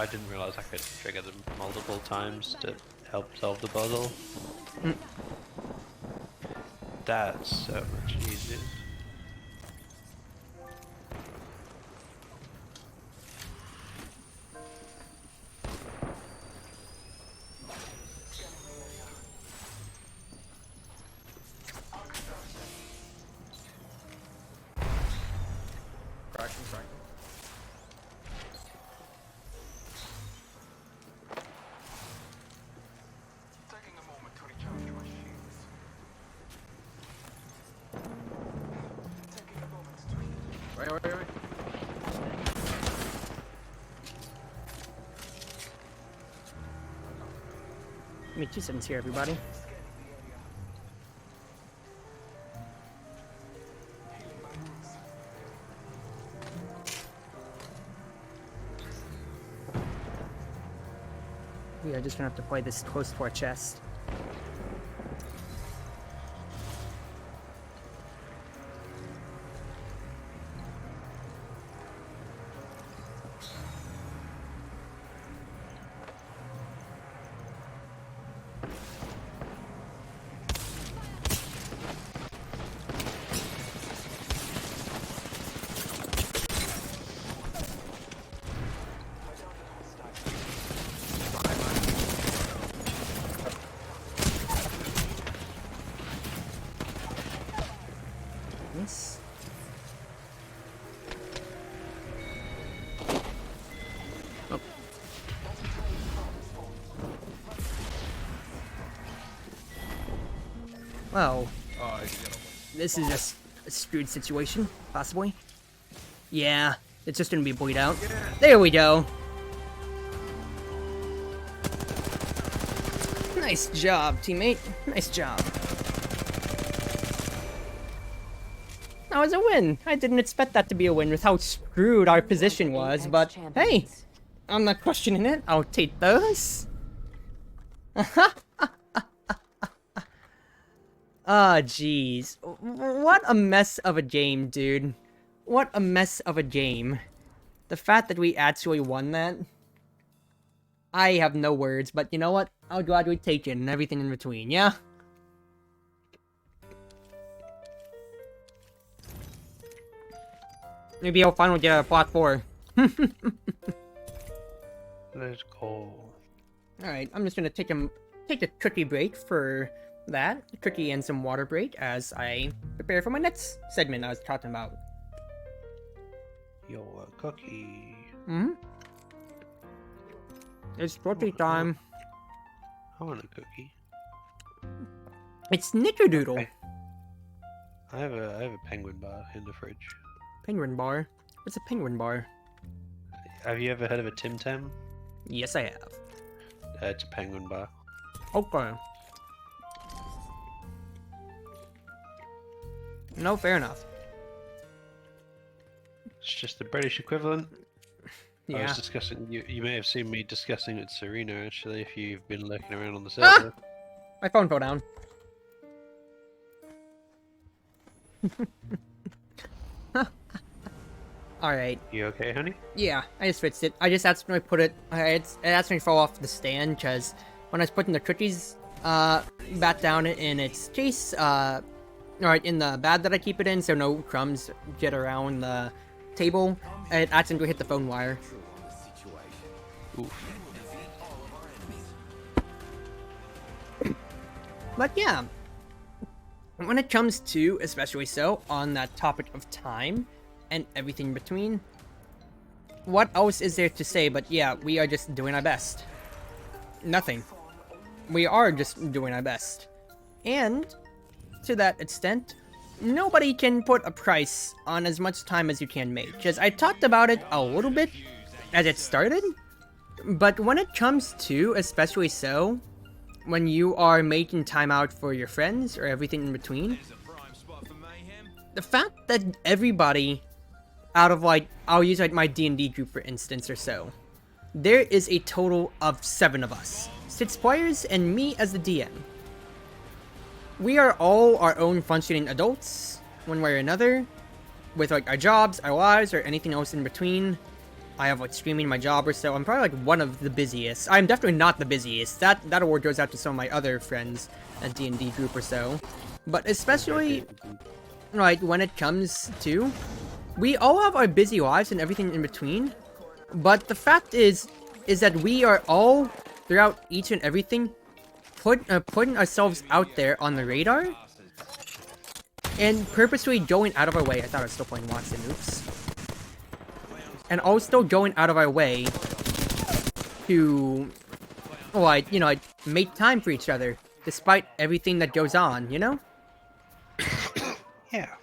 Speaker 2: didn't realize I could trigger them multiple times to help solve the puzzle. That's so much easier.
Speaker 5: Fraction.
Speaker 6: Taking a moment to recharge my shields.
Speaker 1: Give me 2 seconds here, everybody. We are just gonna have to play this close to our chest. Nice. Oh. Well, this is just a screwed situation, possibly. Yeah, it's just gonna be bleed out. There we go. Nice job, teammate. Nice job. That was a win. I didn't expect that to be a win with how screwed our position was, but hey, I'm not questioning it. I'll take those. Ah, jeez. What a mess of a game, dude. What a mess of a game. The fact that we actually won that. I have no words, but you know what? I'll gladly take it and everything in between, yeah? Maybe I'll finally get out of plot 4.
Speaker 2: Let's go.
Speaker 1: Alright, I'm just gonna take a cookie break for that. A cookie and some water break as I prepare for my next segment I was talking about.
Speaker 2: Your cookie.
Speaker 1: Hmm? It's cookie time.
Speaker 2: I want a cookie.
Speaker 1: It's Nickerdoodle.
Speaker 2: Okay. I have a penguin bar in the fridge.
Speaker 1: Penguin bar? What's a penguin bar?
Speaker 2: Have you ever heard of a Tim Tam?
Speaker 1: Yes, I have.
Speaker 2: It's a penguin bar.
Speaker 1: Okay. No, fair enough.
Speaker 2: It's just the British equivalent. I
Speaker 1: Yeah.
Speaker 2: was discussing. You may have seen me discussing with Serena actually, if you've been lurking around on the server.
Speaker 1: My phone fell down. Alright.
Speaker 2: You okay, honey?
Speaker 1: Yeah, I just fixed it. I just accidentally put it. It accidentally fell off the stand because when I was putting the cookies back down in its case, right in the bag that I keep it in, so no crumbs get around the table, it accidentally hit the phone wire.
Speaker 2: Oof.
Speaker 1: But yeah, when it comes to, especially so, on that topic of time and everything in between, what else is there to say but yeah, we are just doing our best. Nothing. We are just doing our best. And, to that extent, nobody can put a price on as much time as you can make. Because I talked about it a little bit as it started, but when it comes to, especially so, when you are making time out for your friends or everything in between, the fact that everybody out of like, I'll use like my D&D group for instance or so, there is a total of 7 of us. 6 players and me as the DM. We are all our own functioning adults, one way or another, with like our jobs, our lives, or anything else in between. I have like streaming my job or so. I'm probably like one of the busiest. I'm definitely not the busiest. That award goes out to some of my other friends at D&D group or so. But especially, right, when it comes to, we all have our busy lives and everything in between. But the fact is that we are all, throughout each and everything, putting ourselves out there on the radar. And purposely going out of our way. I thought I was still playing Watson, oops. And also going out of our way to, like, you know, like, make time for each other, despite everything that goes on, you know?
Speaker 2: Yeah.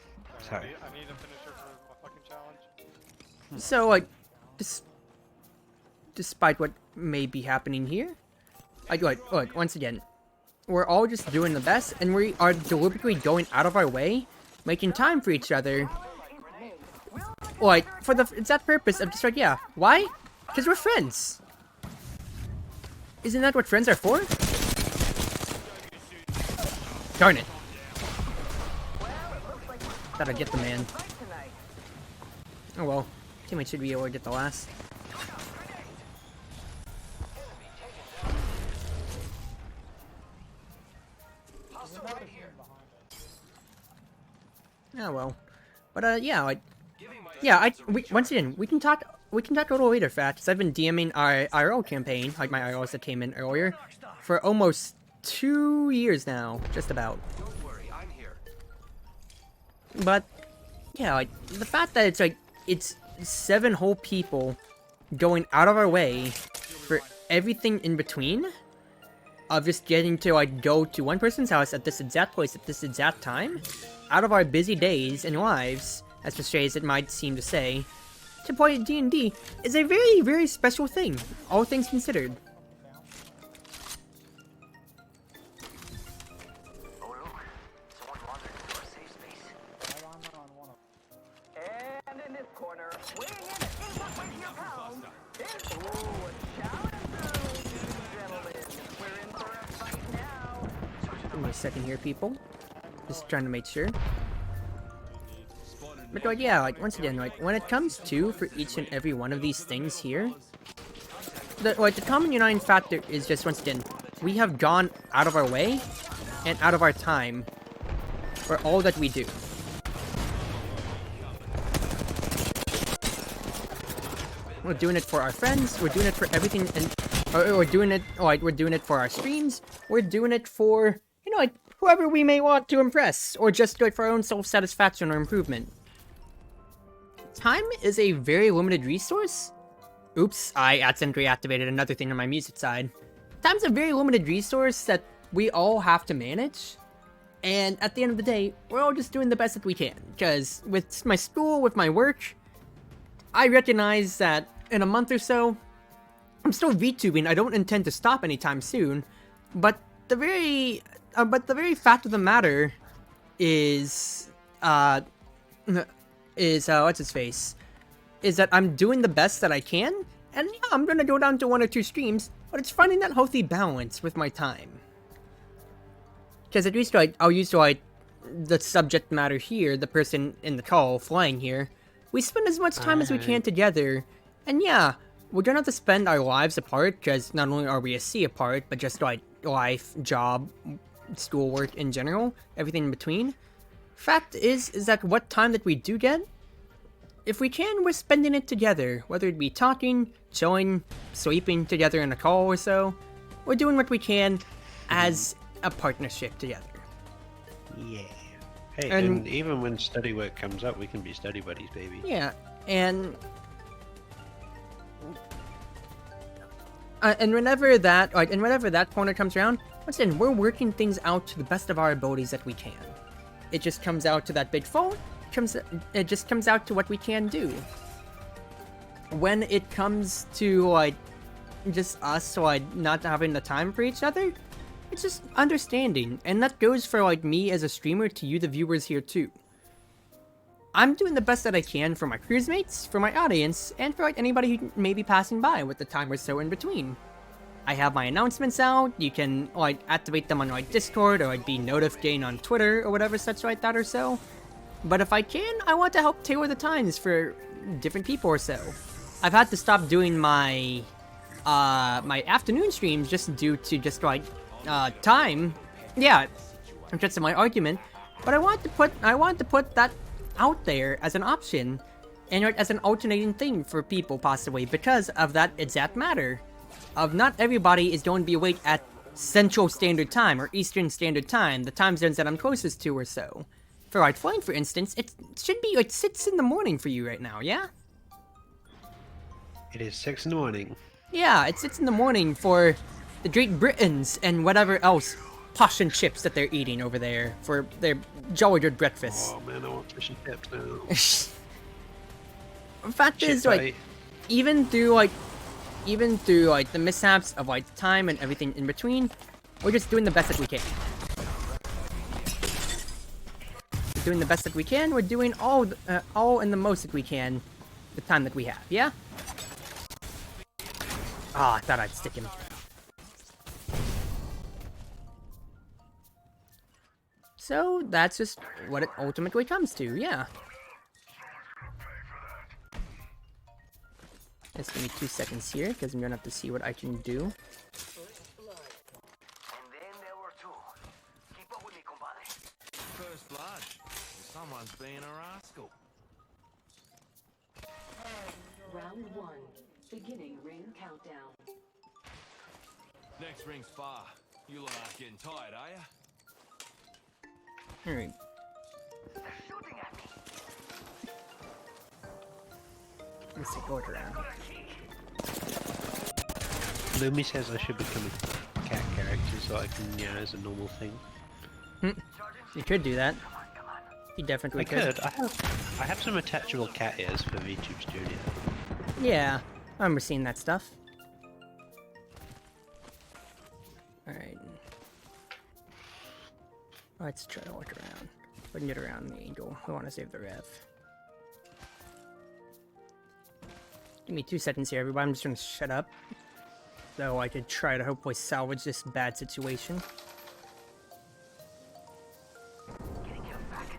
Speaker 2: Sorry.
Speaker 5: I need a finisher for my fucking challenge.
Speaker 1: So, like, despite what may be happening here, look, once again, we're all just doing the best, and we are deliberately going out of our way, making time for each other. Like, for the exact purpose of just like, yeah, why? Because we're friends. Isn't that what friends are for? Darn it. Thought I'd get the man. Oh well, teammate should be able to get the last. Oh well, but yeah, like, yeah, once again, we can talk a little later, Fat, because I've been DMing our IRL campaign, like my IRLs that came in earlier, for almost 2 years now, just about.
Speaker 7: Don't worry, I'm here.
Speaker 1: But yeah, like the fact that it's 7 whole people going out of our way for everything in between, of just getting to like go to one person's house at this exact place at this exact time, out of our busy days and lives, as frustrating as it might seem to say, to play D&D is a very, very special thing, all things considered.
Speaker 8: And in this corner, weighing in at 8.8 pounds, it's a challenge, gentlemen. We're in for a fight now.
Speaker 1: Give me a second here, people. Just trying to make sure. But like, yeah, like once again, like when it comes to for each and every one of these things here, the common uniting factor is just once again, we have gone out of our way and out of our time for all that we do. We're doing it for our friends. We're doing it for everything, and we're doing it. Like we're doing it for our streams. We're doing it for like whoever we may want to impress, or just do it for our own self-satisfaction or improvement. Time is a very limited resource. Oops, I accidentally activated another thing on my music side. Time's a very limited resource that we all have to manage. And at the end of the day, we're all just doing the best that we can. Because with my school, with my work, I recognize that in a month or so, I'm still VTubing. I don't intend to stop anytime soon. But the very fact of the matter is, what's his face? Is that I'm doing the best that I can, and yeah, I'm gonna go down to 1 or 2 streams, but it's finding that healthy balance with my time. Because at least I'll use the subject matter here, the person in the call flying here. We spend as much time as we can together, and yeah, we're gonna have to spend our lives apart, because not only are we a sea apart, but just like life, job, schoolwork in general, everything in between. Fact is that what time that we do get, if we can, we're spending it together, whether it be talking, chilling, sleeping together in a call or so. We're doing what we can as a partnership together.
Speaker 2: Yeah. Hey, and even when study work comes up, we can be study buddies, baby.
Speaker 1: Yeah, and whenever that corner comes around, once again, we're working things out to the best of our abilities that we can. It just comes out to that big phone. It just comes out to what we can do. When it comes to like just us not having the time for each other, it's just understanding, and that goes for like me as a streamer to you, the viewers here too. I'm doing the best that I can for my cruise mates, for my audience, and for like anybody who may be passing by with the time or so in between. I have my announcements out. You can like activate them on like Discord or like be notified on Twitter or whatever such like that or so. But if I can, I want to help tailor the times for different people or so. I've had to stop doing my my afternoon streams just due to just like time. Yeah, that's my argument. But I want to put that out there as an option and as an alternating thing for people possibly because of that exact matter. Of not everybody is going to be awake at Central Standard Time or Eastern Standard Time, the time zones that I'm closest to or so. For like Flame, for instance, it should be like 6 in the morning for you right now, yeah?
Speaker 2: It is 6 in the morning.
Speaker 1: Yeah, it's 6 in the morning for the Great Britons and whatever else posh and chips that they're eating over there for their jolly good breakfast.
Speaker 2: Oh man, I want fish and chips now.
Speaker 1: Fact is, like, even through like even through like the mishaps of like time and everything in between, we're just doing the best that we can. We're doing the best that we can. We're doing all and the most that we can, the time that we have. Yeah. Ah, I thought I'd stick him. So that's just what it ultimately comes to. Yeah. Just give me 2 seconds here, because I'm gonna have to see what I can do.
Speaker 8: And then there were two. Keep up with me, compadre.
Speaker 7: First blood. Someone's being a rascal.
Speaker 9: Round 1. Beginning ring countdown.
Speaker 7: Next ring's far. You lot aren't getting tired, are ya?
Speaker 1: Alright.
Speaker 8: They're shooting at me.
Speaker 1: Let's take a look around.
Speaker 2: Lumi says I should become a cat character so I can meow as a normal thing.
Speaker 1: You could do that. You definitely
Speaker 2: I could. I have some attachable cat ears for VTube Studio.
Speaker 1: Yeah, I remember seeing that stuff. Alright. Let's try to look around. We can get around the angel. I want to save the rev. Give me 2 seconds here, everybody. I'm just gonna shut up. So I could try to hopefully salvage this bad situation.
Speaker 8: Getting him back.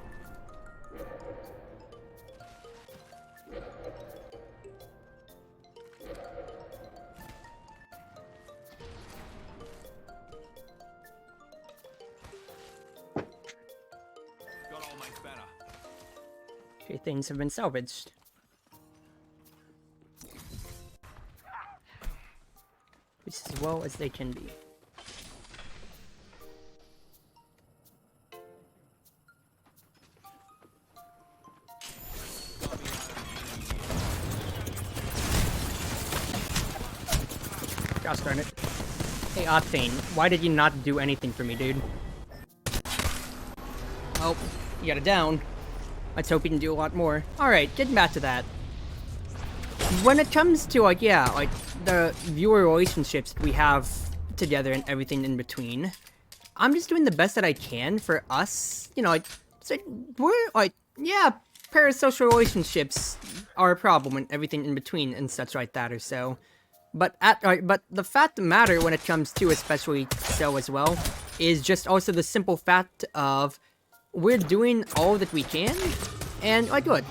Speaker 7: Got old mate's banner.
Speaker 1: Okay, things have been salvaged. Just as well as they can be. Gosh darn it. Hey, Octane, why did you not do anything for me, dude? Oh, you got it down. Let's hope you can do a lot more. Alright, getting back to that. When it comes to, like, yeah, like, the viewer relationships we have together and everything in between, I'm just doing the best that I can for us. You know, like, so we're, like, yeah, parasocial relationships are a problem and everything in between and such like that or so. But but the fact of the matter when it comes to especially so as well is just also the simple fact of we're doing all that we can, and like what?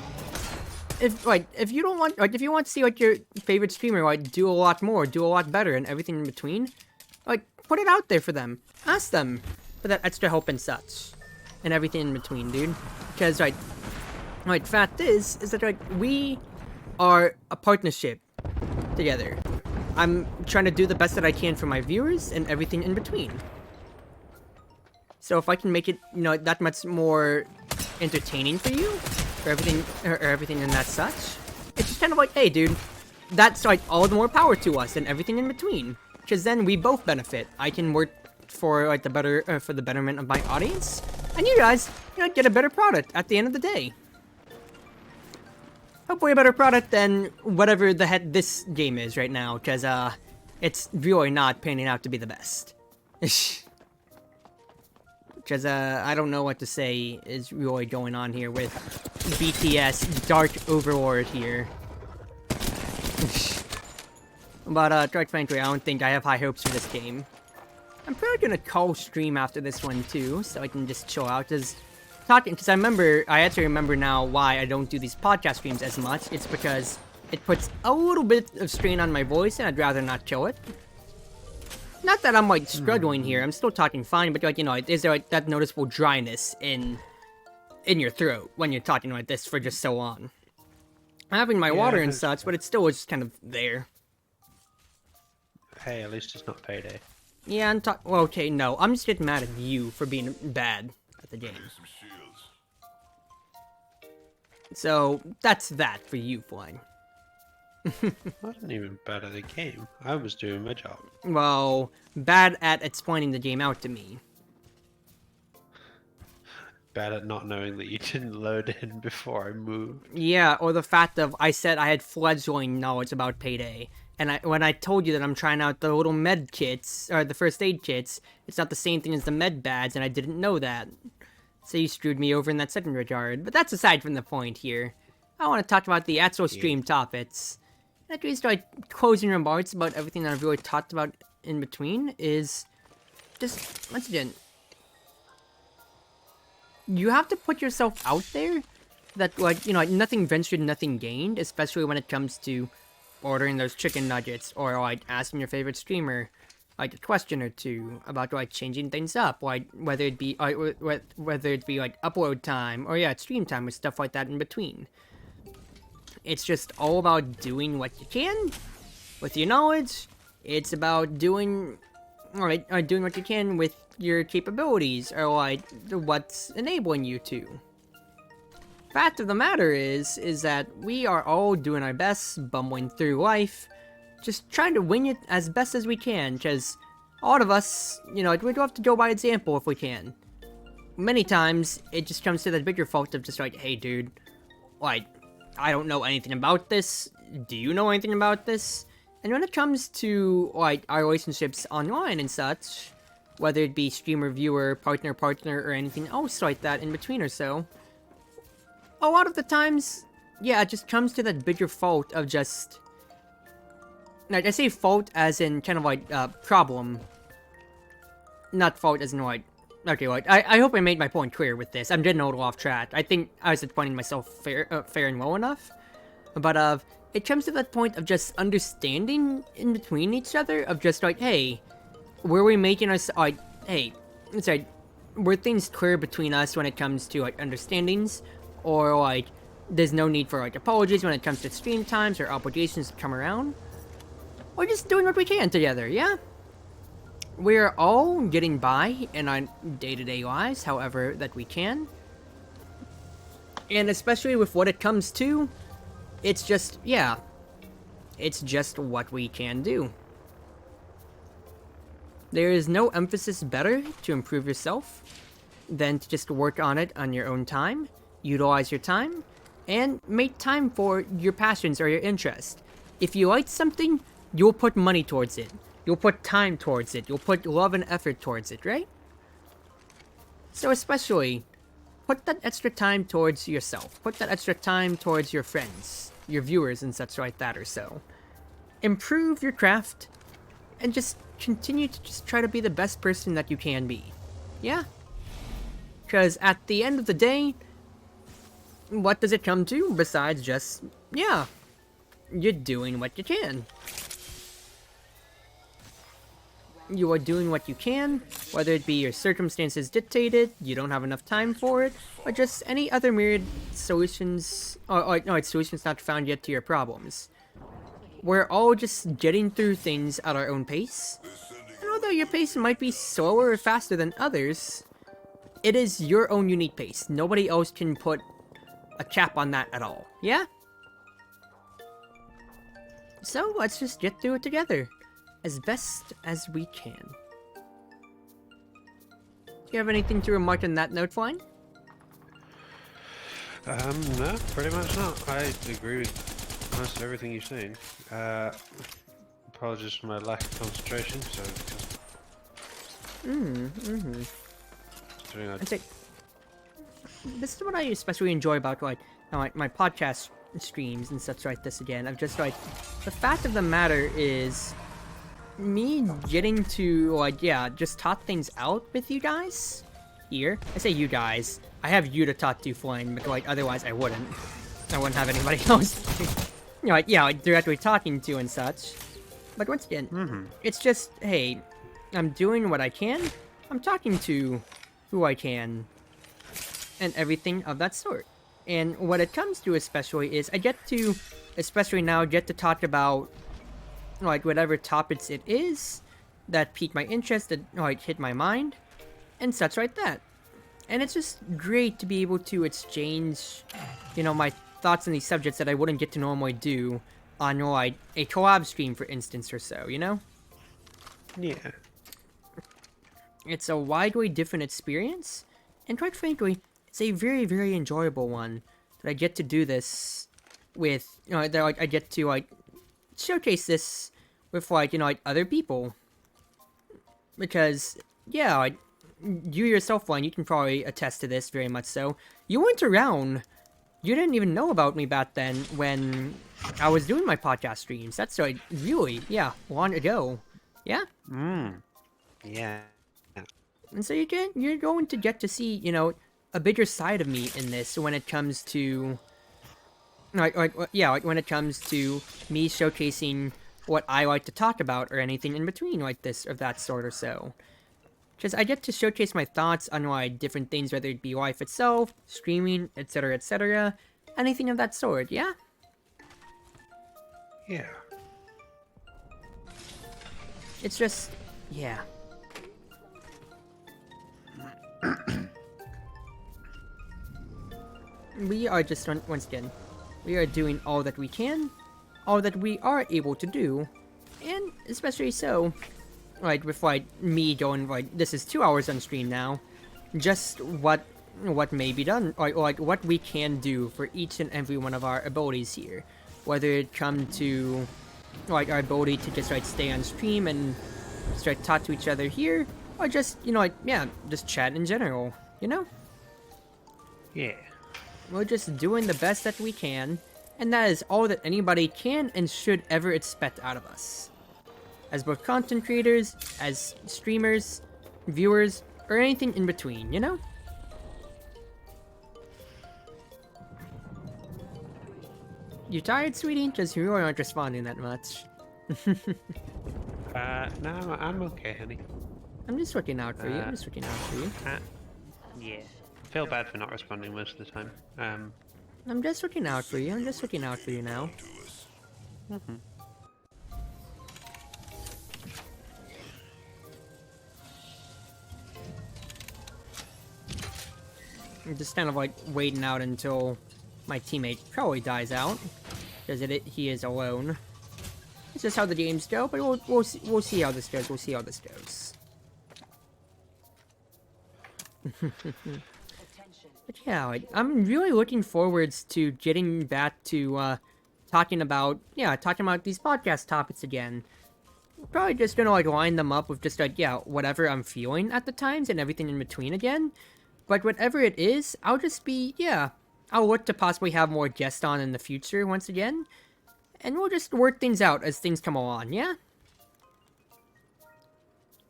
Speaker 1: If you don't want, like, if you want to see like your favorite streamer like do a lot more, do a lot better, and everything in between, like put it out there for them. Ask them for that extra help and such, and everything in between, dude. Because like fact is that like we are a partnership together. I'm trying to do the best that I can for my viewers and everything in between. So if I can make it, you know, that much more entertaining for you, or everything and that such, it's just kind of like, hey, dude, that's like all the more power to us and everything in between. Because then we both benefit. I can work for like for the betterment of my audience, and you guys, you know, get a better product at the end of the day. Hopefully a better product than whatever the heck this game is right now, because it's really not panning out to be the best. Because I don't know what to say is really going on here with BTS Dark Overlord here. But quite frankly, I don't think I have high hopes for this game. I'm probably gonna call stream after this one too, so I can just chill out. Because I actually remember now why I don't do these podcast streams as much. It's because it puts a little bit of strain on my voice, and I'd rather not kill it. Not that I'm like struggling here. I'm still talking fine, but like, you know, is there like that noticeable dryness in your throat when you're talking like this for just so long? I'm having my water and such, but it still is kind of there.
Speaker 2: Hey, at least it's not payday.
Speaker 1: Yeah, I'm talking. Well, okay, no, I'm just getting mad at you for being bad at the game. So that's that for you, Flying.
Speaker 2: I wasn't even bad at the game. I was doing my job.
Speaker 1: Well, bad at explaining the game out to me.
Speaker 2: Bad at not knowing that you didn't load in before I moved.
Speaker 1: Yeah, or the fact of I said I had fledgling knowledge about Payday, And when I told you that I'm trying out the little med kits, or the first aid kits, it's not the same thing as the med bads, and I didn't know that. So you screwed me over in that second regard. But that's aside from the point here. I want to talk about the actual stream topics. After we start closing remarks about everything that I've really talked about in between is just, once again, you have to put yourself out there that, like, you know, like, nothing ventured, nothing gained, especially when it comes to ordering those chicken nuggets, or, like, asking your favorite streamer, like, a question or two about, like, changing things up, like, whether it be, like, upload time, or, yeah, stream time, with stuff like that in between. It's just all about doing what you can with your knowledge. It's about doing, or doing what you can with your capabilities, or, like, what's enabling you to. Fact of the matter is that we are all doing our best, bumbling through life, just trying to wing it as best as we can, because all of us, you know, we do have to go by example if we can. Many times, it just comes to that bigger fault of just like, hey dude, like, I don't know anything about this, do you know anything about this? And when it comes to, like, our relationships online and such, whether it be streamer, viewer, partner, or anything else like that in between or so, a lot of the times, yeah, it just comes to that bigger fault of just, like, I say fault as in kind of like, problem. Not fault as in like, okay, like, I hope I made my point clear with this. I'm getting a little off track. I think I was explaining myself fair and well enough. But, it comes to that point of just understanding in between each other, of just like, hey, were we making us, like, hey, sorry, were things clear between us when it comes to, like, understandings? Or, like, there's no need for, like, apologies when it comes to stream times or obligations to come around? Or just doing what we can together, yeah? We're all getting by in our day-to-day lives, however that we can. And especially with what it comes to, it's just, yeah, it's just what we can do. There is no emphasis better to improve yourself than to just work on it on your own time, utilize your time, and make time for your passions or your interest. If you like something, you'll put money towards it. You'll put time towards it. You'll put love and effort towards it, right? So especially, put that extra time towards yourself. Put that extra time towards your friends, your viewers, and such like that or so. Improve your craft, and just continue to just try to be the best person that you can be. Yeah? Because at the end of the day, what does it come to besides just, yeah, you're doing what you can. You are doing what you can, whether it be your circumstances dictated, you don't have enough time for it, or just any other myriad solutions, or no, it's solutions not found yet to your problems. We're all just getting through things at our own pace, and although your pace might be slower or faster than others, it is your own unique pace. Nobody else can put a cap on that at all, yeah? So let's just get through it together, as best as we can. Do you have anything to remark on that note, Flying?
Speaker 2: No, pretty much not. I agree with most of everything you've seen. Apologies for my lack of concentration, so...
Speaker 1: I'd say, this is what I especially enjoy about, like my podcast streams and such like this again. I'm just like, the fact of the matter is, me getting to, like, yeah, just talk things out with you guys here. I say you guys. I have you to talk to, Flynn, but, like, otherwise I wouldn't. I wouldn't have anybody else, you know, like, yeah, like, directly talking to and such. But once again, it's just, hey, I'm doing what I can. I'm talking to who I can, and everything of that sort. And what it comes to especially is I get to, especially now, get to talk about, like, whatever topics it is that pique my interest, that, like, hit my mind, and such like that. And it's just great to be able to exchange, you know, my thoughts on these subjects that I wouldn't get to normally do on, like, a collab stream, for instance, or so, you know?
Speaker 2: Yeah.
Speaker 1: It's a widely different experience, and quite frankly, it's a very, very enjoyable one that I get to do this with, you know, that, like, I get to, like, showcase this with, like, like, other people. Because, yeah, like, you yourself, one, you can probably attest to this very much so. You weren't around. You didn't even know about me back then when I was doing my podcast streams. That's, like, really, yeah, long ago. Yeah?
Speaker 2: Yeah.
Speaker 1: And so you're going to get to see, a bigger side of me in this when it comes to, like when it comes to me showcasing what I like to talk about or anything in between like this or that sort or so. Because I get to showcase my thoughts on like different things, whether it be life itself, streaming, etc., anything of that sort, yeah?
Speaker 2: Yeah.
Speaker 1: It's just, yeah. We are just, once again, we are doing all that we can, all that we are able to do, and especially so, like, with, like, me going, like, this is 2 hours on stream now, just what may be done, or like, what we can do for each and every one of our abilities here, whether it come to, like, our ability to just, like, stay on stream and start talk to each other here, or just, like, yeah, just chat in general,
Speaker 2: Yeah.
Speaker 1: We're just doing the best that we can, and that is all that anybody can and should ever expect out of us. As both content creators, as streamers, viewers, or anything in between, You tired, sweetie? Just you really aren't responding that much.
Speaker 2: No, I'm okay, honey.
Speaker 1: I'm just looking out for you.
Speaker 2: Yeah. I feel bad for not responding most of the time.
Speaker 1: I'm just looking out for you. Now. I'm just kind of like waiting out until my teammate probably dies out, because he is alone. It's just how the games go, but we'll see how this goes. But yeah, I'm really looking forwards to getting back to talking about these podcast topics again. Probably just gonna like line them up with just like whatever I'm feeling at the times and everything in between again. But whatever it is, I'll just be I'll look to possibly have more guests on in the future once again, and we'll just work things out as things come along. Yeah.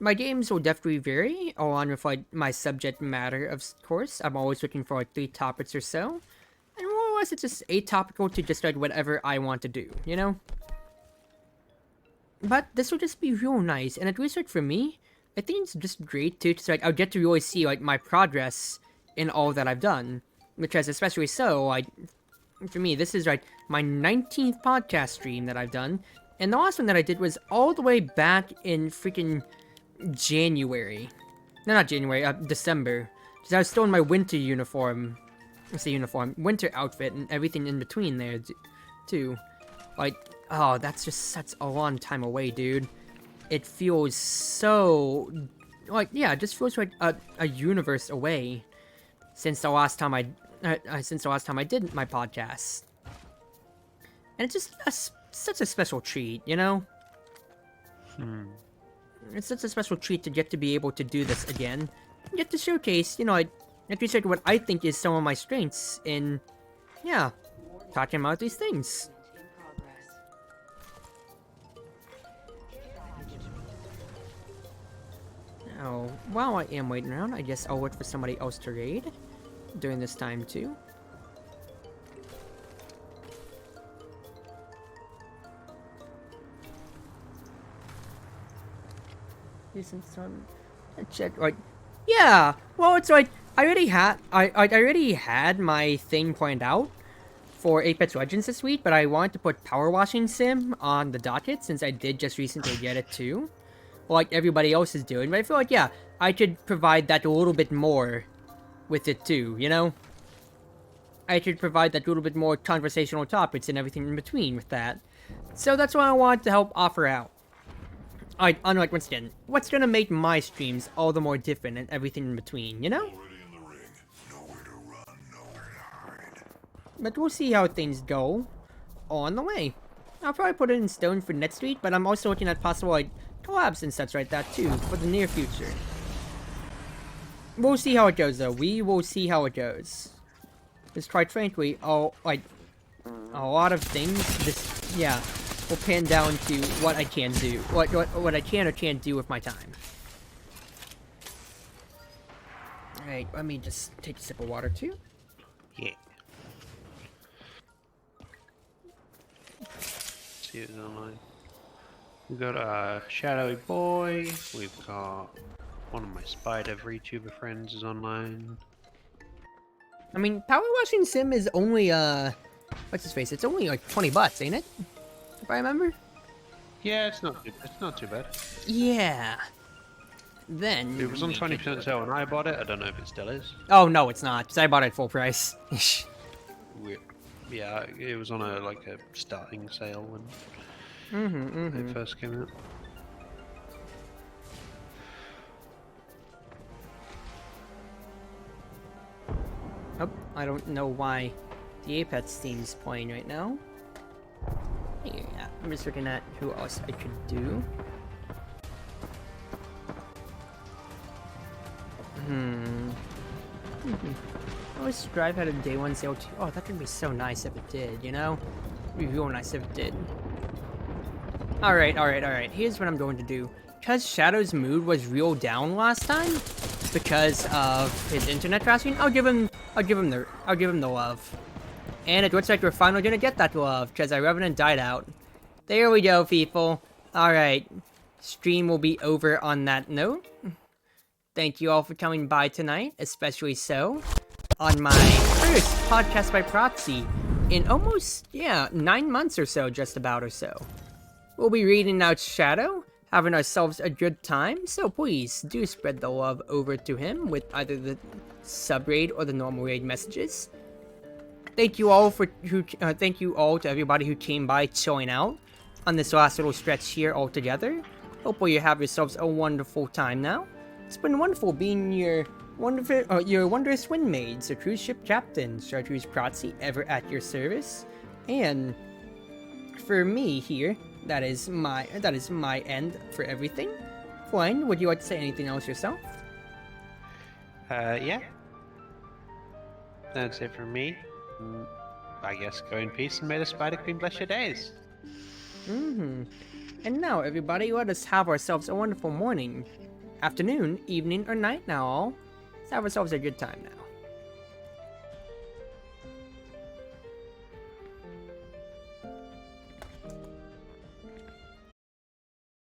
Speaker 1: My games will definitely vary, along with like my subject matter, of course. I'm always looking for like 3 topics or so, and more or less it's just atopical to just like whatever I want to do, But this will just be real nice, and at least like for me, I think it's just great too, because like I'll get to really see like my progress in all that I've done, because especially so like for me, this is like my 19th podcast stream that I've done, and the last one that I did was all the way back in freaking January. No, not January, December. Because I was still in my winter winter outfit and everything in between there, too. Like, oh, that's just such a long time away, dude. It feels so, like, yeah, it just feels like a universe away since the last time I did my podcast. And it's just such a special treat, It's such a special treat to get to be able to do this again. And get to showcase, like you said, what I think is some of my strengths in, talking about these things. Now, while I am waiting around, I guess I'll wait for somebody else to raid during this time too. Isn't some check like well, it's like I already had my thing pointed out for Apex Legends this week, but I wanted to put Power Washing Sim on the docket since I did just recently get it too, like everybody else is doing. But I feel like I could provide that a little bit more with it too, I could provide that little bit more conversational topics and everything in between with that. So that's what I wanted to help offer out. Unlike once again, what's gonna make my streams all the more different and everything in between, But we'll see how things go on the way. I'll probably put it in stone for next week, but I'm also looking at possible like collabs and such like that too for the near future. We'll see how it goes though. We will see how it goes. Because quite frankly, like a lot of things just will pan down to what I can do, what I can or can't do with my time. Alright, let me just take a sip of water too.
Speaker 2: Yeah. See who's online. We've got Shadowy Boy. We've got one of my spider VTuber friends is online.
Speaker 1: I mean, Power Washing Sim is only what's his face? It's only like $20, ain't it? If I remember.
Speaker 2: Yeah, it's not too bad.
Speaker 1: Yeah. Then
Speaker 2: It was on 20% sale when I bought it. I don't know if it still is.
Speaker 1: Oh no, it's not. Cause I bought it at full price.
Speaker 2: Yeah, it was on a starting sale when it first came out.
Speaker 1: Oh, I don't know why the Apex theme's playing right now. Yeah, I'm just looking at who else I could do. I wish Strive had a day one sale too. Oh, that would be so nice if it did, you know? It'd be real nice if it did. Alright. Here's what I'm going to do. Because Shadow's mood was real down last time, because of his internet crashing, I'll give him the love. And it looks like we're finally gonna get that love, because our Revenant died out. There we go, people. Alright. Stream will be over on that note. Thank you all for coming by tonight, especially so on my first podcast by Proxy in almost, 9 months or so, just about or so. We'll be reading out Shadow, having ourselves a good time, so please do spread the love over to him with either the sub-raid or the normal raid messages. Thank you all to everybody who came by chilling out on this last little stretch here all together. Hopefully you have yourselves a wonderful time now. It's been wonderful being your wondrous wind maids, a cruise ship captain, Chartreuse Proxy, ever at your service. And for me here, that is my end for everything. Flynn, would you like to say anything else yourself?
Speaker 2: Yeah. That's it from me. I guess go in peace and may the Spider Queen bless your days.
Speaker 1: And now, everybody, let us have ourselves a wonderful morning, afternoon, evening, or night now, all. Let's have ourselves a good time now.